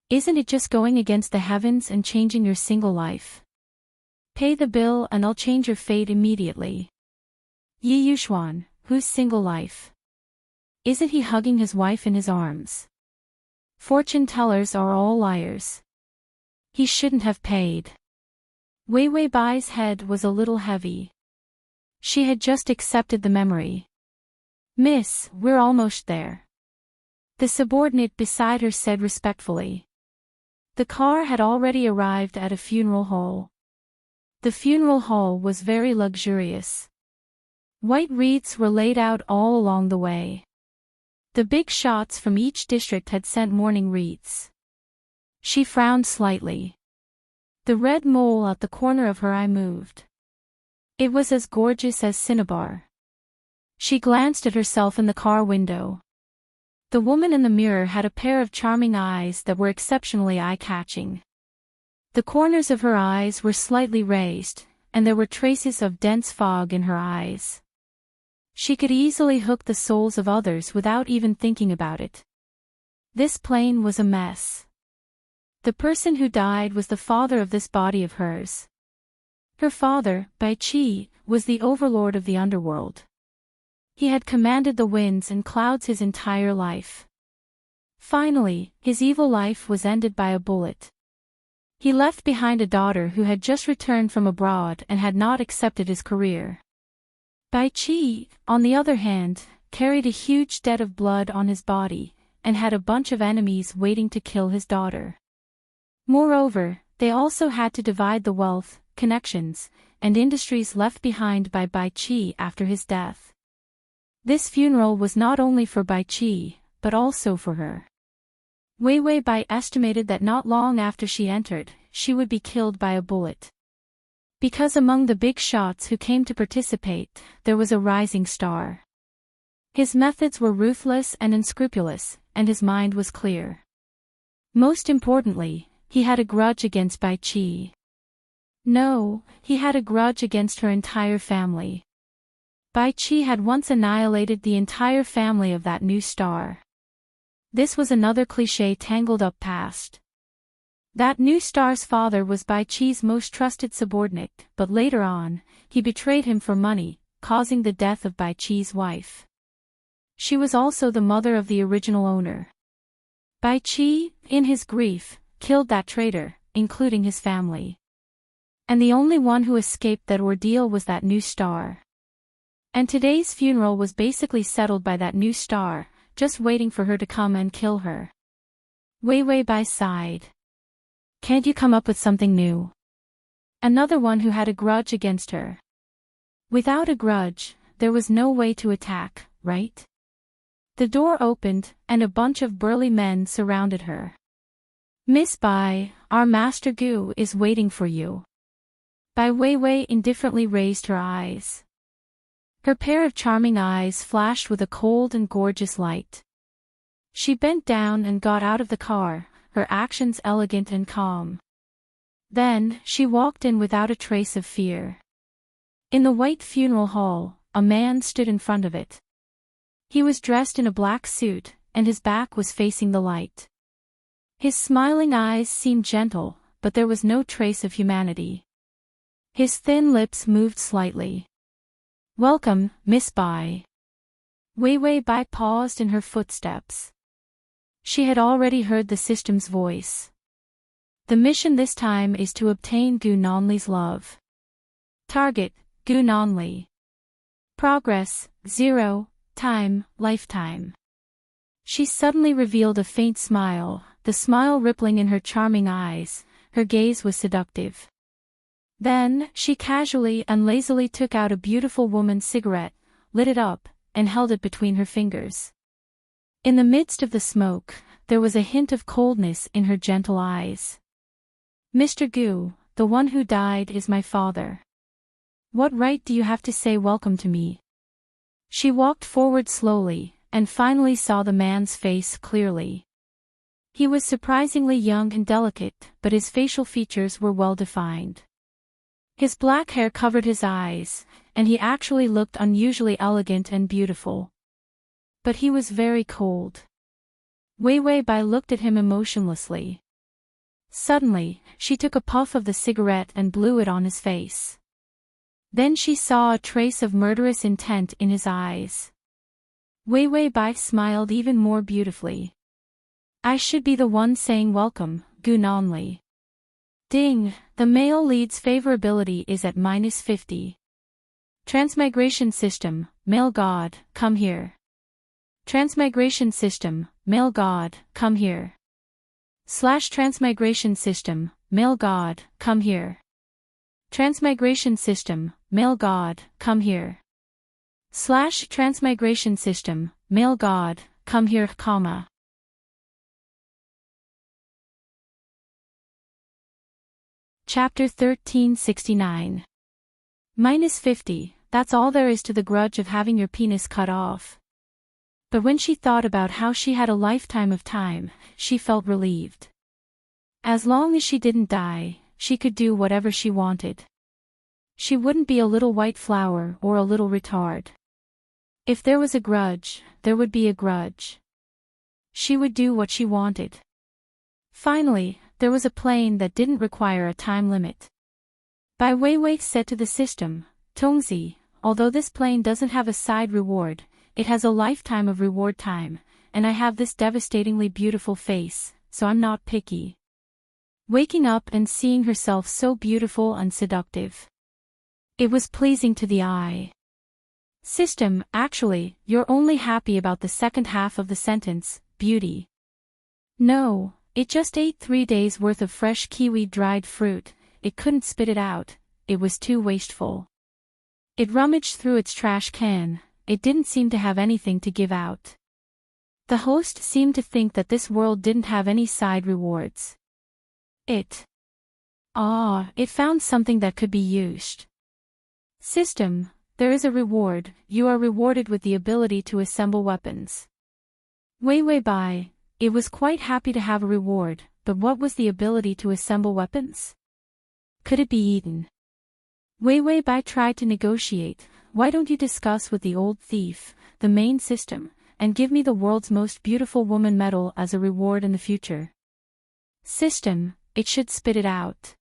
Isn't it just going against the heavens and changing your single life? Pay the bill and I'll change your fate immediately. Yi Yuxuan, whose single life? Isn't he hugging his wife in his arms? Fortune tellers are all liars. He shouldn't have paid. Wei Wei Bai's head was a little heavy. She had just accepted the memory. Miss, we're almost there. The subordinate beside her said respectfully. The car had already arrived at a funeral hall. The funeral hall was very luxurious. White wreaths were laid out all along the way. The big shots from each district had sent mourning wreaths. She frowned slightly. The red mole at the corner of her eye moved. It was as gorgeous as cinnabar. She glanced at herself in the car window. The woman in the mirror had a pair of charming eyes that were exceptionally eye-catching. The corners of her eyes were slightly raised, and there were traces of dense fog in her eyes. She could easily hook the souls of others without even thinking about it. This plane was a mess. The person who died was the father of this body of hers. Her father, Bai Qi, was the overlord of the underworld. He had commanded the winds and clouds his entire life. Finally, his evil life was ended by a bullet. He left behind a daughter who had just returned from abroad and had not accepted his career. Bai Qi, on the other hand, carried a huge debt of blood on his body, and had a bunch of enemies waiting to kill his daughter. Moreover, they also had to divide the wealth, connections, and industries left behind by Bai Qi after his death. This funeral was not only for Bai Qi, but also for her. Wei Wei Bai estimated that not long after she entered, she would be killed by a bullet. Because among the big shots who came to participate, there was a rising star. His methods were ruthless and unscrupulous, and his mind was clear. Most importantly, he had a grudge against Bai Qi. No, he had a grudge against her entire family. Bai Qi had once annihilated the entire family of that new star. This was another cliché tangled up past. That new star's father was Bai Qi's most trusted subordinate, but later on, he betrayed him for money, causing the death of Bai Qi's wife. She was also the mother of the original owner. Bai Qi, in his grief, killed that traitor, including his family. And the only one who escaped that ordeal was that new star. And today's funeral was basically settled by that new star, just waiting for her to come and kill her. Wei Wei Bai sighed. Can't you come up with something new? Another one who had a grudge against her. Without a grudge, there was no way to attack, right? The door opened, and a bunch of burly men surrounded her. Miss Bai, our Master Gu is waiting for you. Bai Weiwei indifferently raised her eyes. Her pair of charming eyes flashed with a cold and gorgeous light. She bent down and got out of the car, her actions elegant and calm. Then, she walked in without a trace of fear. In the white funeral hall, a man stood in front of it. He was dressed in a black suit, and his back was facing the light. His smiling eyes seemed gentle, but there was no trace of humanity. His thin lips moved slightly. Welcome, Miss Bai. Wei Wei Bai paused in her footsteps. She had already heard the system's voice. The mission this time is to obtain Gu Nonli's love. Target, Gu Nonli. Progress, 0, time, lifetime. She suddenly revealed a faint smile, the smile rippling in her charming eyes, her gaze was seductive. Then, she casually and lazily took out a beautiful woman's cigarette, lit it up, and held it between her fingers. In the midst of the smoke, there was a hint of coldness in her gentle eyes. Mr. Gu, the one who died is my father. What right do you have to say welcome to me? She walked forward slowly, and finally saw the man's face clearly. He was surprisingly young and delicate, but his facial features were well defined. His black hair covered his eyes, and he actually looked unusually elegant and beautiful. But he was very cold. Wei Wei Bai looked at him emotionlessly. Suddenly, she took a puff of the cigarette and blew it on his face. Then she saw a trace of murderous intent in his eyes. Wei Wei Bai smiled even more beautifully. I should be the one saying welcome, Gu Nonli. Ding, the male lead's favorability is at -50. Transmigration system, male god, come here. Transmigration system, male god, come here. Transmigration system, male god, come here. Transmigration system, male god, come here. Transmigration system, male god, come here, comma. Chapter 1369. -50, that's all there is to the grudge of having your penis cut off. But when she thought about how she had a lifetime of time, she felt relieved. As long as she didn't die, she could do whatever she wanted. She wouldn't be a little white flower or a little retard. If there was a grudge, there would be a grudge. She would do what she wanted. Finally, there was a plane that didn't require a time limit. Bai Weiwei said to the system, Tongzi, although this plane doesn't have a side reward, it has a lifetime of reward time, and I have this devastatingly beautiful face, so I'm not picky. Waking up and seeing herself so beautiful and seductive. It was pleasing to the eye. System, actually, you're only happy about the second half of the sentence, beauty. No, it just ate 3 days worth of fresh kiwi dried fruit, it couldn't spit it out, it was too wasteful. It rummaged through its trash can, it didn't seem to have anything to give out. The host seemed to think that this world didn't have any side rewards. It found something that could be used. System, there is a reward, you are rewarded with the ability to assemble weapons. Wei Wei Bai, it was quite happy to have a reward, but what was the ability to assemble weapons? Could it be eaten? Wei Wei Bai tried to negotiate, why don't you discuss with the old thief, the main system, and give me the world's most beautiful woman medal as a reward in the future? System, it should spit it out.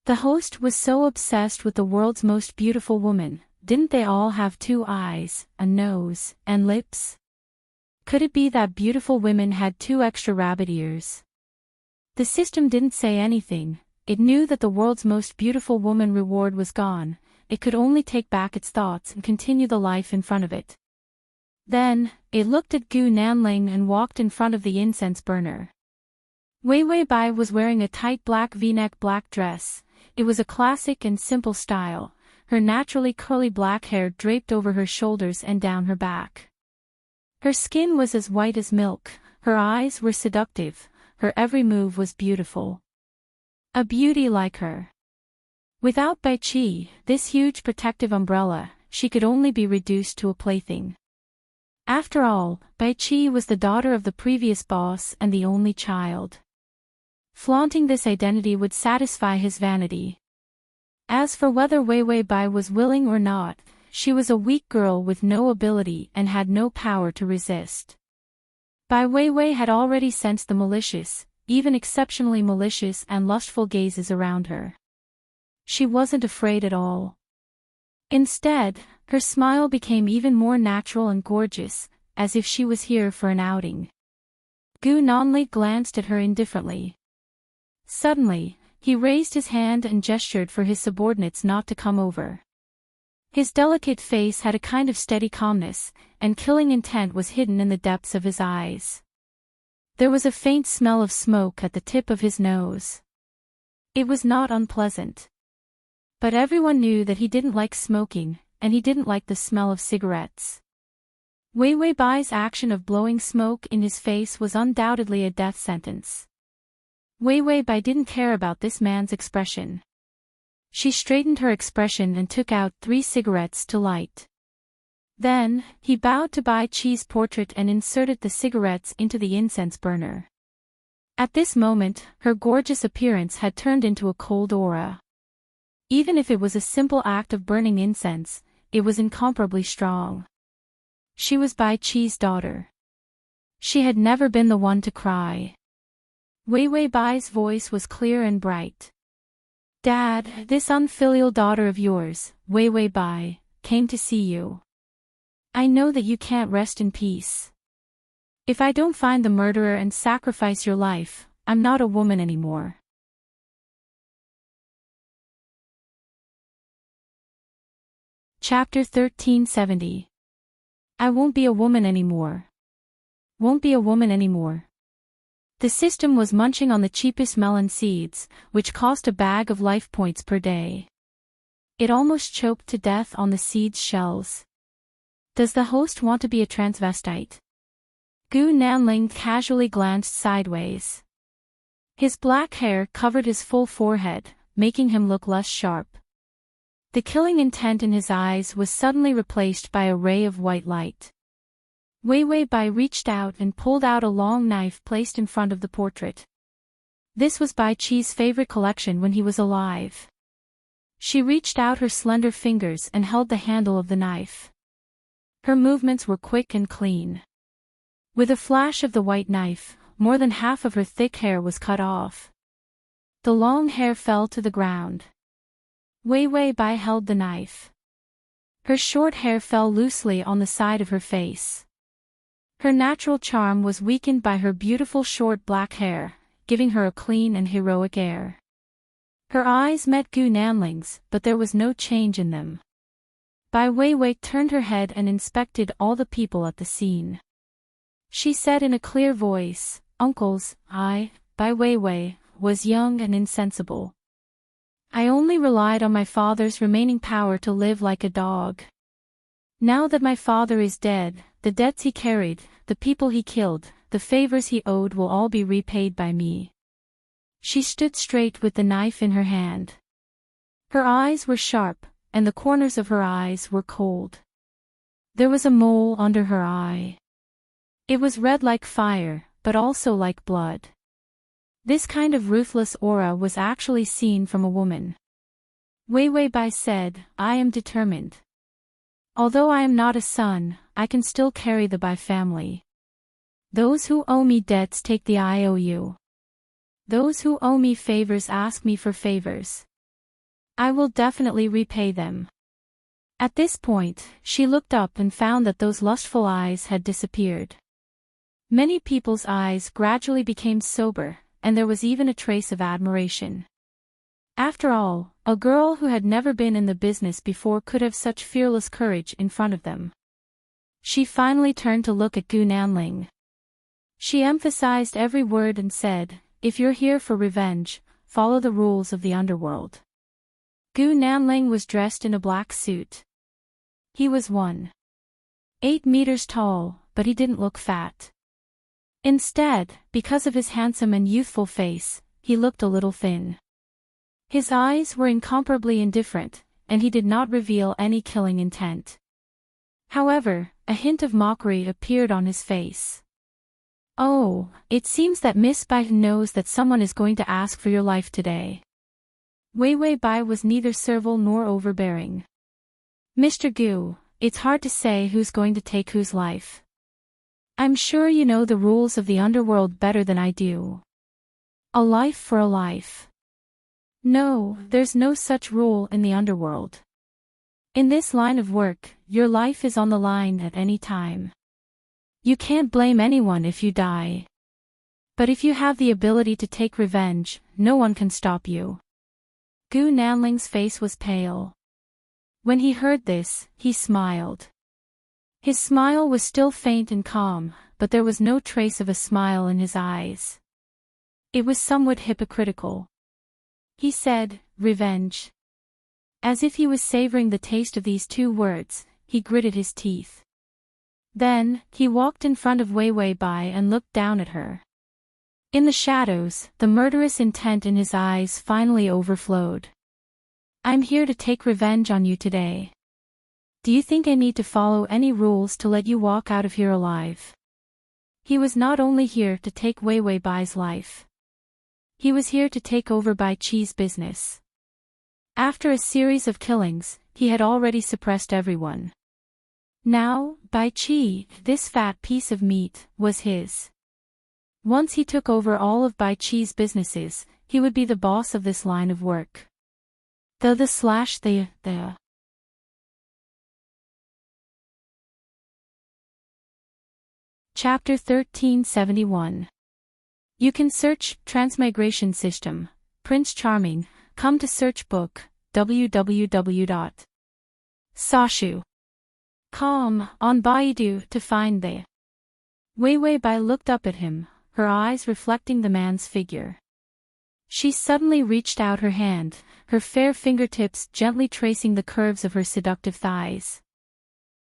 The host was so obsessed with the world's most beautiful woman, didn't they all have 2 eyes, a nose, and lips? Could it be that beautiful women had 2 extra rabbit ears? The system didn't say anything. It knew that the world's most beautiful woman reward was gone. It could only take back its thoughts and continue the life in front of it. Then, it looked at Gu Nanling and walked in front of the incense burner. Wei Wei Bai was wearing a tight black V-neck black dress. It was a classic and simple style. Her naturally curly black hair draped over her shoulders and down her back. Her skin was as white as milk, her eyes were seductive, her every move was beautiful. A beauty like her. Without Bai Qi, this huge protective umbrella, she could only be reduced to a plaything. After all, Bai Qi was the daughter of the previous boss and the only child. Flaunting this identity would satisfy his vanity. As for whether Wei Wei Bai was willing or not, she was a weak girl with no ability and had no power to resist. Bai Wei Wei had already sensed the malicious, even exceptionally malicious and lustful gazes around her. She wasn't afraid at all. Instead, her smile became even more natural and gorgeous, as if she was here for an outing. Gu Nanli glanced at her indifferently. Suddenly, he raised his hand and gestured for his subordinates not to come over. His delicate face had a kind of steady calmness, and killing intent was hidden in the depths of his eyes. There was a faint smell of smoke at the tip of his nose. It was not unpleasant. But everyone knew that he didn't like smoking, and he didn't like the smell of cigarettes. Wei Wei Bai's action of blowing smoke in his face was undoubtedly a death sentence. Wei Wei Bai didn't care about this man's expression. She straightened her expression and took out 3 cigarettes to light. Then, he bowed to Bai Qi's portrait and inserted the cigarettes into the incense burner. At this moment, her gorgeous appearance had turned into a cold aura. Even if it was a simple act of burning incense, it was incomparably strong. She was Bai Qi's daughter. She had never been the one to cry. Wei Wei Bai's voice was clear and bright. Dad, this unfilial daughter of yours, Wei Wei Bai, came to see you. I know that you can't rest in peace. If I don't find the murderer and sacrifice your life, I'm not a woman anymore. Chapter 1370. I won't be a woman anymore. Won't be a woman anymore. The system was munching on the cheapest melon seeds, which cost a bag of life points per day. It almost choked to death on the seeds' shells. Does the host want to be a transvestite? Gu Nanling casually glanced sideways. His black hair covered his full forehead, making him look less sharp. The killing intent in his eyes was suddenly replaced by a ray of white light. Wei Wei Bai reached out and pulled out a long knife placed in front of the portrait. This was Bai Qi's favorite collection when he was alive. She reached out her slender fingers and held the handle of the knife. Her movements were quick and clean. With a flash of the white knife, more than half of her thick hair was cut off. The long hair fell to the ground. Wei Wei Bai held the knife. Her short hair fell loosely on the side of her face. Her natural charm was weakened by her beautiful short black hair, giving her a clean and heroic air. Her eyes met Gu Nanling's, but there was no change in them. Bai Wei Wei turned her head and inspected all the people at the scene. She said in a clear voice, "Uncles, I, Bai Wei Wei, was young and insensible. I only relied on my father's remaining power to live like a dog. Now that my father is dead, the debts he carried, the people he killed, the favors he owed will all be repaid by me." She stood straight with the knife in her hand. Her eyes were sharp, and the corners of her eyes were cold. There was a mole under her eye. It was red like fire, but also like blood. This kind of ruthless aura was actually seen from a woman. Wei Wei Bai said, "I am determined. Although I am not a son, I can still carry the Bai family. Those who owe me debts take the IOU. Those who owe me favors ask me for favors. I will definitely repay them." At this point, she looked up and found that those lustful eyes had disappeared. Many people's eyes gradually became sober, and there was even a trace of admiration. After all, a girl who had never been in the business before could have such fearless courage in front of them. She finally turned to look at Gu Nanling. She emphasized every word and said, "If you're here for revenge, follow the rules of the underworld." Gu Nanling was dressed in a black suit. He was 1.8 meters tall, but he didn't look fat. Instead, because of his handsome and youthful face, he looked a little thin. His eyes were incomparably indifferent, and he did not reveal any killing intent. However, a hint of mockery appeared on his face. "Oh, it seems that Miss Bai knows that someone is going to ask for your life today." Wei Wei Bai was neither servile nor overbearing. "Mr. Gu, it's hard to say who's going to take whose life. I'm sure you know the rules of the underworld better than I do. A life for a life. No, there's no such rule in the underworld. In this line of work, your life is on the line at any time. You can't blame anyone if you die. But if you have the ability to take revenge, no one can stop you." Gu Nanling's face was pale. When he heard this, he smiled. His smile was still faint and calm, but there was no trace of a smile in his eyes. It was somewhat hypocritical. He said, "Revenge." As if he was savoring the taste of these two words, he gritted his teeth. Then, he walked in front of Wei Wei Bai and looked down at her. In the shadows, the murderous intent in his eyes finally overflowed. "I'm here to take revenge on you today. Do you think I need to follow any rules to let you walk out of here alive?" He was not only here to take Wei Wei Bai's life. He was here to take over Bai Qi's business. After a series of killings, he had already suppressed everyone. Now, Bai Qi, this fat piece of meat, was his. Once he took over all of Bai Qi's businesses, he would be the boss of this line of work. The Chapter 1371. You can search Transmigration System, Prince Charming, come to search book, www.sashu.com, on Baidu to find the. Wei Wei Bai looked up at him, her eyes reflecting the man's figure. She suddenly reached out her hand, her fair fingertips gently tracing the curves of her seductive thighs.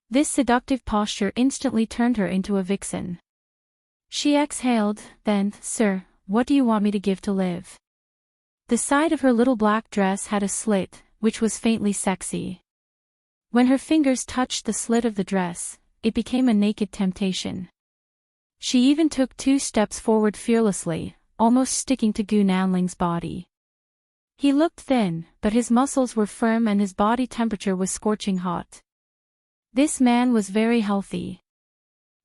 This seductive posture instantly turned her into a vixen. She exhaled, then, "Sir, what do you want me to give to live?" The side of her little black dress had a slit, which was faintly sexy. When her fingers touched the slit of the dress, it became a naked temptation. She even took 2 steps forward fearlessly, almost sticking to Gu Nanling's body. He looked thin, but his muscles were firm and his body temperature was scorching hot. This man was very healthy.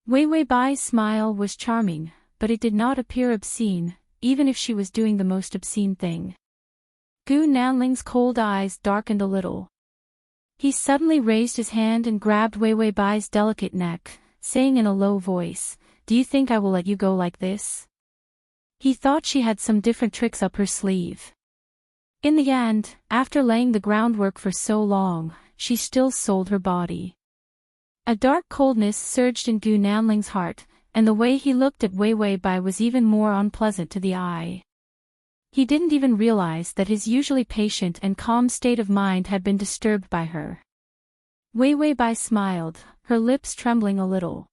Wei Wei Bai's smile was charming, but it did not appear obscene, even if she was doing the most obscene thing. Gu Nanling's cold eyes darkened a little. He suddenly raised his hand and grabbed Wei Wei Bai's delicate neck, saying in a low voice, "Do you think I will let you go like this?" He thought she had some different tricks up her sleeve. In the end, after laying the groundwork for so long, she still sold her body. A dark coldness surged in Gu Nanling's heart, and the way he looked at Wei Wei Bai was even more unpleasant to the eye. He didn't even realize that his usually patient and calm state of mind had been disturbed by her. Wei Wei Bai smiled, her lips trembling a little.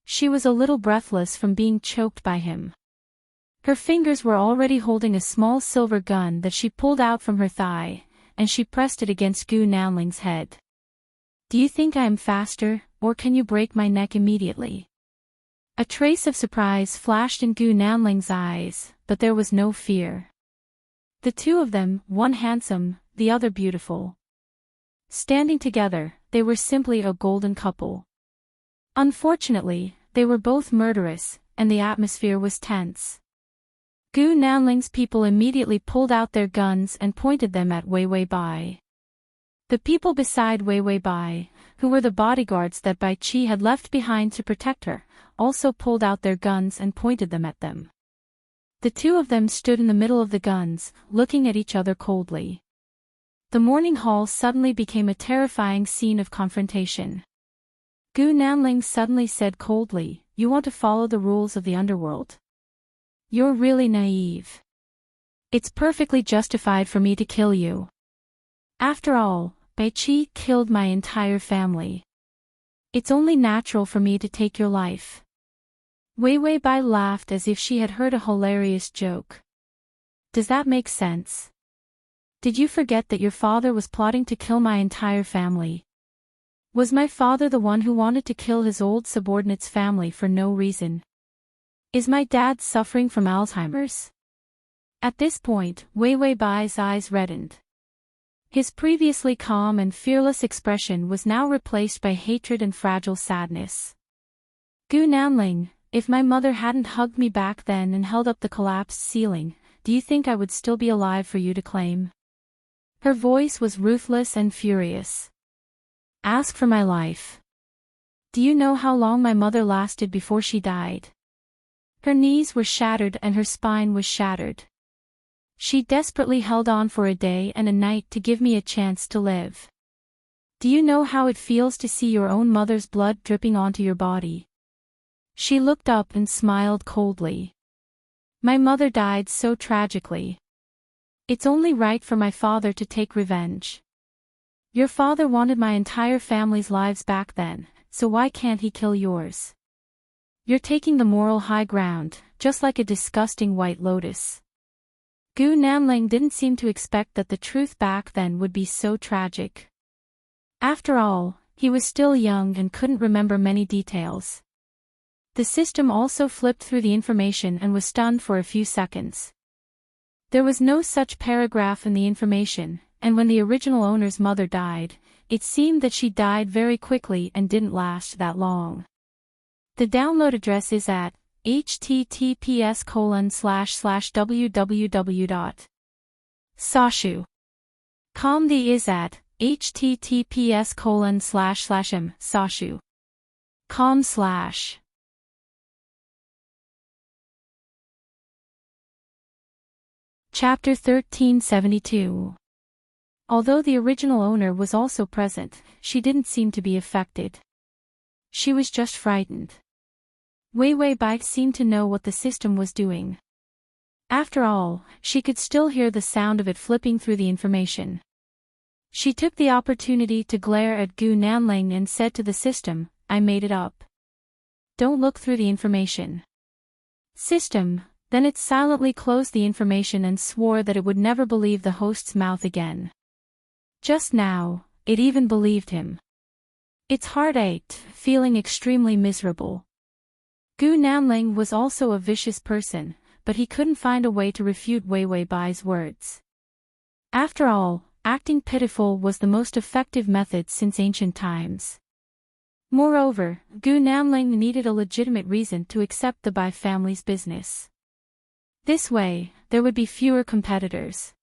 She was a little breathless from being choked by him. Her fingers were already holding a small silver gun that she pulled out from her thigh, and she pressed it against Gu Nanling's head. "Do you think I am faster, or can you break my neck immediately?" A trace of surprise flashed in Gu Nanling's eyes, but there was no fear. The two of them, one handsome, the other beautiful. Standing together, they were simply a golden couple. Unfortunately, they were both murderous, and the atmosphere was tense. Gu Nanling's people immediately pulled out their guns and pointed them at Wei Wei Bai. The people beside Wei Wei Bai, who were the bodyguards that Bai Qi had left behind to protect her, also pulled out their guns and pointed them at them. The two of them stood in the middle of the guns, looking at each other coldly. The morning hall suddenly became a terrifying scene of confrontation. Gu Nanling suddenly said coldly, "You want to follow the rules of the underworld? You're really naive. It's perfectly justified for me to kill you. After all, Bai Qi killed my entire family. It's only natural for me to take your life." Wei Wei Bai laughed as if she had heard a hilarious joke. "Does that make sense? Did you forget that your father was plotting to kill my entire family? Was my father the one who wanted to kill his old subordinate's family for no reason? Is my dad suffering from Alzheimer's?" At this point, Wei Wei Bai's eyes reddened. His previously calm and fearless expression was now replaced by hatred and fragile sadness. "Gu Nanling, if my mother hadn't hugged me back then and held up the collapsed ceiling, do you think I would still be alive for you to claim?" Her voice was ruthless and furious. "Ask for my life. Do you know how long my mother lasted before she died? Her knees were shattered and her spine was shattered. She desperately held on for a day and a night to give me a chance to live. Do you know how it feels to see your own mother's blood dripping onto your body?" She looked up and smiled coldly. "My mother died so tragically. It's only right for my father to take revenge. Your father wanted my entire family's lives back then, so why can't he kill yours? You're taking the moral high ground, just like a disgusting white lotus." Gu Nanling didn't seem to expect that the truth back then would be so tragic. After all, he was still young and couldn't remember many details. The system also flipped through the information and was stunned for a few seconds. There was no such paragraph in the information, and when the original owner's mother died, it seemed that she died very quickly and didn't last that long. The download address is at https://www.sashu.com. The is at https://m.sashu.com/. Chapter 1372. Although the original owner was also present, she didn't seem to be affected. She was just frightened. Wei Wei Bai seemed to know what the system was doing. After all, she could still hear the sound of it flipping through the information. She took the opportunity to glare at Gu Nanling and said to the system, "I made it up. Don't look through the information." System. Then it silently closed the information and swore that it would never believe the host's mouth again. Just now, it even believed him. Its heart ached, feeling extremely miserable. Gu Nanling was also a vicious person, but he couldn't find a way to refute Wei Wei Bai's words. After all, acting pitiful was the most effective method since ancient times. Moreover, Gu Nanling needed a legitimate reason to accept the Bai family's business. This way, there would be fewer competitors.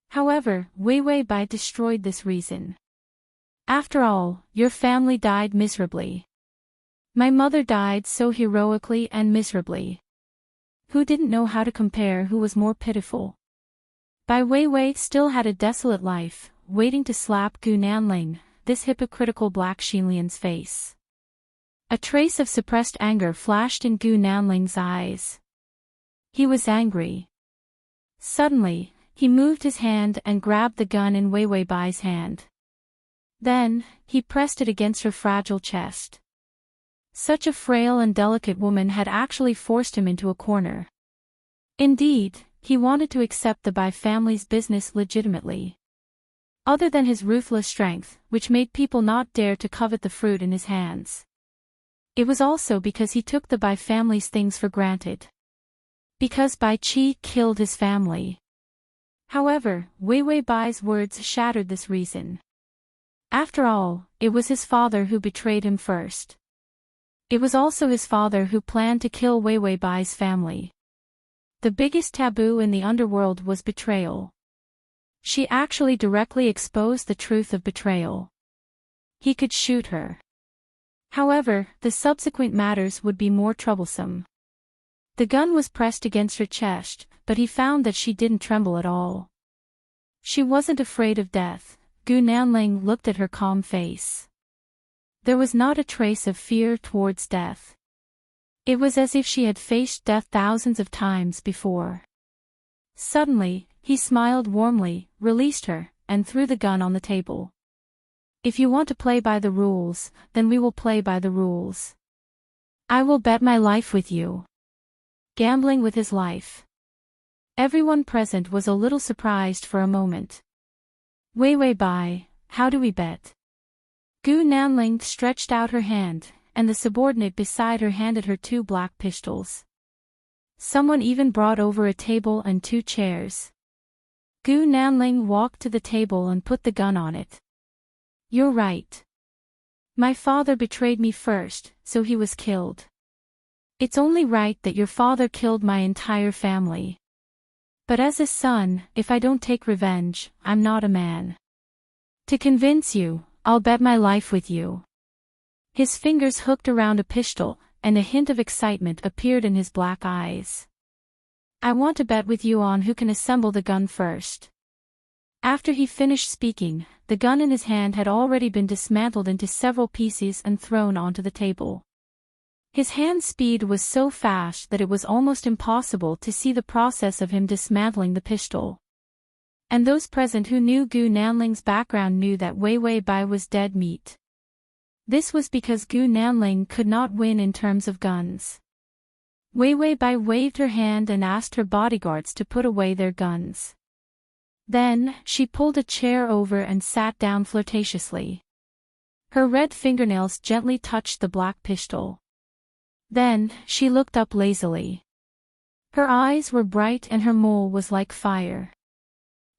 However, Wei Wei Bai destroyed this reason. "After all, your family died miserably. My mother died so heroically and miserably. Who didn't know how to compare who was more pitiful?" Bai Weiwei still had a desolate life, waiting to slap Gu Nanling, this hypocritical Black Xinlian's face. A trace of suppressed anger flashed in Gu Nanling's eyes. He was angry. Suddenly, he moved his hand and grabbed the gun in Wei Wei Bai's hand. Then, he pressed it against her fragile chest. Such a frail and delicate woman had actually forced him into a corner. Indeed, he wanted to accept the Bai family's business legitimately. Other than his ruthless strength, which made people not dare to covet the fruit in his hands. It was also because he took the Bai family's things for granted. Because Bai Qi killed his family. However, Wei Wei Bai's words shattered this reason. After all, it was his father who betrayed him first. It was also his father who planned to kill Wei Wei Bai's family. The biggest taboo in the underworld was betrayal. She actually directly exposed the truth of betrayal. He could shoot her. However, the subsequent matters would be more troublesome. The gun was pressed against her chest, but he found that she didn't tremble at all. She wasn't afraid of death. Gu Nanling looked at her calm face. There was not a trace of fear towards death. It was as if she had faced death thousands of times before. Suddenly, he smiled warmly, released her, and threw the gun on the table. If you want to play by the rules, then we will play by the rules. I will bet my life with you. Gambling with his life. Everyone present was a little surprised for a moment. Wei Bai, how do we bet? Gu Nanling stretched out her hand, and the subordinate beside her handed her 2 black pistols. Someone even brought over a table and 2 chairs. Gu Nanling walked to the table and put the gun on it. You're right. My father betrayed me first, so he was killed. It's only right that your father killed my entire family. But as a son, if I don't take revenge, I'm not a man. To convince you, I'll bet my life with you. His fingers hooked around a pistol, and a hint of excitement appeared in his black eyes. I want to bet with you on who can assemble the gun first. After he finished speaking, the gun in his hand had already been dismantled into several pieces and thrown onto the table. His hand speed was so fast that it was almost impossible to see the process of him dismantling the pistol. And those present who knew Gu Nanling's background knew that Wei Bai was dead meat. This was because Gu Nanling could not win in terms of guns. Wei Bai waved her hand and asked her bodyguards to put away their guns. Then, she pulled a chair over and sat down flirtatiously. Her red fingernails gently touched the black pistol. Then, she looked up lazily. Her eyes were bright and her mole was like fire.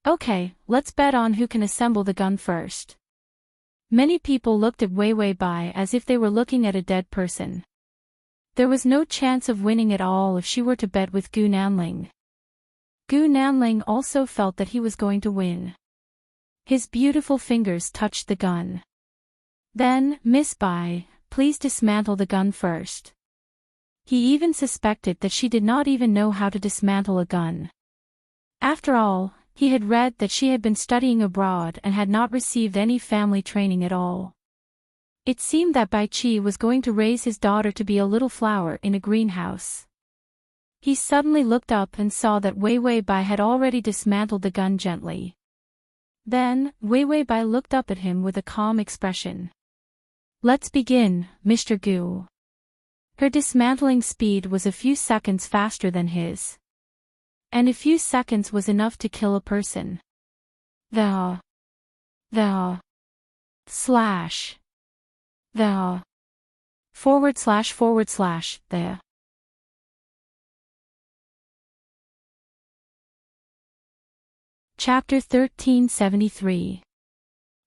Okay, let's bet on who can assemble the gun first. Many people looked at Wei Bai as if they were looking at a dead person. There was no chance of winning at all if she were to bet with Gu Nanling. Gu Nanling also felt that he was going to win. His beautiful fingers touched the gun. Then, Miss Bai, please dismantle the gun first. He even suspected that she did not even know how to dismantle a gun. After all, he had read that she had been studying abroad and had not received any family training at all. It seemed that Bai Qi was going to raise his daughter to be a little flower in a greenhouse. He suddenly looked up and saw that Wei Bai had already dismantled the gun gently. Then, Wei Bai looked up at him with a calm expression. Let's begin, Mr. Gu. Her dismantling speed was a few seconds faster than his. And a few seconds was enough to kill a person. The Chapter 1373.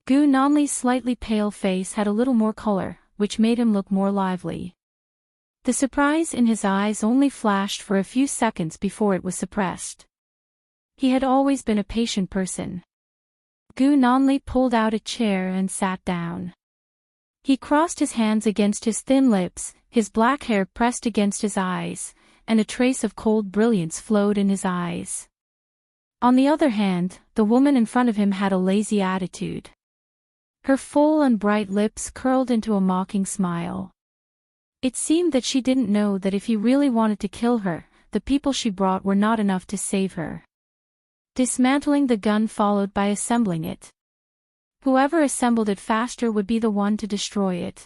Gu Nanli's slightly pale face had a little more color, which made him look more lively. The surprise in his eyes only flashed for a few seconds before it was suppressed. He had always been a patient person. Gu Nanli pulled out a chair and sat down. He crossed his hands against his thin lips, his black hair pressed against his eyes, and a trace of cold brilliance flowed in his eyes. On the other hand, the woman in front of him had a lazy attitude. Her full and bright lips curled into a mocking smile. It seemed that she didn't know that if he really wanted to kill her, the people she brought were not enough to save her. Dismantling the gun followed by assembling it. Whoever assembled it faster would be the one to destroy it.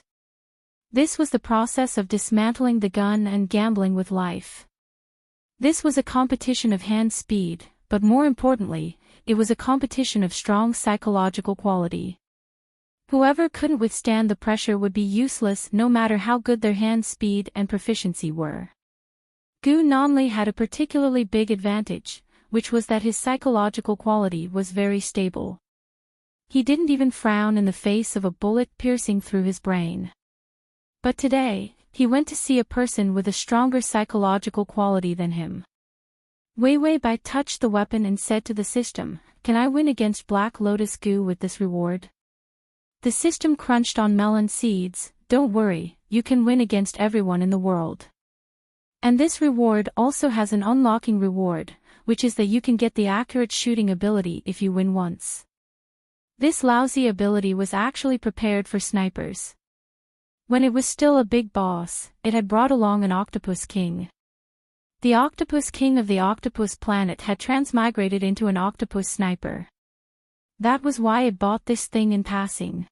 This was the process of dismantling the gun and gambling with life. This was a competition of hand speed, but more importantly, it was a competition of strong psychological quality. Whoever couldn't withstand the pressure would be useless no matter how good their hand speed and proficiency were. Gu Nanli had a particularly big advantage, which was that his psychological quality was very stable. He didn't even frown in the face of a bullet piercing through his brain. But today, he went to see a person with a stronger psychological quality than him. Wei Bai touched the weapon and said to the system, "Can I win against Black Lotus Gu with this reward?" The system crunched on melon seeds. "Don't worry, you can win against everyone in the world." And this reward also has an unlocking reward, which is that you can get the accurate shooting ability if you win once. This lousy ability was actually prepared for snipers. When it was still a big boss, it had brought along an octopus king. The octopus king of the octopus planet had transmigrated into an octopus sniper. That was why it bought this thing in passing.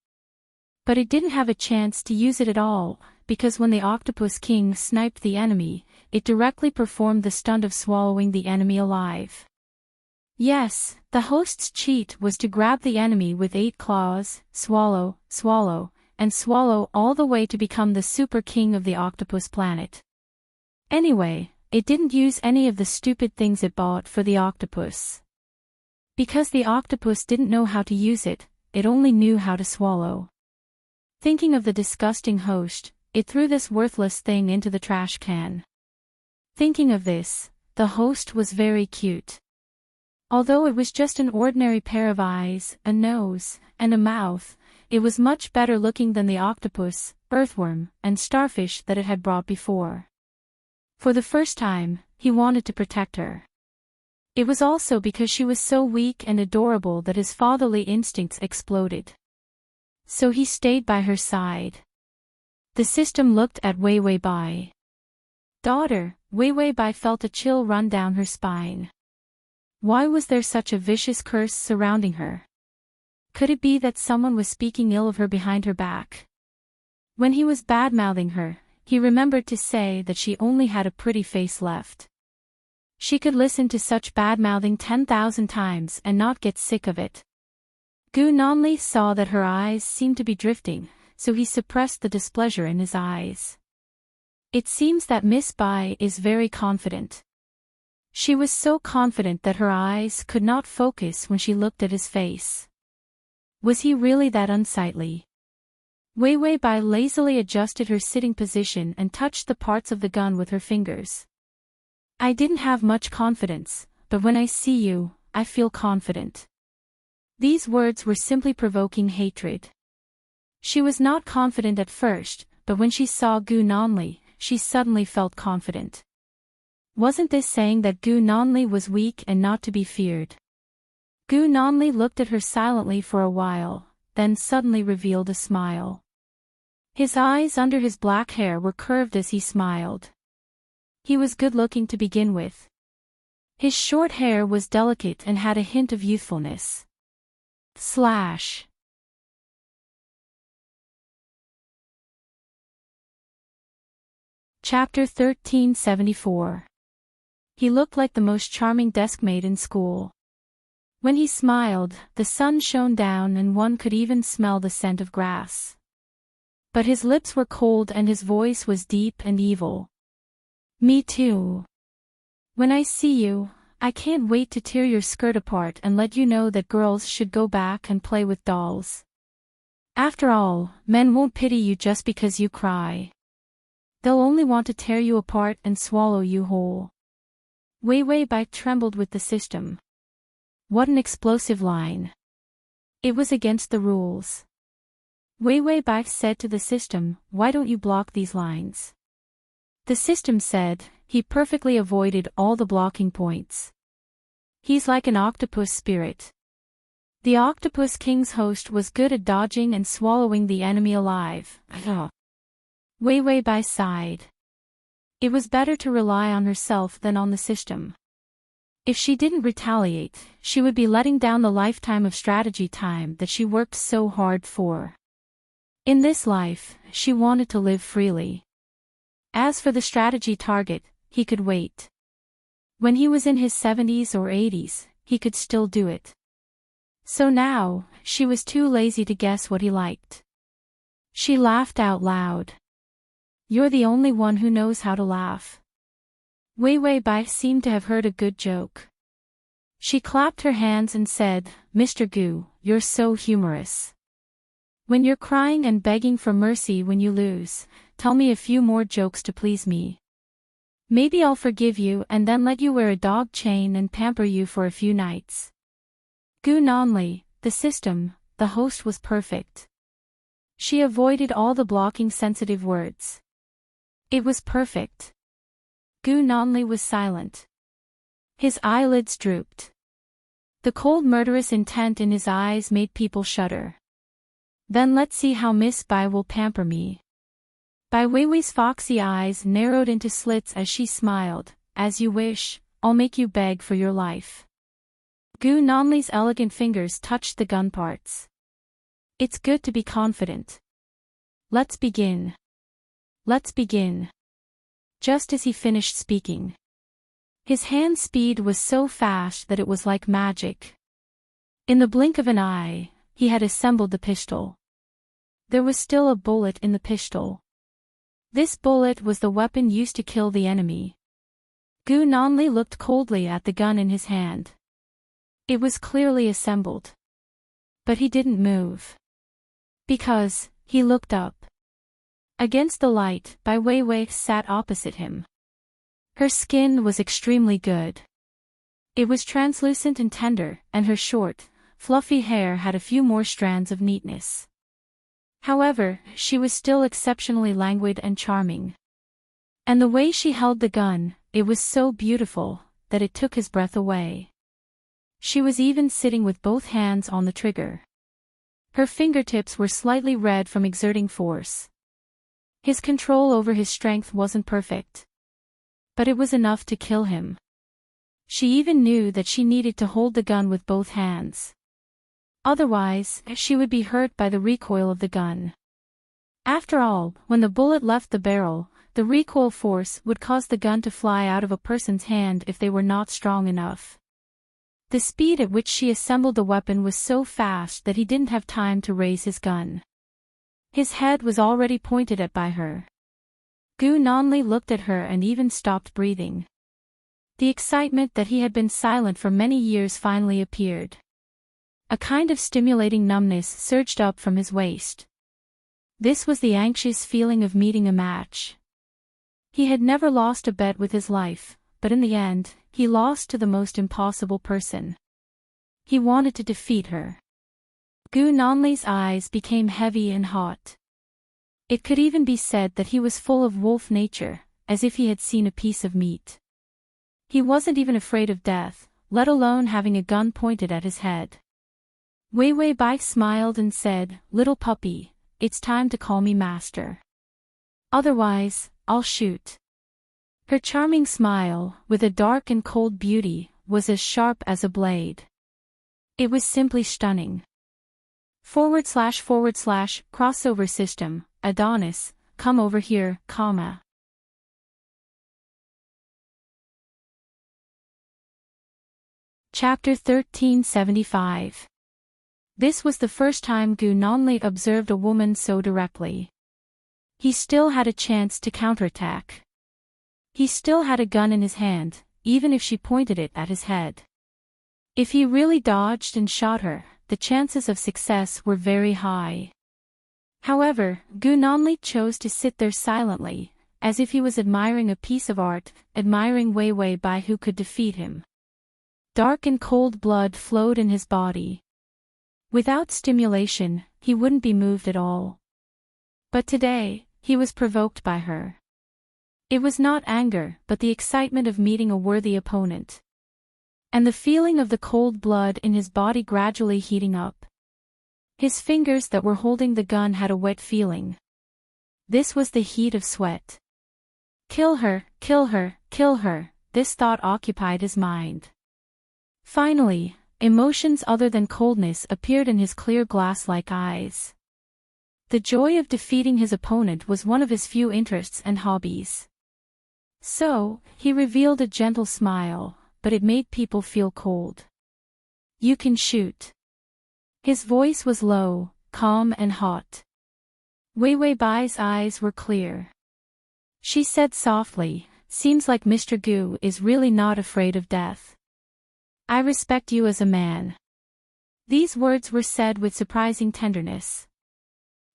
But it didn't have a chance to use it at all, because when the octopus king sniped the enemy, it directly performed the stunt of swallowing the enemy alive. Yes, the host's cheat was to grab the enemy with 8 claws, swallow, swallow, and swallow all the way to become the super king of the octopus planet. Anyway, it didn't use any of the stupid things it bought for the octopus. Because the octopus didn't know how to use it, it only knew how to swallow. Thinking of the disgusting host, it threw this worthless thing into the trash can. Thinking of this, the host was very cute. Although it was just an ordinary pair of eyes, a nose, and a mouth, it was much better looking than the octopus, earthworm, and starfish that it had brought before. For the first time, he wanted to protect her. It was also because she was so weak and adorable that his fatherly instincts exploded. So he stayed by her side. The system looked at Wei Wei Bai. Daughter, Wei Wei Bai felt a chill run down her spine. Why was there such a vicious curse surrounding her? Could it be that someone was speaking ill of her behind her back? When he was bad-mouthing her, he remembered to say that she only had a pretty face left. She could listen to such bad-mouthing 10,000 times and not get sick of it. Gu Nanli saw that her eyes seemed to be drifting, so he suppressed the displeasure in his eyes. It seems that Miss Bai is very confident. She was so confident that her eyes could not focus when she looked at his face. Was he really that unsightly? Wei Wei Bai lazily adjusted her sitting position and touched the parts of the gun with her fingers. I didn't have much confidence, but when I see you, I feel confident. These words were simply provoking hatred. She was not confident at first, but when she saw Gu Nanli, she suddenly felt confident. Wasn't this saying that Gu Nanli was weak and not to be feared? Gu Nanli looked at her silently for a while, then suddenly revealed a smile. His eyes under his black hair were curved as he smiled. He was good-looking to begin with. His short hair was delicate and had a hint of youthfulness. Chapter 1374. He looked like the most charming deskmate in school. When he smiled, the sun shone down and one could even smell the scent of grass. But his lips were cold and his voice was deep and evil. Me too. When I see you, I can't wait to tear your skirt apart and let you know that girls should go back and play with dolls. After all, men won't pity you just because you cry. They'll only want to tear you apart and swallow you whole. Wei Wei Bai trembled with the system. What an explosive line. It was against the rules. Wei Wei Bai said to the system, why don't you block these lines? The system said, he perfectly avoided all the blocking points. He's like an octopus spirit. The octopus king's host was good at dodging and swallowing the enemy alive. Wei Wei Bai sighed. It was better to rely on herself than on the system. If she didn't retaliate, she would be letting down the lifetime of strategy time that she worked so hard for. In this life, she wanted to live freely. As for the strategy target, he could wait. When he was in his 70s or 80s, he could still do it. So now, she was too lazy to guess what he liked. She laughed out loud. You're the only one who knows how to laugh. Wei Wei Bai seemed to have heard a good joke. She clapped her hands and said, Mr. Gu, you're so humorous. When you're crying and begging for mercy when you lose, tell me a few more jokes to please me. Maybe I'll forgive you and then let you wear a dog chain and pamper you for a few nights. Gu Nanli, the system, the host was perfect. She avoided all the blocking sensitive words. It was perfect. Gu Nonli was silent. His eyelids drooped. The cold murderous intent in his eyes made people shudder. Then let's see how Miss Bai will pamper me. Bai Weiwei's foxy eyes narrowed into slits as she smiled. As you wish, I'll make you beg for your life. Gu Nonli's elegant fingers touched the gun parts. It's good to be confident. Let's begin. Let's begin. Just as he finished speaking, his hand speed was so fast that it was like magic. In the blink of an eye, he had assembled the pistol. There was still a bullet in the pistol. This bullet was the weapon used to kill the enemy. Gu Nonli looked coldly at the gun in his hand. It was clearly assembled. But he didn't move. Because, he looked up. Against the light, Bai Weiwei sat opposite him. Her skin was extremely good. It was translucent and tender, and her short, fluffy hair had a few more strands of neatness. However, she was still exceptionally languid and charming. And the way she held the gun, it was so beautiful, that it took his breath away. She was even sitting with both hands on the trigger. Her fingertips were slightly red from exerting force. His control over his strength wasn't perfect. But it was enough to kill him. She even knew that she needed to hold the gun with both hands. Otherwise, she would be hurt by the recoil of the gun. After all, when the bullet left the barrel, the recoil force would cause the gun to fly out of a person's hand if they were not strong enough. The speed at which she assembled the weapon was so fast that he didn't have time to raise his gun. His head was already pointed at by her. Gu Nonli looked at her and even stopped breathing. The excitement that he had been silent for many years finally appeared. A kind of stimulating numbness surged up from his waist. This was the anxious feeling of meeting a match. He had never lost a bet with his life, but in the end, he lost to the most impossible person. He wanted to defeat her. Gu Nonli's eyes became heavy and hot. It could even be said that he was full of wolf nature, as if he had seen a piece of meat. He wasn't even afraid of death, let alone having a gun pointed at his head. Weiwei Bai smiled and said, "Little puppy, it's time to call me master. Otherwise, I'll shoot." Her charming smile, with a dark and cold beauty, was as sharp as a blade. It was simply stunning. / crossover system, Adonis, come over here, comma. Chapter 1375. This was the first time Gu Nonli observed a woman so directly. He still had a chance to counterattack. He still had a gun in his hand, even if she pointed it at his head. If he really dodged and shot her, the chances of success were very high. However, Gu Nonli chose to sit there silently, as if he was admiring a piece of art, admiring Weiwei Bai who could defeat him. Dark and cold blood flowed in his body. Without stimulation, he wouldn't be moved at all. But today, he was provoked by her. It was not anger, but the excitement of meeting a worthy opponent. And the feeling of the cold blood in his body gradually heating up. His fingers that were holding the gun had a wet feeling. This was the heat of sweat. Kill her, kill her, kill her, this thought occupied his mind. Finally, emotions other than coldness appeared in his clear glass-like eyes. The joy of defeating his opponent was one of his few interests and hobbies. So, he revealed a gentle smile, but it made people feel cold. "You can shoot." His voice was low, calm and hot. Weiwei Bai's eyes were clear. She said softly, "Seems like Mr. Gu is really not afraid of death. I respect you as a man." These words were said with surprising tenderness.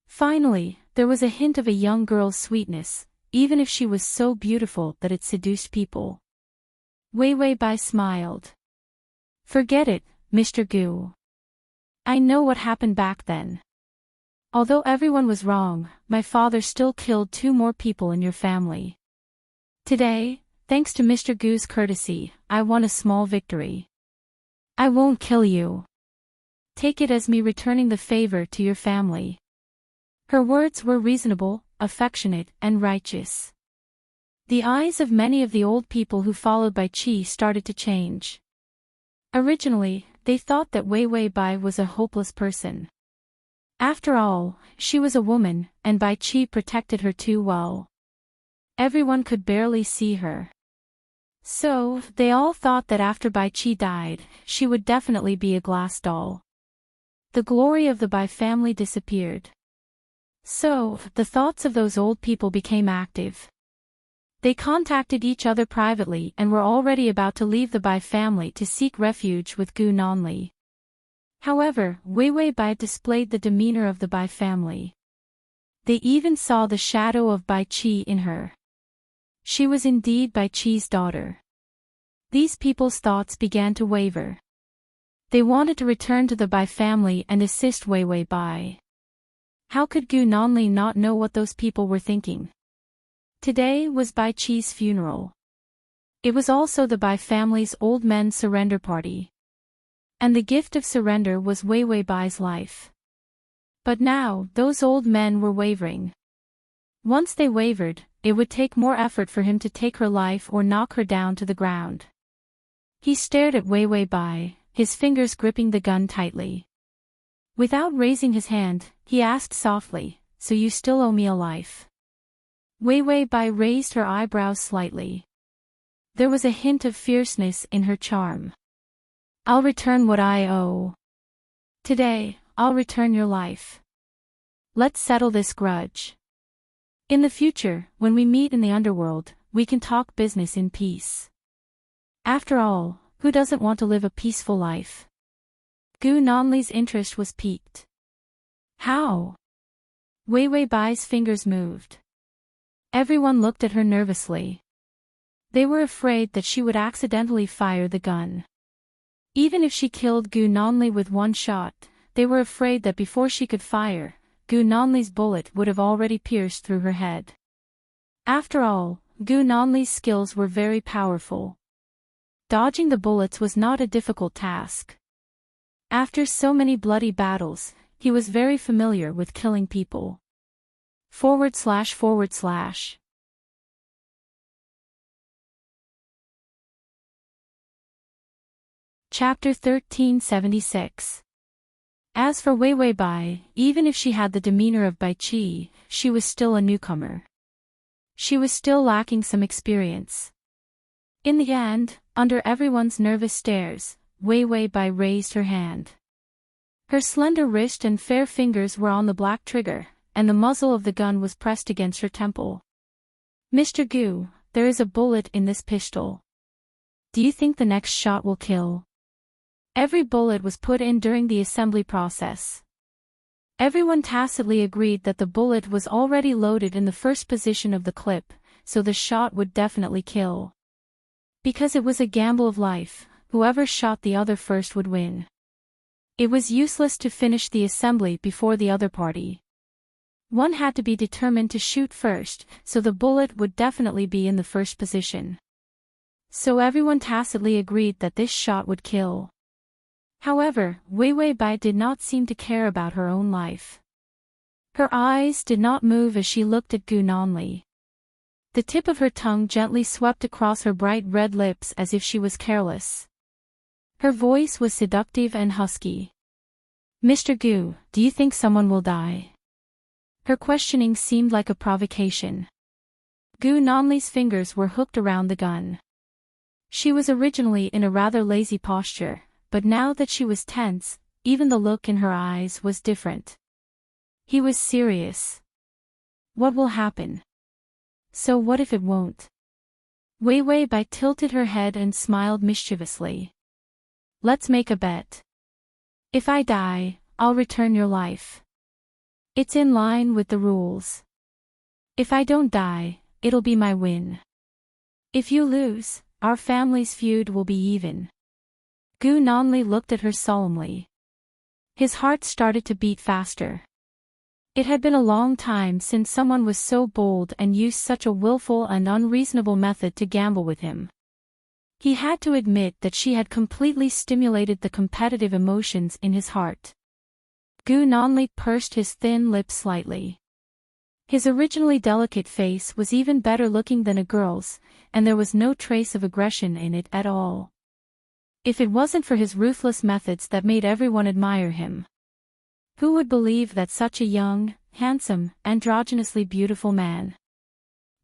Finally, there was a hint of a young girl's sweetness, even if she was so beautiful that it seduced people. Weiwei Bai smiled. "Forget it, Mr. Gu. I know what happened back then. Although everyone was wrong, my father still killed 2 more people in your family. Today, Thanks to Mr. Gu's courtesy, I won a small victory. I won't kill you. Take it as me returning the favor to your family. Her words were reasonable, affectionate, and righteous. The eyes of many of the old people who followed Bai Qi started to change. Originally, they thought that Wei Wei Bai was a hopeless person. After all, she was a woman, and Bai Qi protected her too well. Everyone could barely see her. So, they all thought that after Bai Qi died, she would definitely be a glass doll. The glory of the Bai family disappeared. So, the thoughts of those old people became active. They contacted each other privately and were already about to leave the Bai family to seek refuge with Gu Nonli. However, Wei Wei Bai displayed the demeanor of the Bai family. They even saw the shadow of Bai Qi in her. She was indeed Bai Qi's daughter. These people's thoughts began to waver. They wanted to return to the Bai family and assist Wei Wei Bai. How could Gu Nonli not know what those people were thinking? Today was Bai Qi's funeral. It was also the Bai family's old men's surrender party. And the gift of surrender was Wei Wei Bai's life. But now, those old men were wavering. Once they wavered, it would take more effort for him to take her life or knock her down to the ground. He stared at Wei Wei Bai, his fingers gripping the gun tightly. Without raising his hand, he asked softly, "So you still owe me a life?" Wei Wei Bai raised her eyebrows slightly. There was a hint of fierceness in her charm. "I'll return what I owe. Today, I'll return your life. Let's settle this grudge. In the future, when we meet in the underworld, we can talk business in peace. After all, who doesn't want to live a peaceful life?" Gu Nonli's interest was piqued. "How?" Wei Wei Bai's fingers moved. Everyone looked at her nervously. They were afraid that she would accidentally fire the gun. Even if she killed Gu Nonli with one shot, they were afraid that before she could fire, Gu Nonli's bullet would have already pierced through her head. After all, Gu Nonli's skills were very powerful. Dodging the bullets was not a difficult task. After so many bloody battles, he was very familiar with killing people. // Chapter 1376. As for Wei Wei Bai, even if she had the demeanor of Bai Qi, she was still a newcomer. She was still lacking some experience. In the end, under everyone's nervous stares, Wei Wei Bai raised her hand. Her slender wrist and fair fingers were on the black trigger, and the muzzle of the gun was pressed against her temple. "Mr. Gu, there is a bullet in this pistol. Do you think the next shot will kill?" Every bullet was put in during the assembly process. Everyone tacitly agreed that the bullet was already loaded in the first position of the clip, so the shot would definitely kill. Because it was a gamble of life, whoever shot the other first would win. It was useless to finish the assembly before the other party. One had to be determined to shoot first, so the bullet would definitely be in the first position. So everyone tacitly agreed that this shot would kill. However, Wei Wei Bai did not seem to care about her own life. Her eyes did not move as she looked at Gu Nonli. The tip of her tongue gently swept across her bright red lips as if she was careless. Her voice was seductive and husky. "Mr. Gu, do you think someone will die?" Her questioning seemed like a provocation. Gu Nonli's fingers were hooked around the gun. She was originally in a rather lazy posture, but now that she was tense, even the look in her eyes was different. He was serious. "What will happen?" "So what if it won't?" Wei Wei Bai tilted her head and smiled mischievously. "Let's make a bet. If I die, I'll return your life. It's in line with the rules. If I don't die, it'll be my win. If you lose, our family's feud will be even." Gu Nonli looked at her solemnly. His heart started to beat faster. It had been a long time since someone was so bold and used such a willful and unreasonable method to gamble with him. He had to admit that she had completely stimulated the competitive emotions in his heart. Gu Nonli pursed his thin lips slightly. His originally delicate face was even better looking than a girl's, and there was no trace of aggression in it at all. If it wasn't for his ruthless methods that made everyone admire him. Who would believe that such a young, handsome, androgynously beautiful man?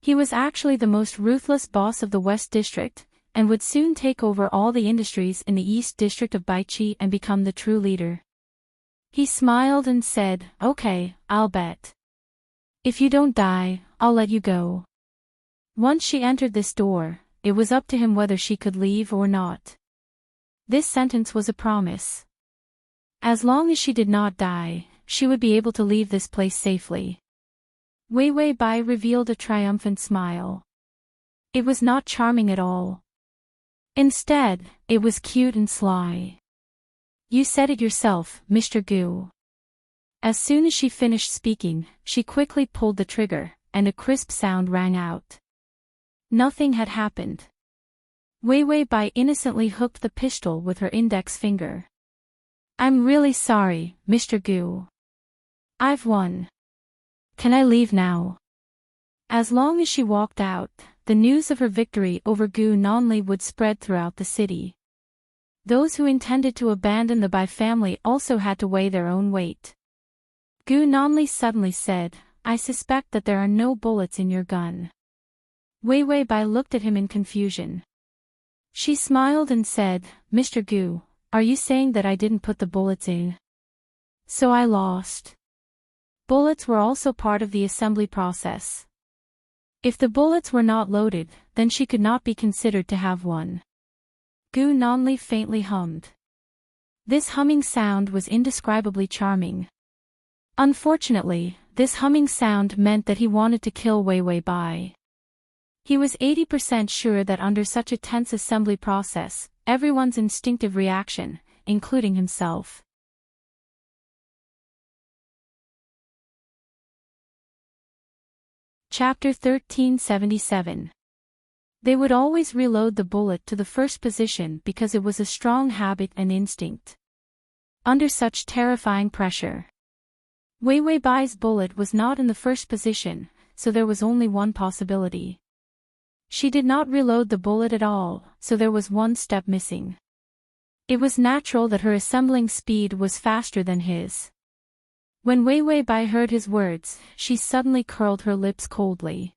He was actually the most ruthless boss of the West District, and would soon take over all the industries in the East District of Baichi and become the true leader. He smiled and said, "Okay, I'll bet. If you don't die, I'll let you go." Once she entered this door, it was up to him whether she could leave or not. This sentence was a promise. As long as she did not die, she would be able to leave this place safely. Wei Wei Bai revealed a triumphant smile. It was not charming at all. Instead, it was cute and sly. "You said it yourself, Mr. Gu." As soon as she finished speaking, she quickly pulled the trigger, and a crisp sound rang out. Nothing had happened. Wei Wei Bai innocently hooked the pistol with her index finger. "I'm really sorry, Mr. Gu. I've won. Can I leave now?" As long as she walked out, the news of her victory over Gu Nonli would spread throughout the city. Those who intended to abandon the Bai family also had to weigh their own weight. Gu Nonli suddenly said, "I suspect that there are no bullets in your gun." Wei Wei Bai looked at him in confusion. She smiled and said, "Mr. Gu, are you saying that I didn't put the bullets in? So I lost." Bullets were also part of the assembly process. If the bullets were not loaded, then she could not be considered to have won. Gu Nonli faintly hummed. This humming sound was indescribably charming. Unfortunately, this humming sound meant that he wanted to kill Wei Wei Bai. He was 80% sure that under such a tense assembly process, everyone's instinctive reaction, including himself. Chapter 1377. They would always reload the bullet to the first position because it was a strong habit and instinct. Under such terrifying pressure, Wei Wei Bai's bullet was not in the first position, so there was only one possibility. She did not reload the bullet at all, so there was one step missing. It was natural that her assembling speed was faster than his. When Wei Wei Bai heard his words, she suddenly curled her lips coldly.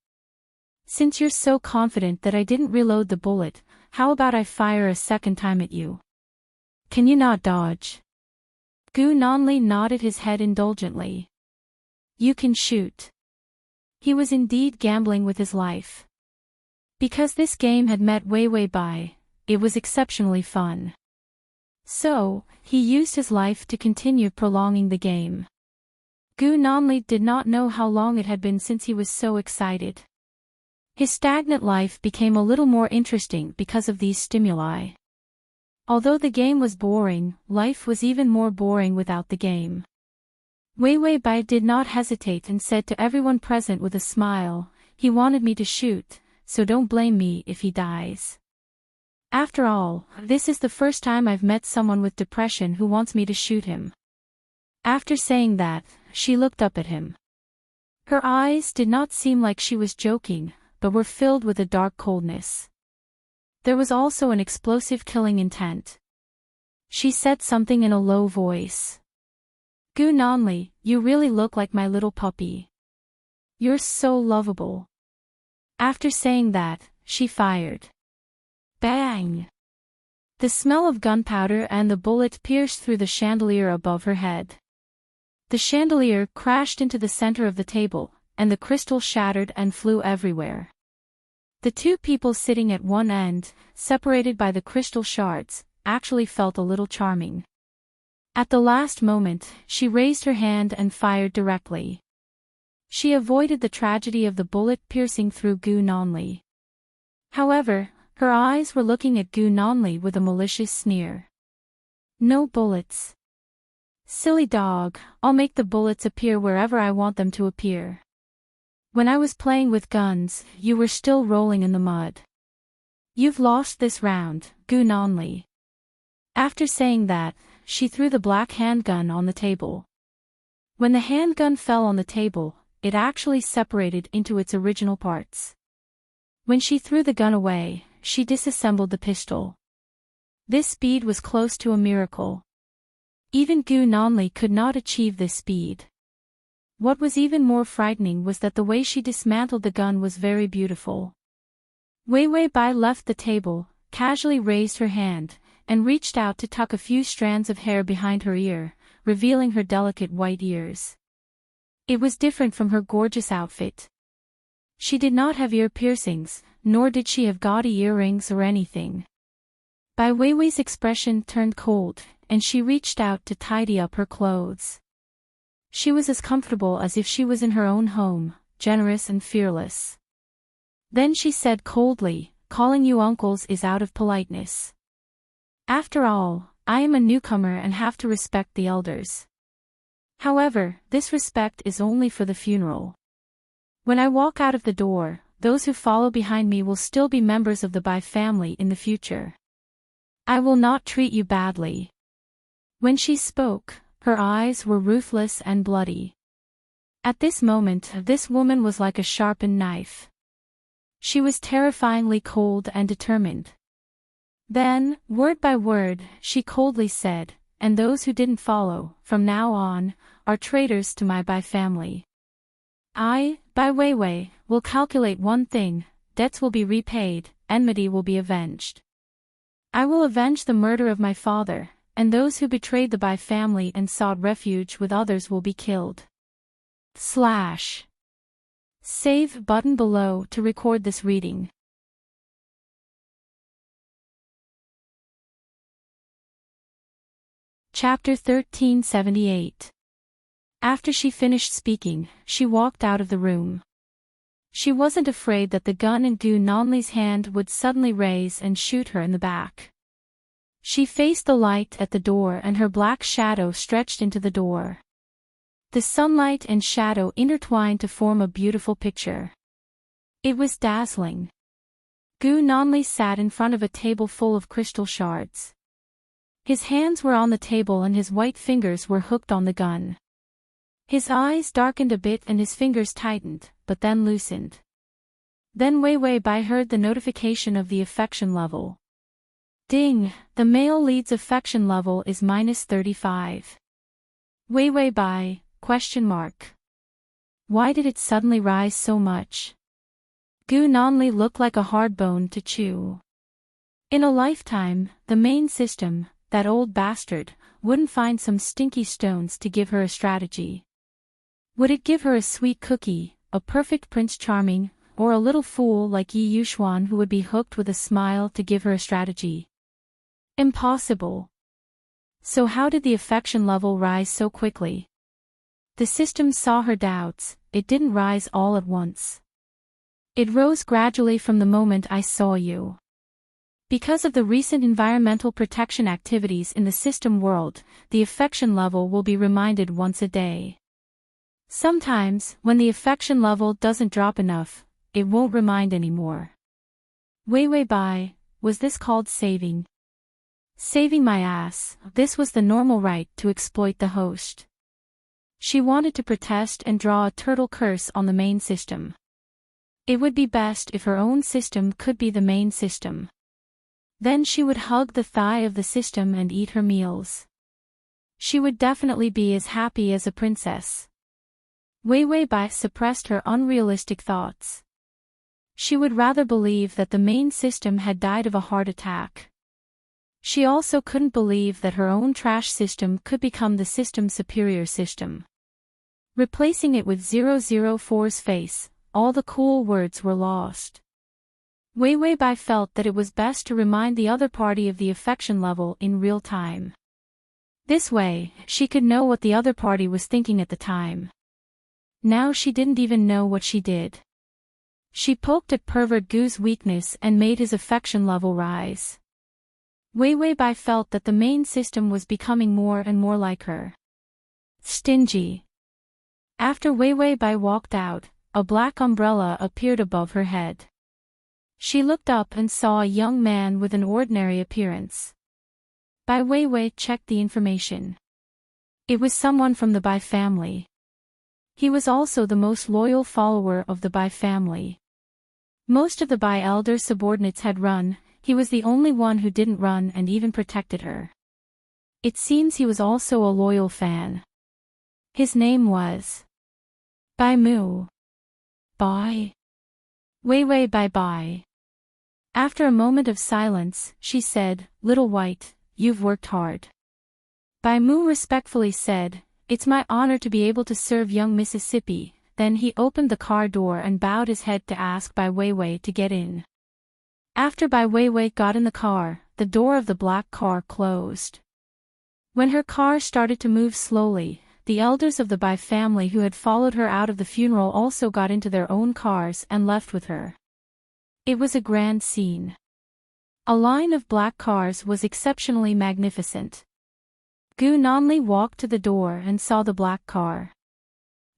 "Since you're so confident that I didn't reload the bullet, how about I fire a second time at you? Can you not dodge?" Gu Nonli nodded his head indulgently. "You can shoot." He was indeed gambling with his life. Because this game had met Wei Wei Bai, it was exceptionally fun. So, he used his life to continue prolonging the game. Gu Nonli did not know how long it had been since he was so excited. His stagnant life became a little more interesting because of these stimuli. Although the game was boring, life was even more boring without the game. Wei Wei Bai did not hesitate and said to everyone present with a smile, "He wanted me to shoot, so don't blame me if he dies. After all, this is the first time I've met someone with depression who wants me to shoot him." After saying that, she looked up at him. Her eyes did not seem like she was joking, but were filled with a dark coldness. There was also an explosive killing intent. She said something in a low voice. "Gu Nonli, you really look like my little puppy. You're so lovable." After saying that, she fired. Bang! The smell of gunpowder and the bullet pierced through the chandelier above her head. The chandelier crashed into the center of the table, and the crystal shattered and flew everywhere. The two people sitting at one end, separated by the crystal shards, actually felt a little charming. At the last moment, she raised her hand and fired directly. She avoided the tragedy of the bullet piercing through Gu Nonli. However, her eyes were looking at Gu Nonli with a malicious sneer. "No bullets. Silly dog, I'll make the bullets appear wherever I want them to appear. When I was playing with guns, you were still rolling in the mud. You've lost this round, Gu Nonli. After saying that, she threw the black handgun on the table. When the handgun fell on the table, it actually separated into its original parts. When she threw the gun away, she disassembled the pistol. This speed was close to a miracle. Even Gu Nonli could not achieve this speed. What was even more frightening was that the way she dismantled the gun was very beautiful. Wei Wei Bai left the table, casually raised her hand, and reached out to tuck a few strands of hair behind her ear, revealing her delicate white ears. It was different from her gorgeous outfit. She did not have ear piercings, nor did she have gaudy earrings or anything. Bai Weiwei's expression turned cold, and she reached out to tidy up her clothes. She was as comfortable as if she was in her own home, generous and fearless. Then she said coldly, calling you uncles is out of politeness. After all, I am a newcomer and have to respect the elders. However, this respect is only for the funeral. When I walk out of the door, those who follow behind me will still be members of the Bai family in the future. I will not treat you badly. When she spoke, her eyes were ruthless and bloody. At this moment, this woman was like a sharpened knife. She was terrifyingly cold and determined. Then, word by word, she coldly said, and those who didn't follow, from now on, are traitors to my Bai family. I, Bai Weiwei, will calculate one thing, debts will be repaid, enmity will be avenged. I will avenge the murder of my father, and those who betrayed the Bai family and sought refuge with others will be killed. Save button below to record this reading. Chapter 1378. After she finished speaking, she walked out of the room. She wasn't afraid that the gun in Gu Nonli's hand would suddenly raise and shoot her in the back. She faced the light at the door and her black shadow stretched into the door. The sunlight and shadow intertwined to form a beautiful picture. It was dazzling. Gu Nonli sat in front of a table full of crystal shards. His hands were on the table and his white fingers were hooked on the gun. His eyes darkened a bit and his fingers tightened, but then loosened. Then Wei Wei Bai heard the notification of the affection level. Ding, the male lead's affection level is -35. Wei Wei Bai, ? Why did it suddenly rise so much? Gu Nonli looked like a hard bone to chew. In a lifetime, the main system, that old bastard, wouldn't find some stinky stones to give her a strategy. Would it give her a sweet cookie, a perfect Prince Charming, or a little fool like Yi Yuxuan who would be hooked with a smile to give her a strategy? Impossible. So how did the affection level rise so quickly? The system saw her doubts, it didn't rise all at once. It rose gradually from the moment I saw you. Because of the recent environmental protection activities in the system world, the affection level will be reminded once a day. Sometimes, when the affection level doesn't drop enough, it won't remind anymore. Wei Wei Bai, was this called saving? Saving my ass, this was the normal right to exploit the host. She wanted to protest and draw a turtle curse on the main system. It would be best if her own system could be the main system. Then she would hug the thigh of the system and eat her meals. She would definitely be as happy as a princess. Wei Wei Bai suppressed her unrealistic thoughts. She would rather believe that the main system had died of a heart attack. She also couldn't believe that her own trash system could become the system's superior system. Replacing it with 004's face, all the cool words were lost. Wei Wei Bai felt that it was best to remind the other party of the affection level in real time. This way, she could know what the other party was thinking at the time. Now she didn't even know what she did. She poked at pervert Gu's weakness and made his affection level rise. Wei Wei Bai felt that the main system was becoming more and more like her. Stingy. After Wei Wei Bai walked out, a black umbrella appeared above her head. She looked up and saw a young man with an ordinary appearance. Bai Wei Wei checked the information. It was someone from the Bai family. He was also the most loyal follower of the Bai family. Most of the Bai elder subordinates had run, he was the only one who didn't run and even protected her. It seems he was also a loyal fan. His name was Bai Mu. Bai. Wei Wei Bai Bai. After a moment of silence, she said, "Little White, you've worked hard." Bai Mu respectfully said, "It's my honor to be able to serve young Mississippi." Then he opened the car door and bowed his head to ask Bai Wei Wei to get in. After Bai Wei Wei got in the car, the door of the black car closed. When her car started to move slowly, the elders of the Bai family who had followed her out of the funeral also got into their own cars and left with her. It was a grand scene. A line of black cars was exceptionally magnificent. Gu Nanli walked to the door and saw the black car.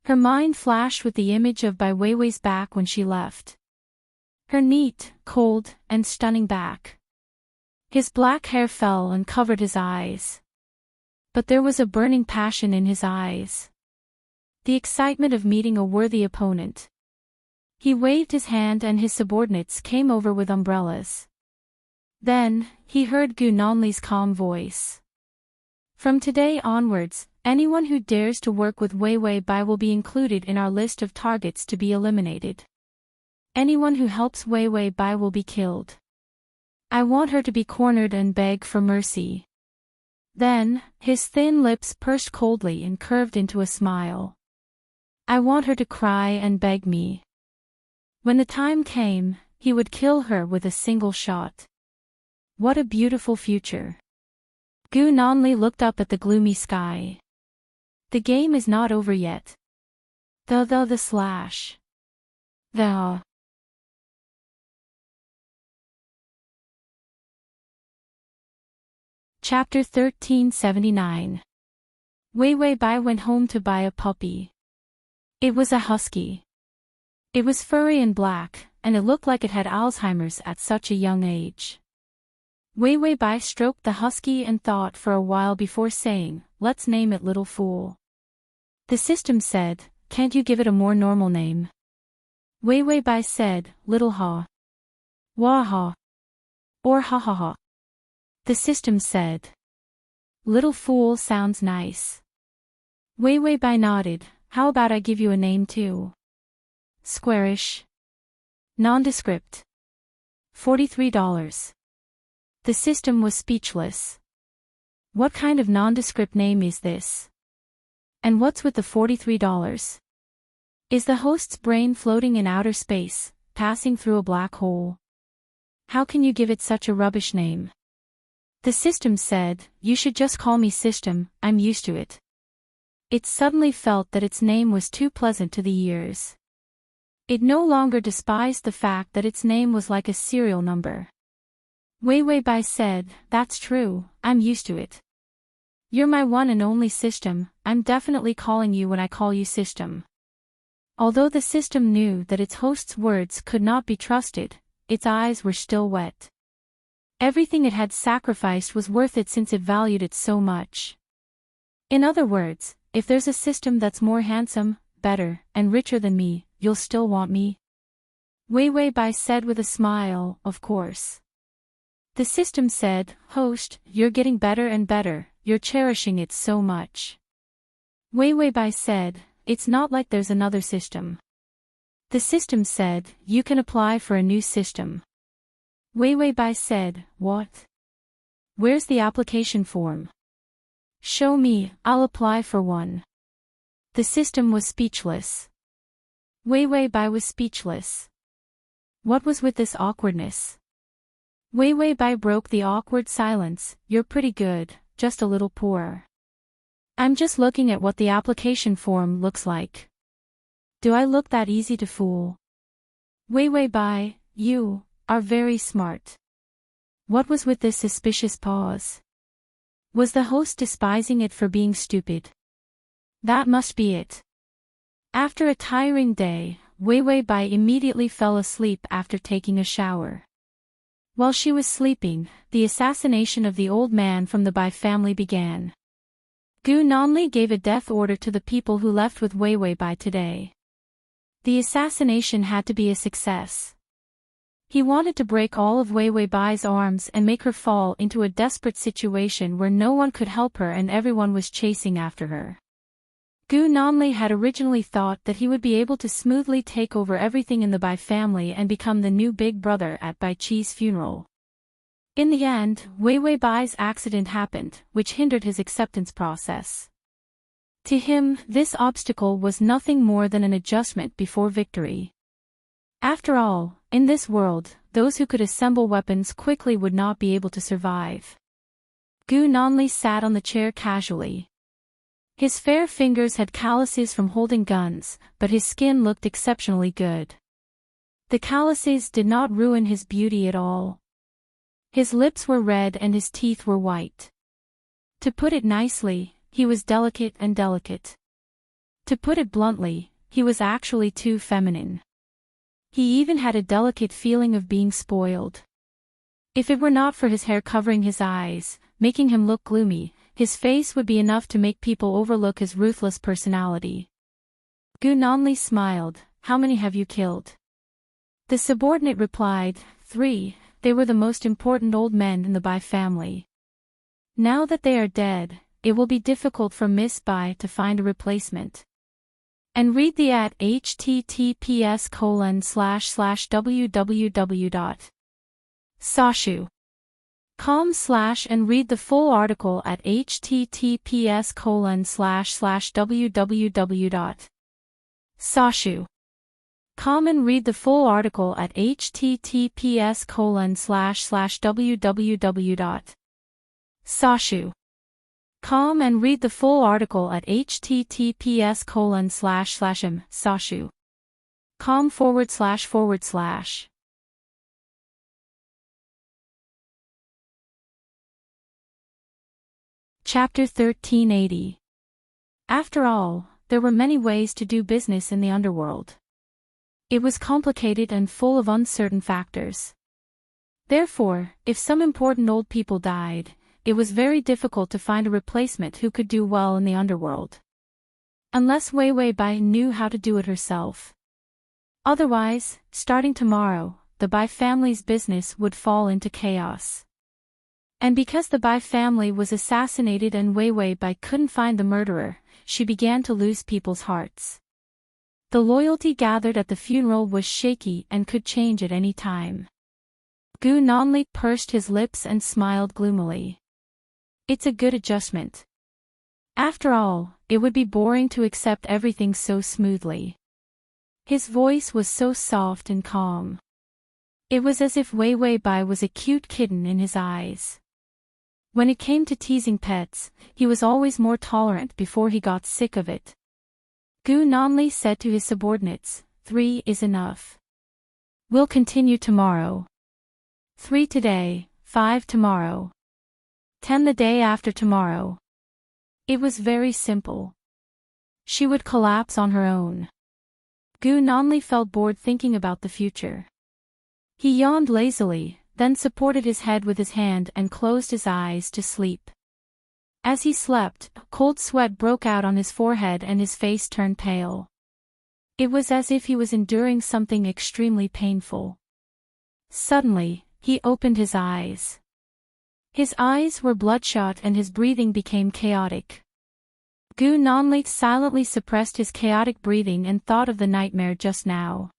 Her mind flashed with the image of Bai Wei Wei's back when she left. Her neat, cold, and stunning back. His black hair fell and covered his eyes. But there was a burning passion in his eyes. The excitement of meeting a worthy opponent. He waved his hand and his subordinates came over with umbrellas. Then, he heard Gu Nanli's calm voice. "From today onwards, anyone who dares to work with Wei Wei Bai will be included in our list of targets to be eliminated. Anyone who helps Wei Wei Bai will be killed. I want her to be cornered and beg for mercy." Then, his thin lips pursed coldly and curved into a smile. "I want her to cry and beg me." When the time came, he would kill her with a single shot. What a beautiful future. Gu Nanli looked up at the gloomy sky. The game is not over yet. The slash. The. Chapter 1379. Wei Wei Bai went home to buy a puppy. It was a husky. It was furry and black, and it looked like it had Alzheimer's at such a young age. Wei Wei Bai stroked the husky and thought for a while before saying, "Let's name it Little Fool." The system said, "Can't you give it a more normal name?" Wei Wei Bai said, "Little Ha. Wah Ha. Or Ha Ha Ha." The system said, "Little Fool sounds nice." Wei Wei Bai nodded, "How about I give you a name too?" Squarish. Nondescript. $43. The system was speechless. What kind of nondescript name is this? And what's with the $43? Is the host's brain floating in outer space, passing through a black hole? How can you give it such a rubbish name? The system said, "You should just call me System, I'm used to it." It suddenly felt that its name was too pleasant to the ears. It no longer despised the fact that its name was like a serial number. Wei Wei Bai said, "That's true, I'm used to it. You're my one and only System, I'm definitely calling you when I call you System." Although the system knew that its host's words could not be trusted, its eyes were still wet. Everything it had sacrificed was worth it since it valued it so much. In other words, if there's a system that's more handsome, better, and richer than me, you'll still want me? Wei Wei Bai said with a smile, "Of course." The system said, "Host, you're getting better and better, you're cherishing it so much." Wei Wei Bai said, "It's not like there's another system." The system said, "You can apply for a new system." Wei Wei Bai said, "What? Where's the application form?" "Show me, I'll apply for one." The system was speechless. Wei Wei Bai was speechless. What was with this awkwardness? Wei Wei Bai broke the awkward silence, "You're pretty good, just a little poor. I'm just looking at what the application form looks like. Do I look that easy to fool?" Wei Wei Bai, "You are very smart." What was with this suspicious pause? Was the host despising it for being stupid? That must be it. After a tiring day, Wei Wei Bai immediately fell asleep after taking a shower. While she was sleeping, the assassination of the old man from the Bai family began. Gu Nanli gave a death order to the people who left with Wei Wei Bai today. The assassination had to be a success. He wanted to break all of Wei Wei Bai's arms and make her fall into a desperate situation where no one could help her and everyone was chasing after her. Gu Nanli had originally thought that he would be able to smoothly take over everything in the Bai family and become the new big brother at Bai Chi's funeral. In the end, Wei Wei Bai's accident happened, which hindered his acceptance process. To him, this obstacle was nothing more than an adjustment before victory. After all, in this world, those who could assemble weapons quickly would not be able to survive. Gu Nanli sat on the chair casually. His fair fingers had calluses from holding guns, but his skin looked exceptionally good. The calluses did not ruin his beauty at all. His lips were red and his teeth were white. To put it nicely, he was delicate and delicate. To put it bluntly, he was actually too feminine. He even had a delicate feeling of being spoiled. If it were not for his hair covering his eyes, making him look gloomy, his face would be enough to make people overlook his ruthless personality. Gu Nanli smiled. How many have you killed? The subordinate replied, 3, they were the most important old men in the Bai family. Now that they are dead, it will be difficult for Miss Bai to find a replacement. And read the at https://www.sashu.com/ and read the full article at https://www.sashu.com and read the full article at https://www.sashu.com and read the full article at https://sashu.com/. Chapter 1380. After all, there were many ways to do business in the underworld. It was complicated and full of uncertain factors. Therefore, if some important old people died, it was very difficult to find a replacement who could do well in the underworld. Unless Wei Wei Bai knew how to do it herself. Otherwise, starting tomorrow, the Bai family's business would fall into chaos. And because the Bai family was assassinated and Wei Wei Bai couldn't find the murderer, she began to lose people's hearts. The loyalty gathered at the funeral was shaky and could change at any time. Gu Nanli pursed his lips and smiled gloomily. It's a good adjustment. After all, it would be boring to accept everything so smoothly. His voice was so soft and calm. It was as if Wei Wei Bai was a cute kitten in his eyes. When it came to teasing pets, he was always more tolerant before he got sick of it. Gu Nanli said to his subordinates, 3 is enough. We'll continue tomorrow. 3 today, 5 tomorrow. 10 the day after tomorrow. It was very simple. She would collapse on her own. Gu Nanli felt bored thinking about the future. He yawned lazily, then supported his head with his hand and closed his eyes to sleep. As he slept, cold sweat broke out on his forehead and his face turned pale. It was as if he was enduring something extremely painful. Suddenly, he opened his eyes. His eyes were bloodshot and his breathing became chaotic. Gu Nanli silently suppressed his chaotic breathing and thought of the nightmare just now.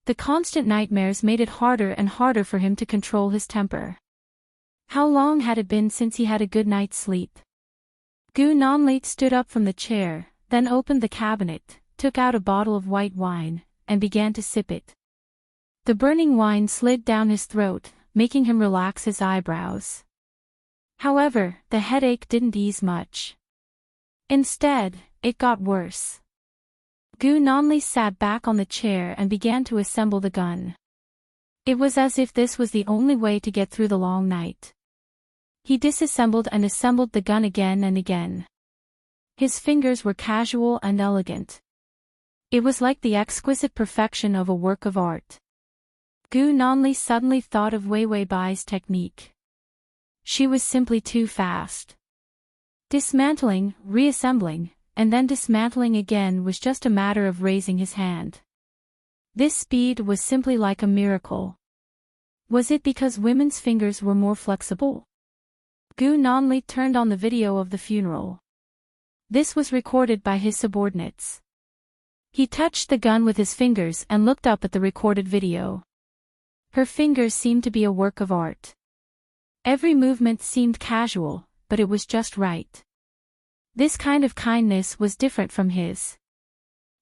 The constant nightmares made it harder and harder for him to control his temper. How long had it been since he had a good night's sleep? Gu Nanli stood up from the chair, then opened the cabinet, took out a bottle of white wine, and began to sip it. The burning wine slid down his throat, making him relax his eyebrows. However, the headache didn't ease much. Instead, it got worse. Gu Nanli sat back on the chair and began to assemble the gun. It was as if this was the only way to get through the long night. He disassembled and assembled the gun again and again. His fingers were casual and elegant. It was like the exquisite perfection of a work of art. Gu Nanli suddenly thought of Wei Wei Bai's technique. She was simply too fast. Dismantling, reassembling, and then dismantling again was just a matter of raising his hand. This speed was simply like a miracle. Was it because women's fingers were more flexible? Gu Nanli turned on the video of the funeral. This was recorded by his subordinates. He touched the gun with his fingers and looked up at the recorded video. Her fingers seemed to be a work of art. Every movement seemed casual, but it was just right. This kind of kindness was different from his.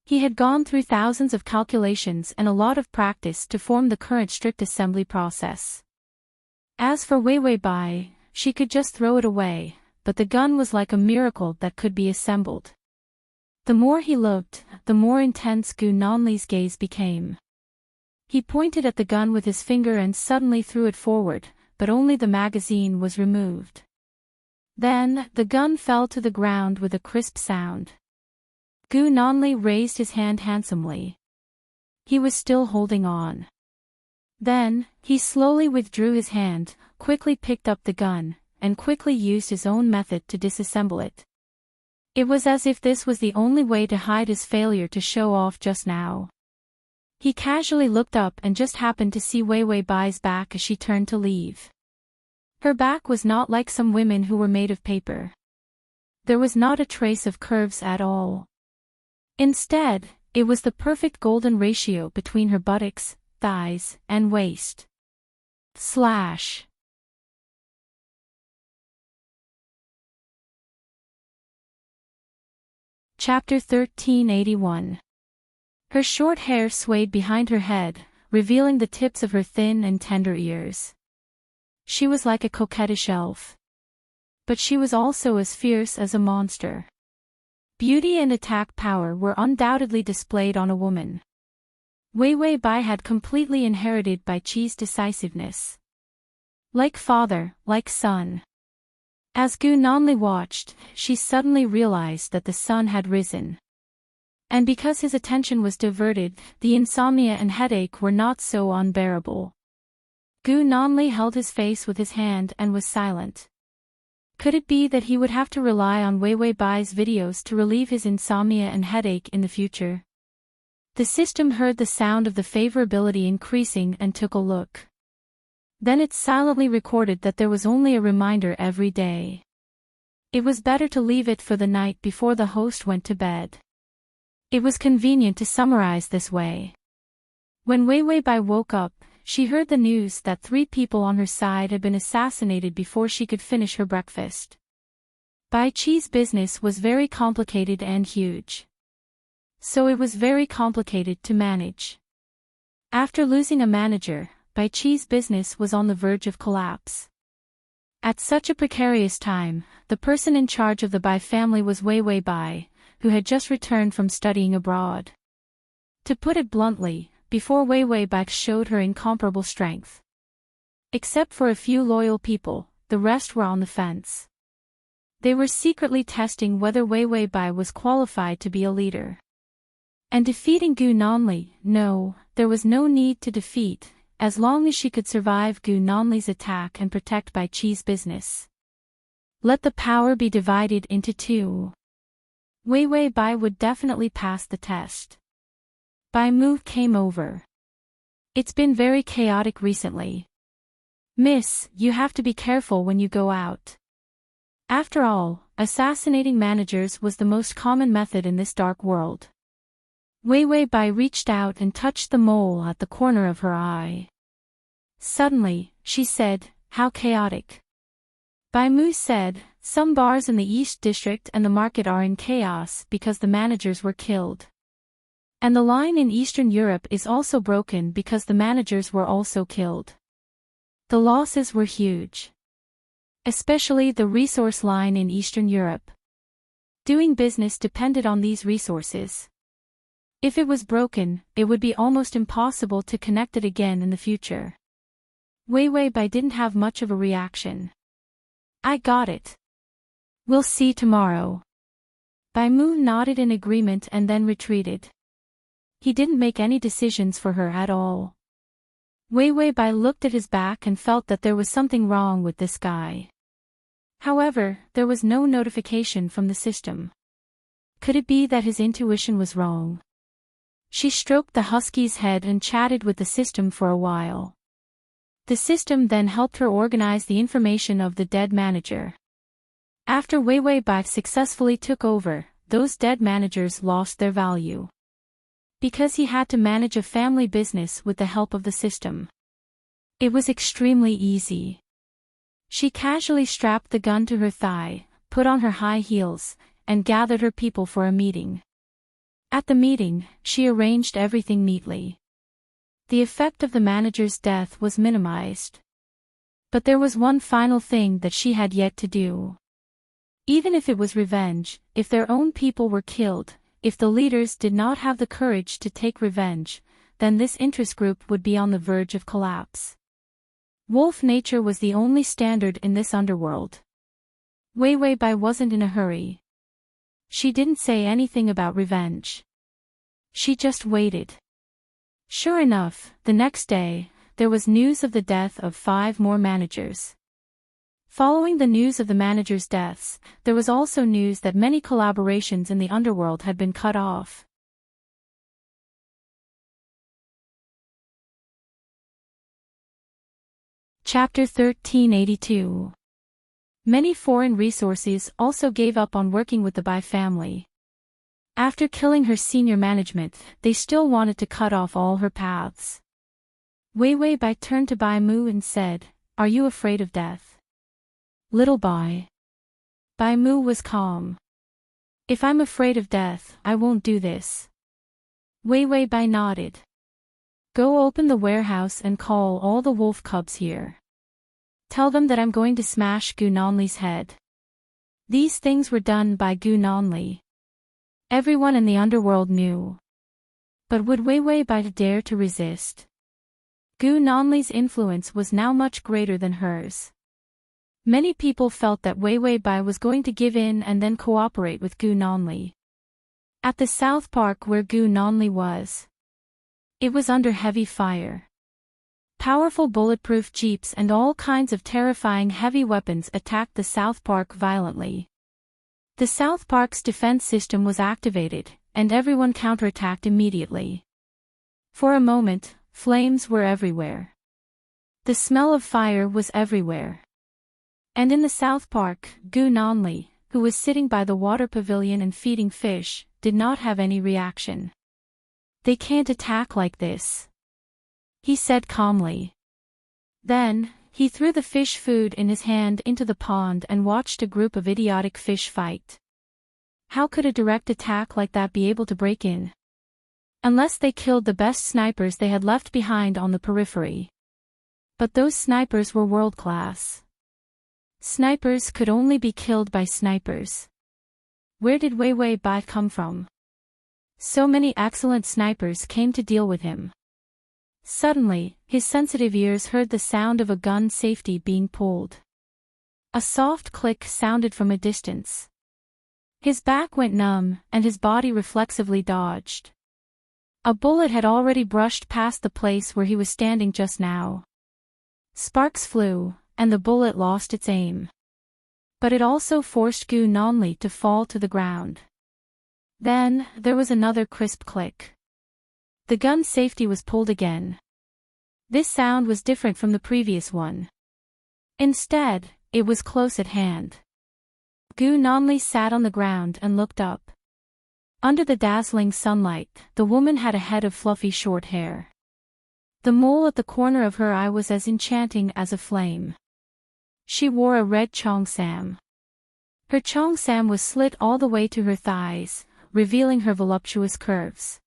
He had gone through thousands of calculations and a lot of practice to form the current strict assembly process. As for Wei Wei Bai, she could just throw it away, but the gun was like a miracle that could be assembled. The more he looked, the more intense Gu Nanli's gaze became. He pointed at the gun with his finger and suddenly threw it forward, but only the magazine was removed. Then, the gun fell to the ground with a crisp sound. Gu Nanli raised his hand handsomely. He was still holding on. Then, he slowly withdrew his hand, quickly picked up the gun, and quickly used his own method to disassemble it. It was as if this was the only way to hide his failure to show off just now. He casually looked up and just happened to see Wei Wei Bai's back as she turned to leave. Her back was not like some women who were made of paper. There was not a trace of curves at all. Instead, it was the perfect golden ratio between her buttocks, thighs, and waist. Slash. Chapter 1381. Her short hair swayed behind her head, revealing the tips of her thin and tender ears. She was like a coquettish elf. But she was also as fierce as a monster. Beauty and attack power were undoubtedly displayed on a woman. Wei Wei Bai had completely inherited Bai Qi's decisiveness. Like father, like son. As Gu Nanli watched, she suddenly realized that the sun had risen. And because his attention was diverted, the insomnia and headache were not so unbearable. Gu Nanli held his face with his hand and was silent. Could it be that he would have to rely on Wei Wei Bai's videos to relieve his insomnia and headache in the future? The system heard the sound of the favorability increasing and took a look. Then it silently recorded that there was only a reminder every day. It was better to leave it for the night before the host went to bed. It was convenient to summarize this way. When Wei Wei Bai woke up, she heard the news that 3 people on her side had been assassinated before she could finish her breakfast. Bai Qi's business was very complicated and huge. So it was very complicated to manage. After losing a manager, Bai Qi's business was on the verge of collapse. At such a precarious time, the person in charge of the Bai family was Wei Wei Bai, who had just returned from studying abroad. To put it bluntly, before Wei Wei Bai showed her incomparable strength. Except for a few loyal people, the rest were on the fence. They were secretly testing whether Wei Wei Bai was qualified to be a leader. And defeating Gu Nanli, no, there was no need to defeat, as long as she could survive Gu Nanli's attack and protect Bai Qi's business. Let the power be divided into 2. Wei Wei Bai would definitely pass the test. Bai Mu came over. It's been very chaotic recently. Miss, you have to be careful when you go out. After all, assassinating managers was the most common method in this dark world. Wei Wei Bai reached out and touched the mole at the corner of her eye. Suddenly, she said, "How chaotic." Bai Mu said, "Some bars in the East District and the market are in chaos because the managers were killed. And the line in Eastern Europe is also broken because the managers were also killed. The losses were huge. Especially the resource line in Eastern Europe. Doing business depended on these resources. If it was broken, it would be almost impossible to connect it again in the future." Wei Wei Bai didn't have much of a reaction. "I got it. We'll see tomorrow." Bai Mu nodded in agreement and then retreated. He didn't make any decisions for her at all. Wei Bai looked at his back and felt that there was something wrong with this guy. However, there was no notification from the system. Could it be that his intuition was wrong? She stroked the husky's head and chatted with the system for a while. The system then helped her organize the information of the dead manager. After Wei Bai successfully took over, those dead managers lost their value. Because he had to manage a family business with the help of the system. It was extremely easy. She casually strapped the gun to her thigh, put on her high heels, and gathered her people for a meeting. At the meeting, she arranged everything neatly. The effect of the manager's death was minimized. But there was one final thing that she had yet to do. Even if it was revenge, if their own people were killed, if the leaders did not have the courage to take revenge, then this interest group would be on the verge of collapse. Wolf nature was the only standard in this underworld. Wei Bai wasn't in a hurry. She didn't say anything about revenge. She just waited. Sure enough, the next day, there was news of the death of 5 more managers. Following the news of the managers' deaths, there was also news that many collaborations in the underworld had been cut off. Chapter 1382. Many foreign resources also gave up on working with the Bai family. After killing her senior management, they still wanted to cut off all her paths. Wei Bai turned to Bai Mu and said, "Are you afraid of death?" "Little Bai." Bai Mu was calm. "If I'm afraid of death, I won't do this." Wei Bai nodded. "Go open the warehouse and call all the wolf cubs here. Tell them that I'm going to smash Gu Nanli's head." These things were done by Gu Nanli. Everyone in the underworld knew. But would Wei Bai dare to resist? Gu Nanli's influence was now much greater than hers. Many people felt that Wei Bai was going to give in and then cooperate with Gu Nanli. At the South Park where Gu Nanli was, it was under heavy fire. Powerful bulletproof jeeps and all kinds of terrifying heavy weapons attacked the South Park violently. The South Park's defense system was activated, and everyone counterattacked immediately. For a moment, flames were everywhere. The smell of fire was everywhere. And in the South Park, Gu Nanli, who was sitting by the water pavilion and feeding fish, did not have any reaction. "They can't attack like this," he said calmly. Then, he threw the fish food in his hand into the pond and watched a group of idiotic fish fight. How could a direct attack like that be able to break in? Unless they killed the best snipers they had left behind on the periphery. But those snipers were world-class. Snipers could only be killed by snipers. Where did Wei Bai come from? So many excellent snipers came to deal with him. Suddenly, his sensitive ears heard the sound of a gun safety being pulled. A soft click sounded from a distance. His back went numb, and his body reflexively dodged. A bullet had already brushed past the place where he was standing just now. Sparks flew, and the bullet lost its aim. But it also forced Gu Nanli to fall to the ground. Then, there was another crisp click. The gun safety was pulled again. This sound was different from the previous one. Instead, it was close at hand. Gu Nanli sat on the ground and looked up. Under the dazzling sunlight, the woman had a head of fluffy short hair. The mole at the corner of her eye was as enchanting as a flame. She wore a red cheongsam. Her cheongsam was slit all the way to her thighs, revealing her voluptuous curves.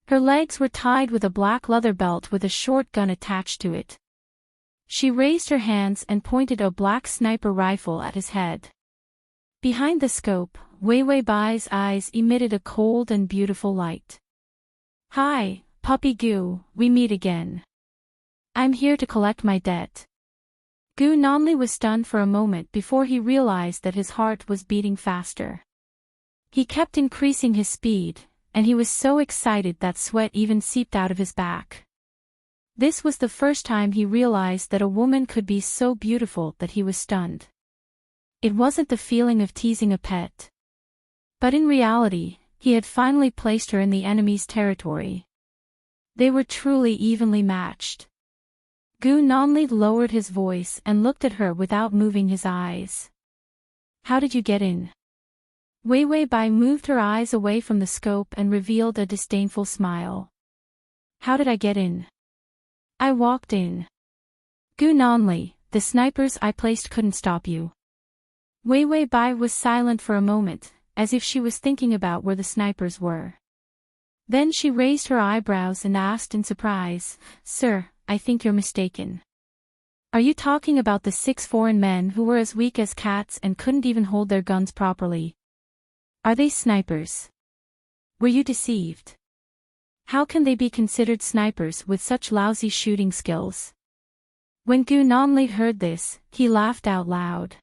Her legs were tied with a black leather belt with a short gun attached to it. She raised her hands and pointed a black sniper rifle at his head. Behind the scope, Wei Bai's eyes emitted a cold and beautiful light. "Hi, Puppy Gu, we meet again. I'm here to collect my debt." Gu Nanli was stunned for a moment before he realized that his heart was beating faster. He kept increasing his speed, and he was so excited that sweat even seeped out of his back. This was the first time he realized that a woman could be so beautiful that he was stunned. It wasn't the feeling of teasing a pet. But in reality, he had finally placed her in the enemy's territory. They were truly evenly matched. Gu Nonli lowered his voice and looked at her without moving his eyes. How did you get in? Wei Wei Bai moved her eyes away from the scope and revealed a disdainful smile. How did I get in? I walked in. Gu Nonli, the snipers I placed couldn't stop you. Wei Wei Bai was silent for a moment, as if she was thinking about where the snipers were. Then she raised her eyebrows and asked in surprise, Sir, I think you're mistaken. Are you talking about the 6 foreign men who were as weak as cats and couldn't even hold their guns properly? Are they snipers? Were you deceived? How can they be considered snipers with such lousy shooting skills? When Gu Nonli heard this, he laughed out loud.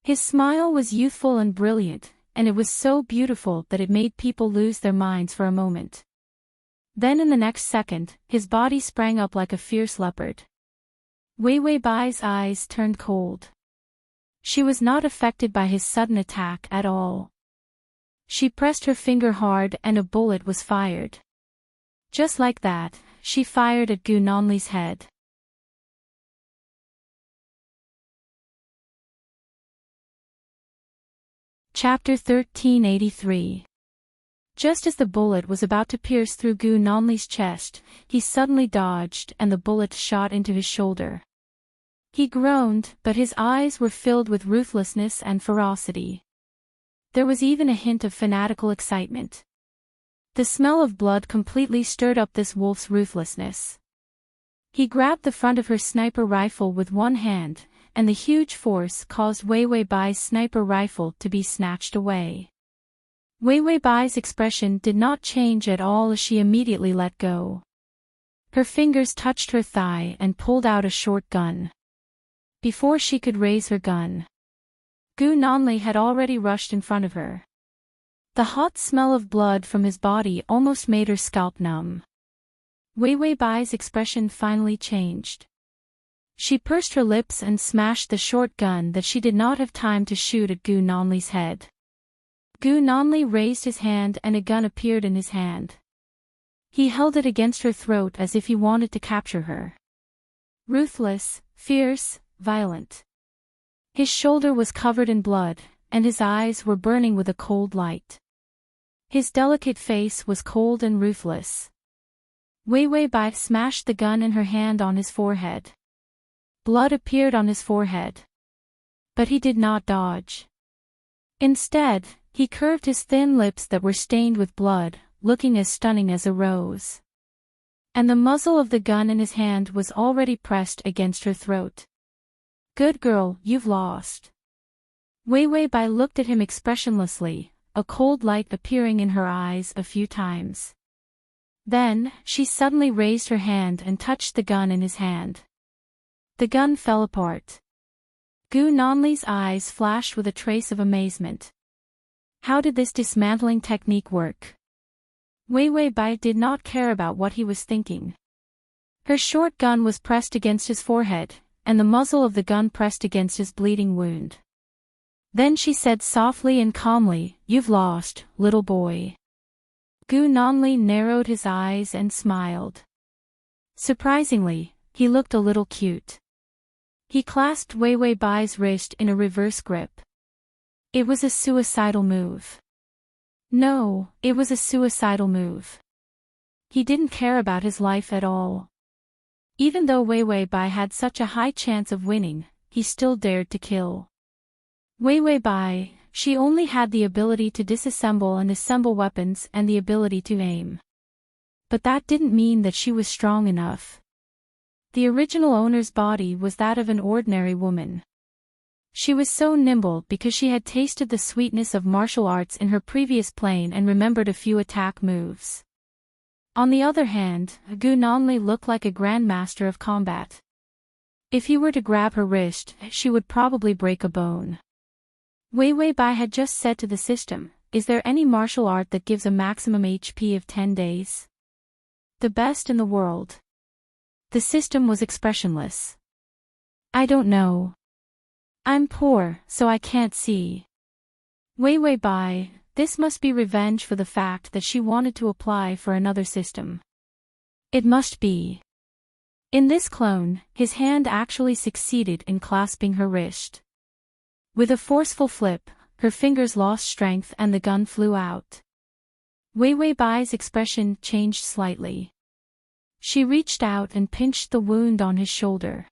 His smile was youthful and brilliant, and it was so beautiful that it made people lose their minds for a moment. Then in the next second, his body sprang up like a fierce leopard. Wei Wei Bai's eyes turned cold. She was not affected by his sudden attack at all. She pressed her finger hard and a bullet was fired. Just like that, she fired at Gu Nonli's head. Chapter 1383. Just as the bullet was about to pierce through Gu Nonli's chest, he suddenly dodged and the bullet shot into his shoulder. He groaned, but his eyes were filled with ruthlessness and ferocity. There was even a hint of fanatical excitement. The smell of blood completely stirred up this wolf's ruthlessness. He grabbed the front of her sniper rifle with one hand, and the huge force caused Wei Wei Bai's sniper rifle to be snatched away. Wei Wei Bai's expression did not change at all as she immediately let go. Her fingers touched her thigh and pulled out a short gun. Before she could raise her gun, Gu Nonli had already rushed in front of her. The hot smell of blood from his body almost made her scalp numb. Wei Wei Bai's expression finally changed. She pursed her lips and smashed the short gun that she did not have time to shoot at Gu Nonli's head. Gu Nonli raised his hand and a gun appeared in his hand. He held it against her throat as if he wanted to capture her. Ruthless, fierce, violent. His shoulder was covered in blood, and his eyes were burning with a cold light. His delicate face was cold and ruthless. Wei Wei Bai smashed the gun in her hand on his forehead. Blood appeared on his forehead. But he did not dodge. Instead, he curved his thin lips that were stained with blood, looking as stunning as a rose. And the muzzle of the gun in his hand was already pressed against her throat. Good girl, you've lost. Wei Wei Bai looked at him expressionlessly, a cold light appearing in her eyes a few times. Then, she suddenly raised her hand and touched the gun in his hand. The gun fell apart. Gu Nonli's eyes flashed with a trace of amazement. How did this dismantling technique work? Wei Wei Bai did not care about what he was thinking. Her short gun was pressed against his forehead, and the muzzle of the gun pressed against his bleeding wound. Then she said softly and calmly, "You've lost, little boy." Gu Nonli narrowed his eyes and smiled. Surprisingly, he looked a little cute. He clasped Wei Wei Bai's wrist in a reverse grip. It was a suicidal move. No, it was a suicidal move. He didn't care about his life at all. Even though Wei Wei Bai had such a high chance of winning, he still dared to kill. Wei Wei Bai, she only had the ability to disassemble and assemble weapons and the ability to aim. But that didn't mean that she was strong enough. The original owner's body was that of an ordinary woman. She was so nimble because she had tasted the sweetness of martial arts in her previous plane and remembered a few attack moves. On the other hand, Gu Nonli looked like a grandmaster of combat. If he were to grab her wrist, she would probably break a bone. Wei Wei Bai had just said to the system, is there any martial art that gives a maximum HP of 10 days? The best in the world. The system was expressionless. I don't know. I'm poor, so I can't see. Wei Wei Bai, this must be revenge for the fact that she wanted to apply for another system. It must be. In this clone, his hand actually succeeded in clasping her wrist. With a forceful flip, her fingers lost strength and the gun flew out. Wei Wei Bai's expression changed slightly. She reached out and pinched the wound on his shoulder.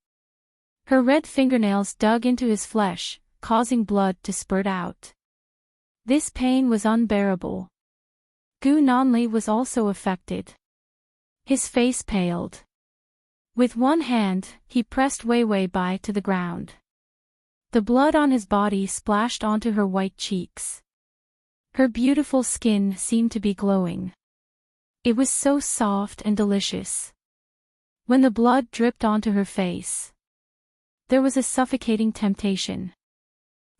Her red fingernails dug into his flesh, causing blood to spurt out. This pain was unbearable. Gu Nanli was also affected. His face paled. With one hand, he pressed Wei Wei Bai to the ground. The blood on his body splashed onto her white cheeks. Her beautiful skin seemed to be glowing. It was so soft and delicious. When the blood dripped onto her face, there was a suffocating temptation.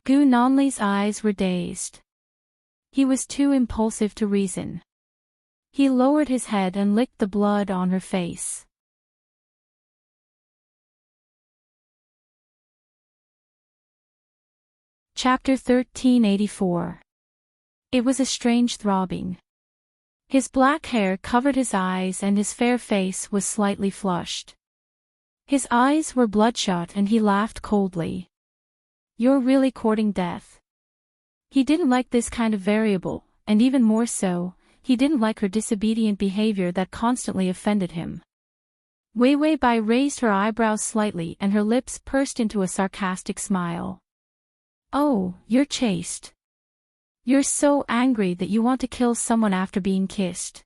Gu Nanli's eyes were dazed. He was too impulsive to reason. He lowered his head and licked the blood on her face. Chapter 1384. It was a strange throbbing. His black hair covered his eyes and his fair face was slightly flushed. His eyes were bloodshot and he laughed coldly. You're really courting death. He didn't like this kind of variable, and even more so, he didn't like her disobedient behavior that constantly offended him. Wei Wei Bai raised her eyebrows slightly and her lips pursed into a sarcastic smile. Oh, you're chaste. You're so angry that you want to kill someone after being kissed.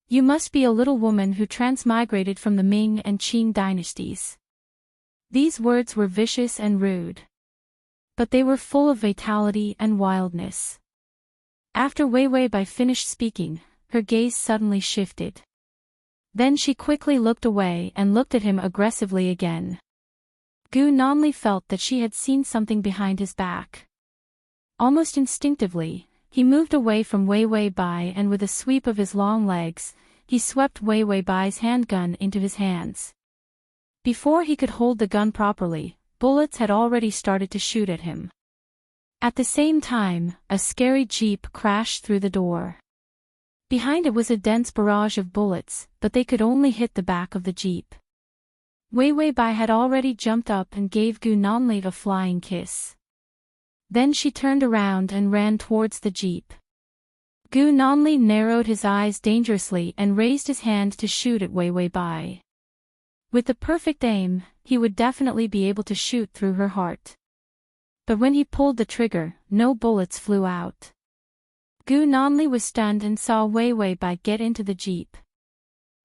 You must be a little woman who transmigrated from the Ming and Qing dynasties. These words were vicious and rude. But they were full of vitality and wildness. After Wei Wei Bai finished speaking, her gaze suddenly shifted. Then she quickly looked away and looked at him aggressively again. Gu Nanli felt that she had seen something behind his back. Almost instinctively, he moved away from Wei Wei Bai and with a sweep of his long legs, he swept Wei Wei Bai's handgun into his hands. Before he could hold the gun properly, bullets had already started to shoot at him. At the same time, a scary jeep crashed through the door. Behind it was a dense barrage of bullets, but they could only hit the back of the jeep. Wei Wei Bai had already jumped up and gave Gu Nanli a flying kiss. Then she turned around and ran towards the jeep. Gu Nanli narrowed his eyes dangerously and raised his hand to shoot at Wei Wei Bai. With the perfect aim, he would definitely be able to shoot through her heart. But when he pulled the trigger, no bullets flew out. Gu Nanli was stunned and saw Wei Wei Bai get into the jeep.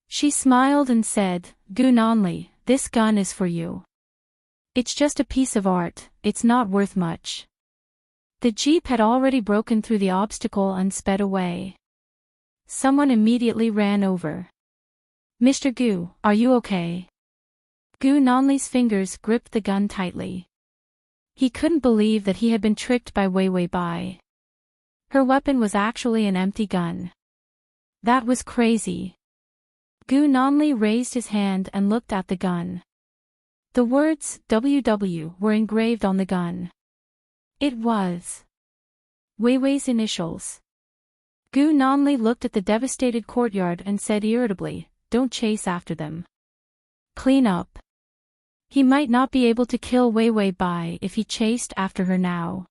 She smiled and said, Gu Nanli, this gun is for you. It's just a piece of art, it's not worth much. The jeep had already broken through the obstacle and sped away. Someone immediately ran over. Mr. Gu, are you okay? Gu Nanli's fingers gripped the gun tightly. He couldn't believe that he had been tricked by Wei Wei Bai. Her weapon was actually an empty gun. That was crazy. Gu Nanli raised his hand and looked at the gun. The words WW were engraved on the gun. It was Wei Wei's initials. Gu Nanli looked at the devastated courtyard and said irritably, don't chase after them. Clean up. He might not be able to kill Wei Wei Bai if he chased after her now.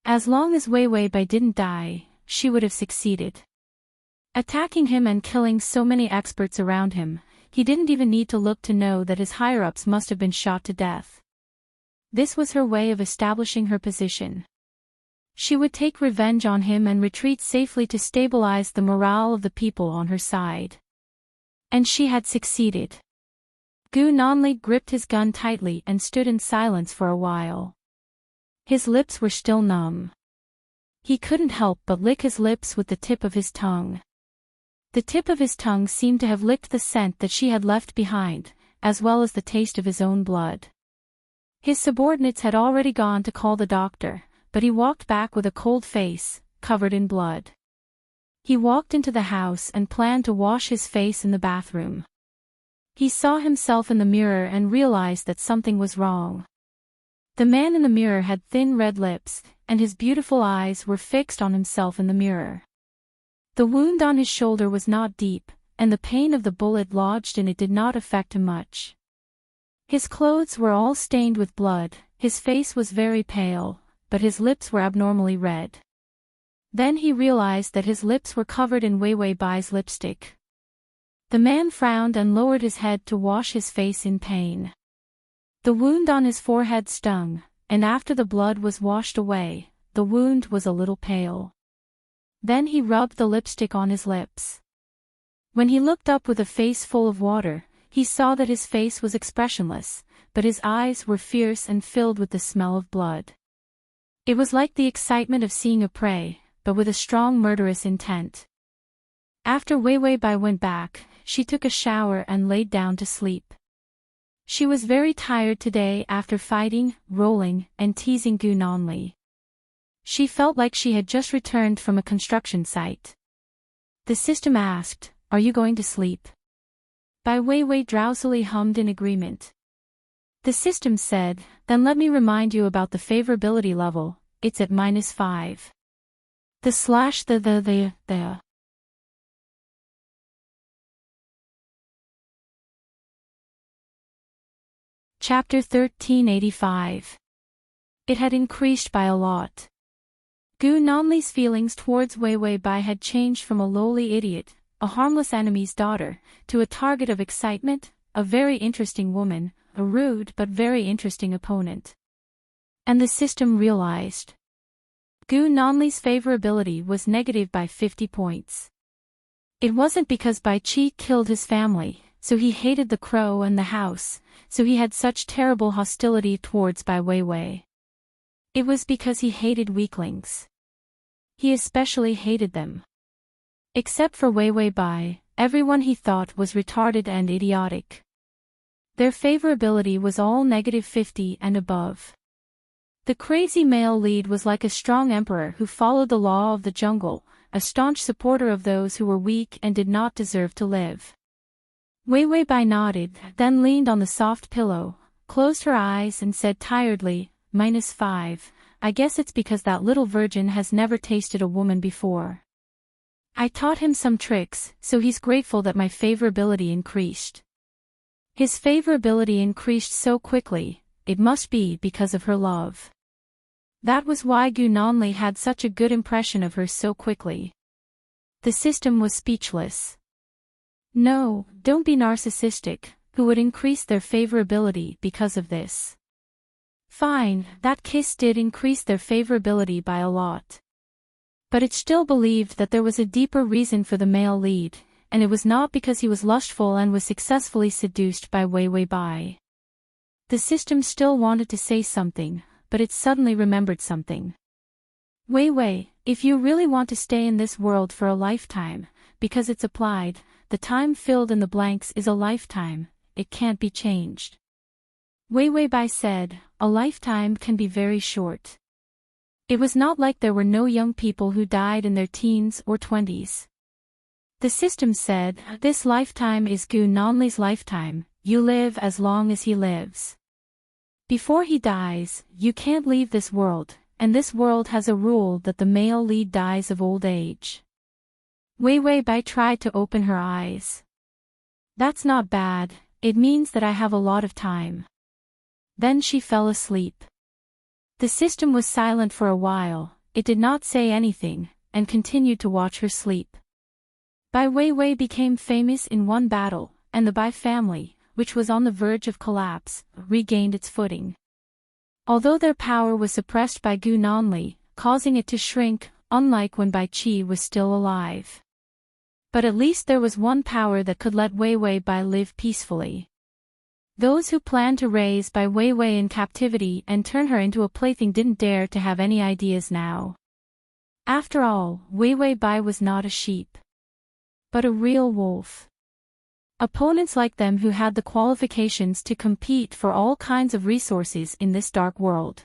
As long as Wei Wei Bai didn't die, she would have succeeded. Attacking him and killing so many experts around him, he didn't even need to look to know that his higher-ups must have been shot to death. This was her way of establishing her position. She would take revenge on him and retreat safely to stabilize the morale of the people on her side. And she had succeeded. Gu Nanli gripped his gun tightly and stood in silence for a while. His lips were still numb. He couldn't help but lick his lips with the tip of his tongue. The tip of his tongue seemed to have licked the scent that she had left behind, as well as the taste of his own blood. His subordinates had already gone to call the doctor, but he walked back with a cold face, covered in blood. He walked into the house and planned to wash his face in the bathroom. He saw himself in the mirror and realized that something was wrong. The man in the mirror had thin red lips, and his beautiful eyes were fixed on himself in the mirror. The wound on his shoulder was not deep, and the pain of the bullet lodged in it did not affect him much. His clothes were all stained with blood, his face was very pale, but his lips were abnormally red. Then he realized that his lips were covered in Wei Bai's lipstick. The man frowned and lowered his head to wash his face in pain. The wound on his forehead stung, and after the blood was washed away, the wound was a little pale. Then he rubbed the lipstick on his lips. When he looked up with a face full of water, he saw that his face was expressionless, but his eyes were fierce and filled with the smell of blood. It was like the excitement of seeing a prey, but with a strong murderous intent. After Wei Bai went back, she took a shower and laid down to sleep. She was very tired today after fighting, rolling, and teasing Gu Nonli. She felt like she had just returned from a construction site. The system asked, "Are you going to sleep?" Bai Wei drowsily hummed in agreement. The system said, "Then let me remind you about the favorability level, it's at -5. The Chapter 1385. It had increased by a lot. Gu Nonli's feelings towards Wei Bai had changed from a lowly idiot, a harmless enemy's daughter, to a target of excitement, a very interesting woman, a rude but very interesting opponent. And the system realized. Gu Nonli's favorability was negative by 50 points. It wasn't because Bai Qi killed his family, so he hated the crow and the house, so he had such terrible hostility towards Bai Wei. It was because he hated weaklings. He especially hated them. Except for Wei Bai, everyone he thought was retarded and idiotic. Their favorability was all negative 50 and above. The crazy male lead was like a strong emperor who followed the law of the jungle, a staunch supporter of those who were weak and did not deserve to live. Wei Bai nodded, then leaned on the soft pillow, closed her eyes and said tiredly, -5, I guess it's because that little virgin has never tasted a woman before. I taught him some tricks, so he's grateful that my favorability increased. His favorability increased so quickly, it must be because of her love. That was why Gu Nonli had such a good impression of her so quickly. The system was speechless. No, don't be narcissistic, who would increase their favorability because of this. Fine, that kiss did increase their favorability by a lot. But it still believed that there was a deeper reason for the male lead, and it was not because he was lustful and was successfully seduced by Wei Bai. The system still wanted to say something, but it suddenly remembered something. Wei, if you really want to stay in this world for a lifetime, because it's applied, the time filled in the blanks is a lifetime, it can't be changed. Wei Bai said, a lifetime can be very short. It was not like there were no young people who died in their teens or 20s. The system said, this lifetime is Gu Nonli's lifetime, you live as long as he lives. Before he dies, you can't leave this world, and this world has a rule that the male lead dies of old age. Wei Bai tried to open her eyes. That's not bad, it means that I have a lot of time. Then she fell asleep. The system was silent for a while, it did not say anything, and continued to watch her sleep. Bai Wei became famous in one battle, and the Bai family, which was on the verge of collapse, regained its footing. Although their power was suppressed by Gu Nonli, causing it to shrink, unlike when Bai Qi was still alive. But at least there was one power that could let Wei Bai live peacefully. Those who planned to raise Bai Wei in captivity and turn her into a plaything didn't dare to have any ideas now. After all, Wei Bai was not a sheep, but a real wolf. Opponents like them who had the qualifications to compete for all kinds of resources in this dark world.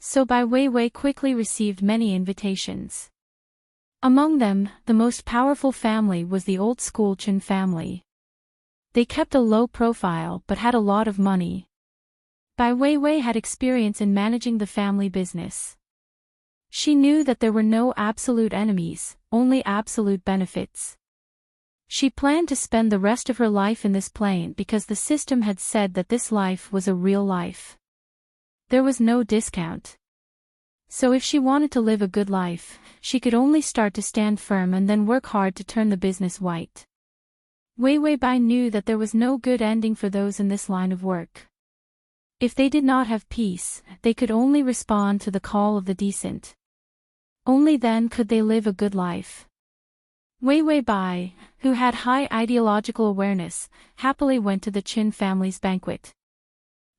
So Bai Wei quickly received many invitations. Among them, the most powerful family was the old-school Chen family. They kept a low profile but had a lot of money. Bai Weiwei had experience in managing the family business. She knew that there were no absolute enemies, only absolute benefits. She planned to spend the rest of her life in this plane because the system had said that this life was a real life. There was no discount. So if she wanted to live a good life, she could only start to stand firm and then work hard to turn the business white. Weiwei Bai knew that there was no good ending for those in this line of work. If they did not have peace, they could only respond to the call of the decent. Only then could they live a good life. Weiwei Bai, who had high ideological awareness, happily went to the Qin family's banquet.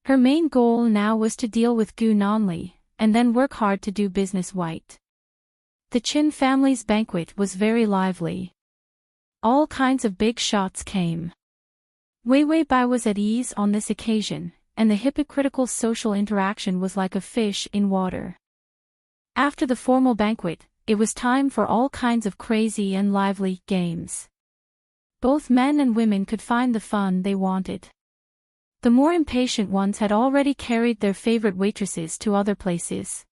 Her main goal now was to deal with Gu Nanli, and then work hard to do business white. The Qin family's banquet was very lively. All kinds of big shots came. Weiwei Bai was at ease on this occasion, and the hypocritical social interaction was like a fish in water. After the formal banquet, it was time for all kinds of crazy and lively games. Both men and women could find the fun they wanted. The more impatient ones had already carried their favorite waitresses to other places.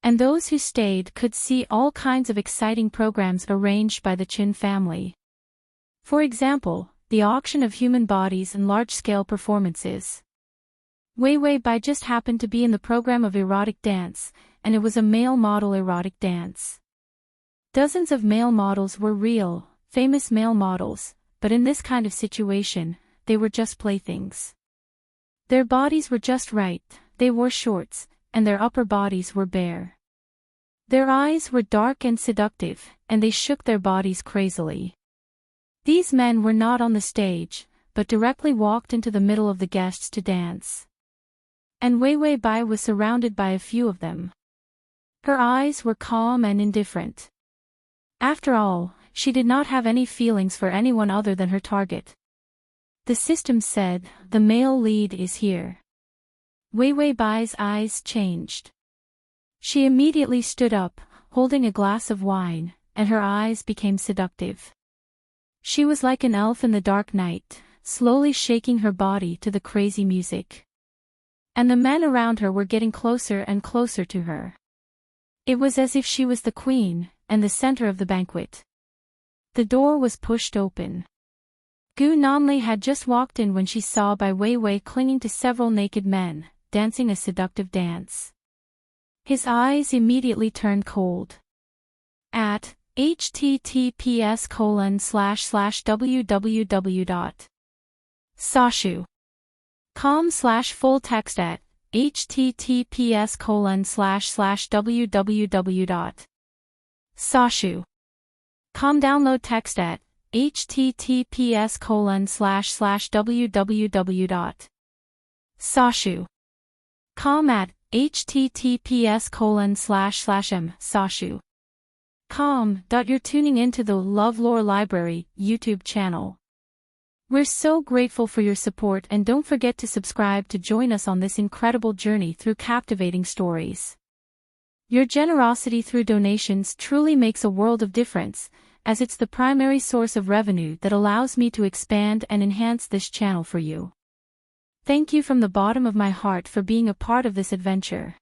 And those who stayed could see all kinds of exciting programs arranged by the Qin family. For example, the auction of human bodies and large-scale performances. Weiwei Bai just happened to be in the program of erotic dance, and it was a male model erotic dance. Dozens of male models were real, famous male models, but in this kind of situation, they were just playthings. Their bodies were just right, they wore shorts, and their upper bodies were bare. Their eyes were dark and seductive, and they shook their bodies crazily. These men were not on the stage, but directly walked into the middle of the guests to dance. And Weiwei Bai was surrounded by a few of them. Her eyes were calm and indifferent. After all, she did not have any feelings for anyone other than her target. The system said, "The male lead is here." Weiwei Bai's eyes changed. She immediately stood up, holding a glass of wine, and her eyes became seductive. She was like an elf in the dark night, slowly shaking her body to the crazy music. And the men around her were getting closer and closer to her. It was as if she was the queen, and the center of the banquet. The door was pushed open. Gu Nanli had just walked in when she saw Bai Weiwei clinging to several naked men, dancing a seductive dance. His eyes immediately turned cold. At https://www.sashu.com/full text at https://www.sashu.com download text at https://www.sashu.com at https://m/sashu.com. You're tuning into the LoveLore Library YouTube channel. We're so grateful for your support, and don't forget to subscribe to join us on this incredible journey through captivating stories. Your generosity through donations truly makes a world of difference, as it's the primary source of revenue that allows me to expand and enhance this channel for you. Thank you from the bottom of my heart for being a part of this adventure.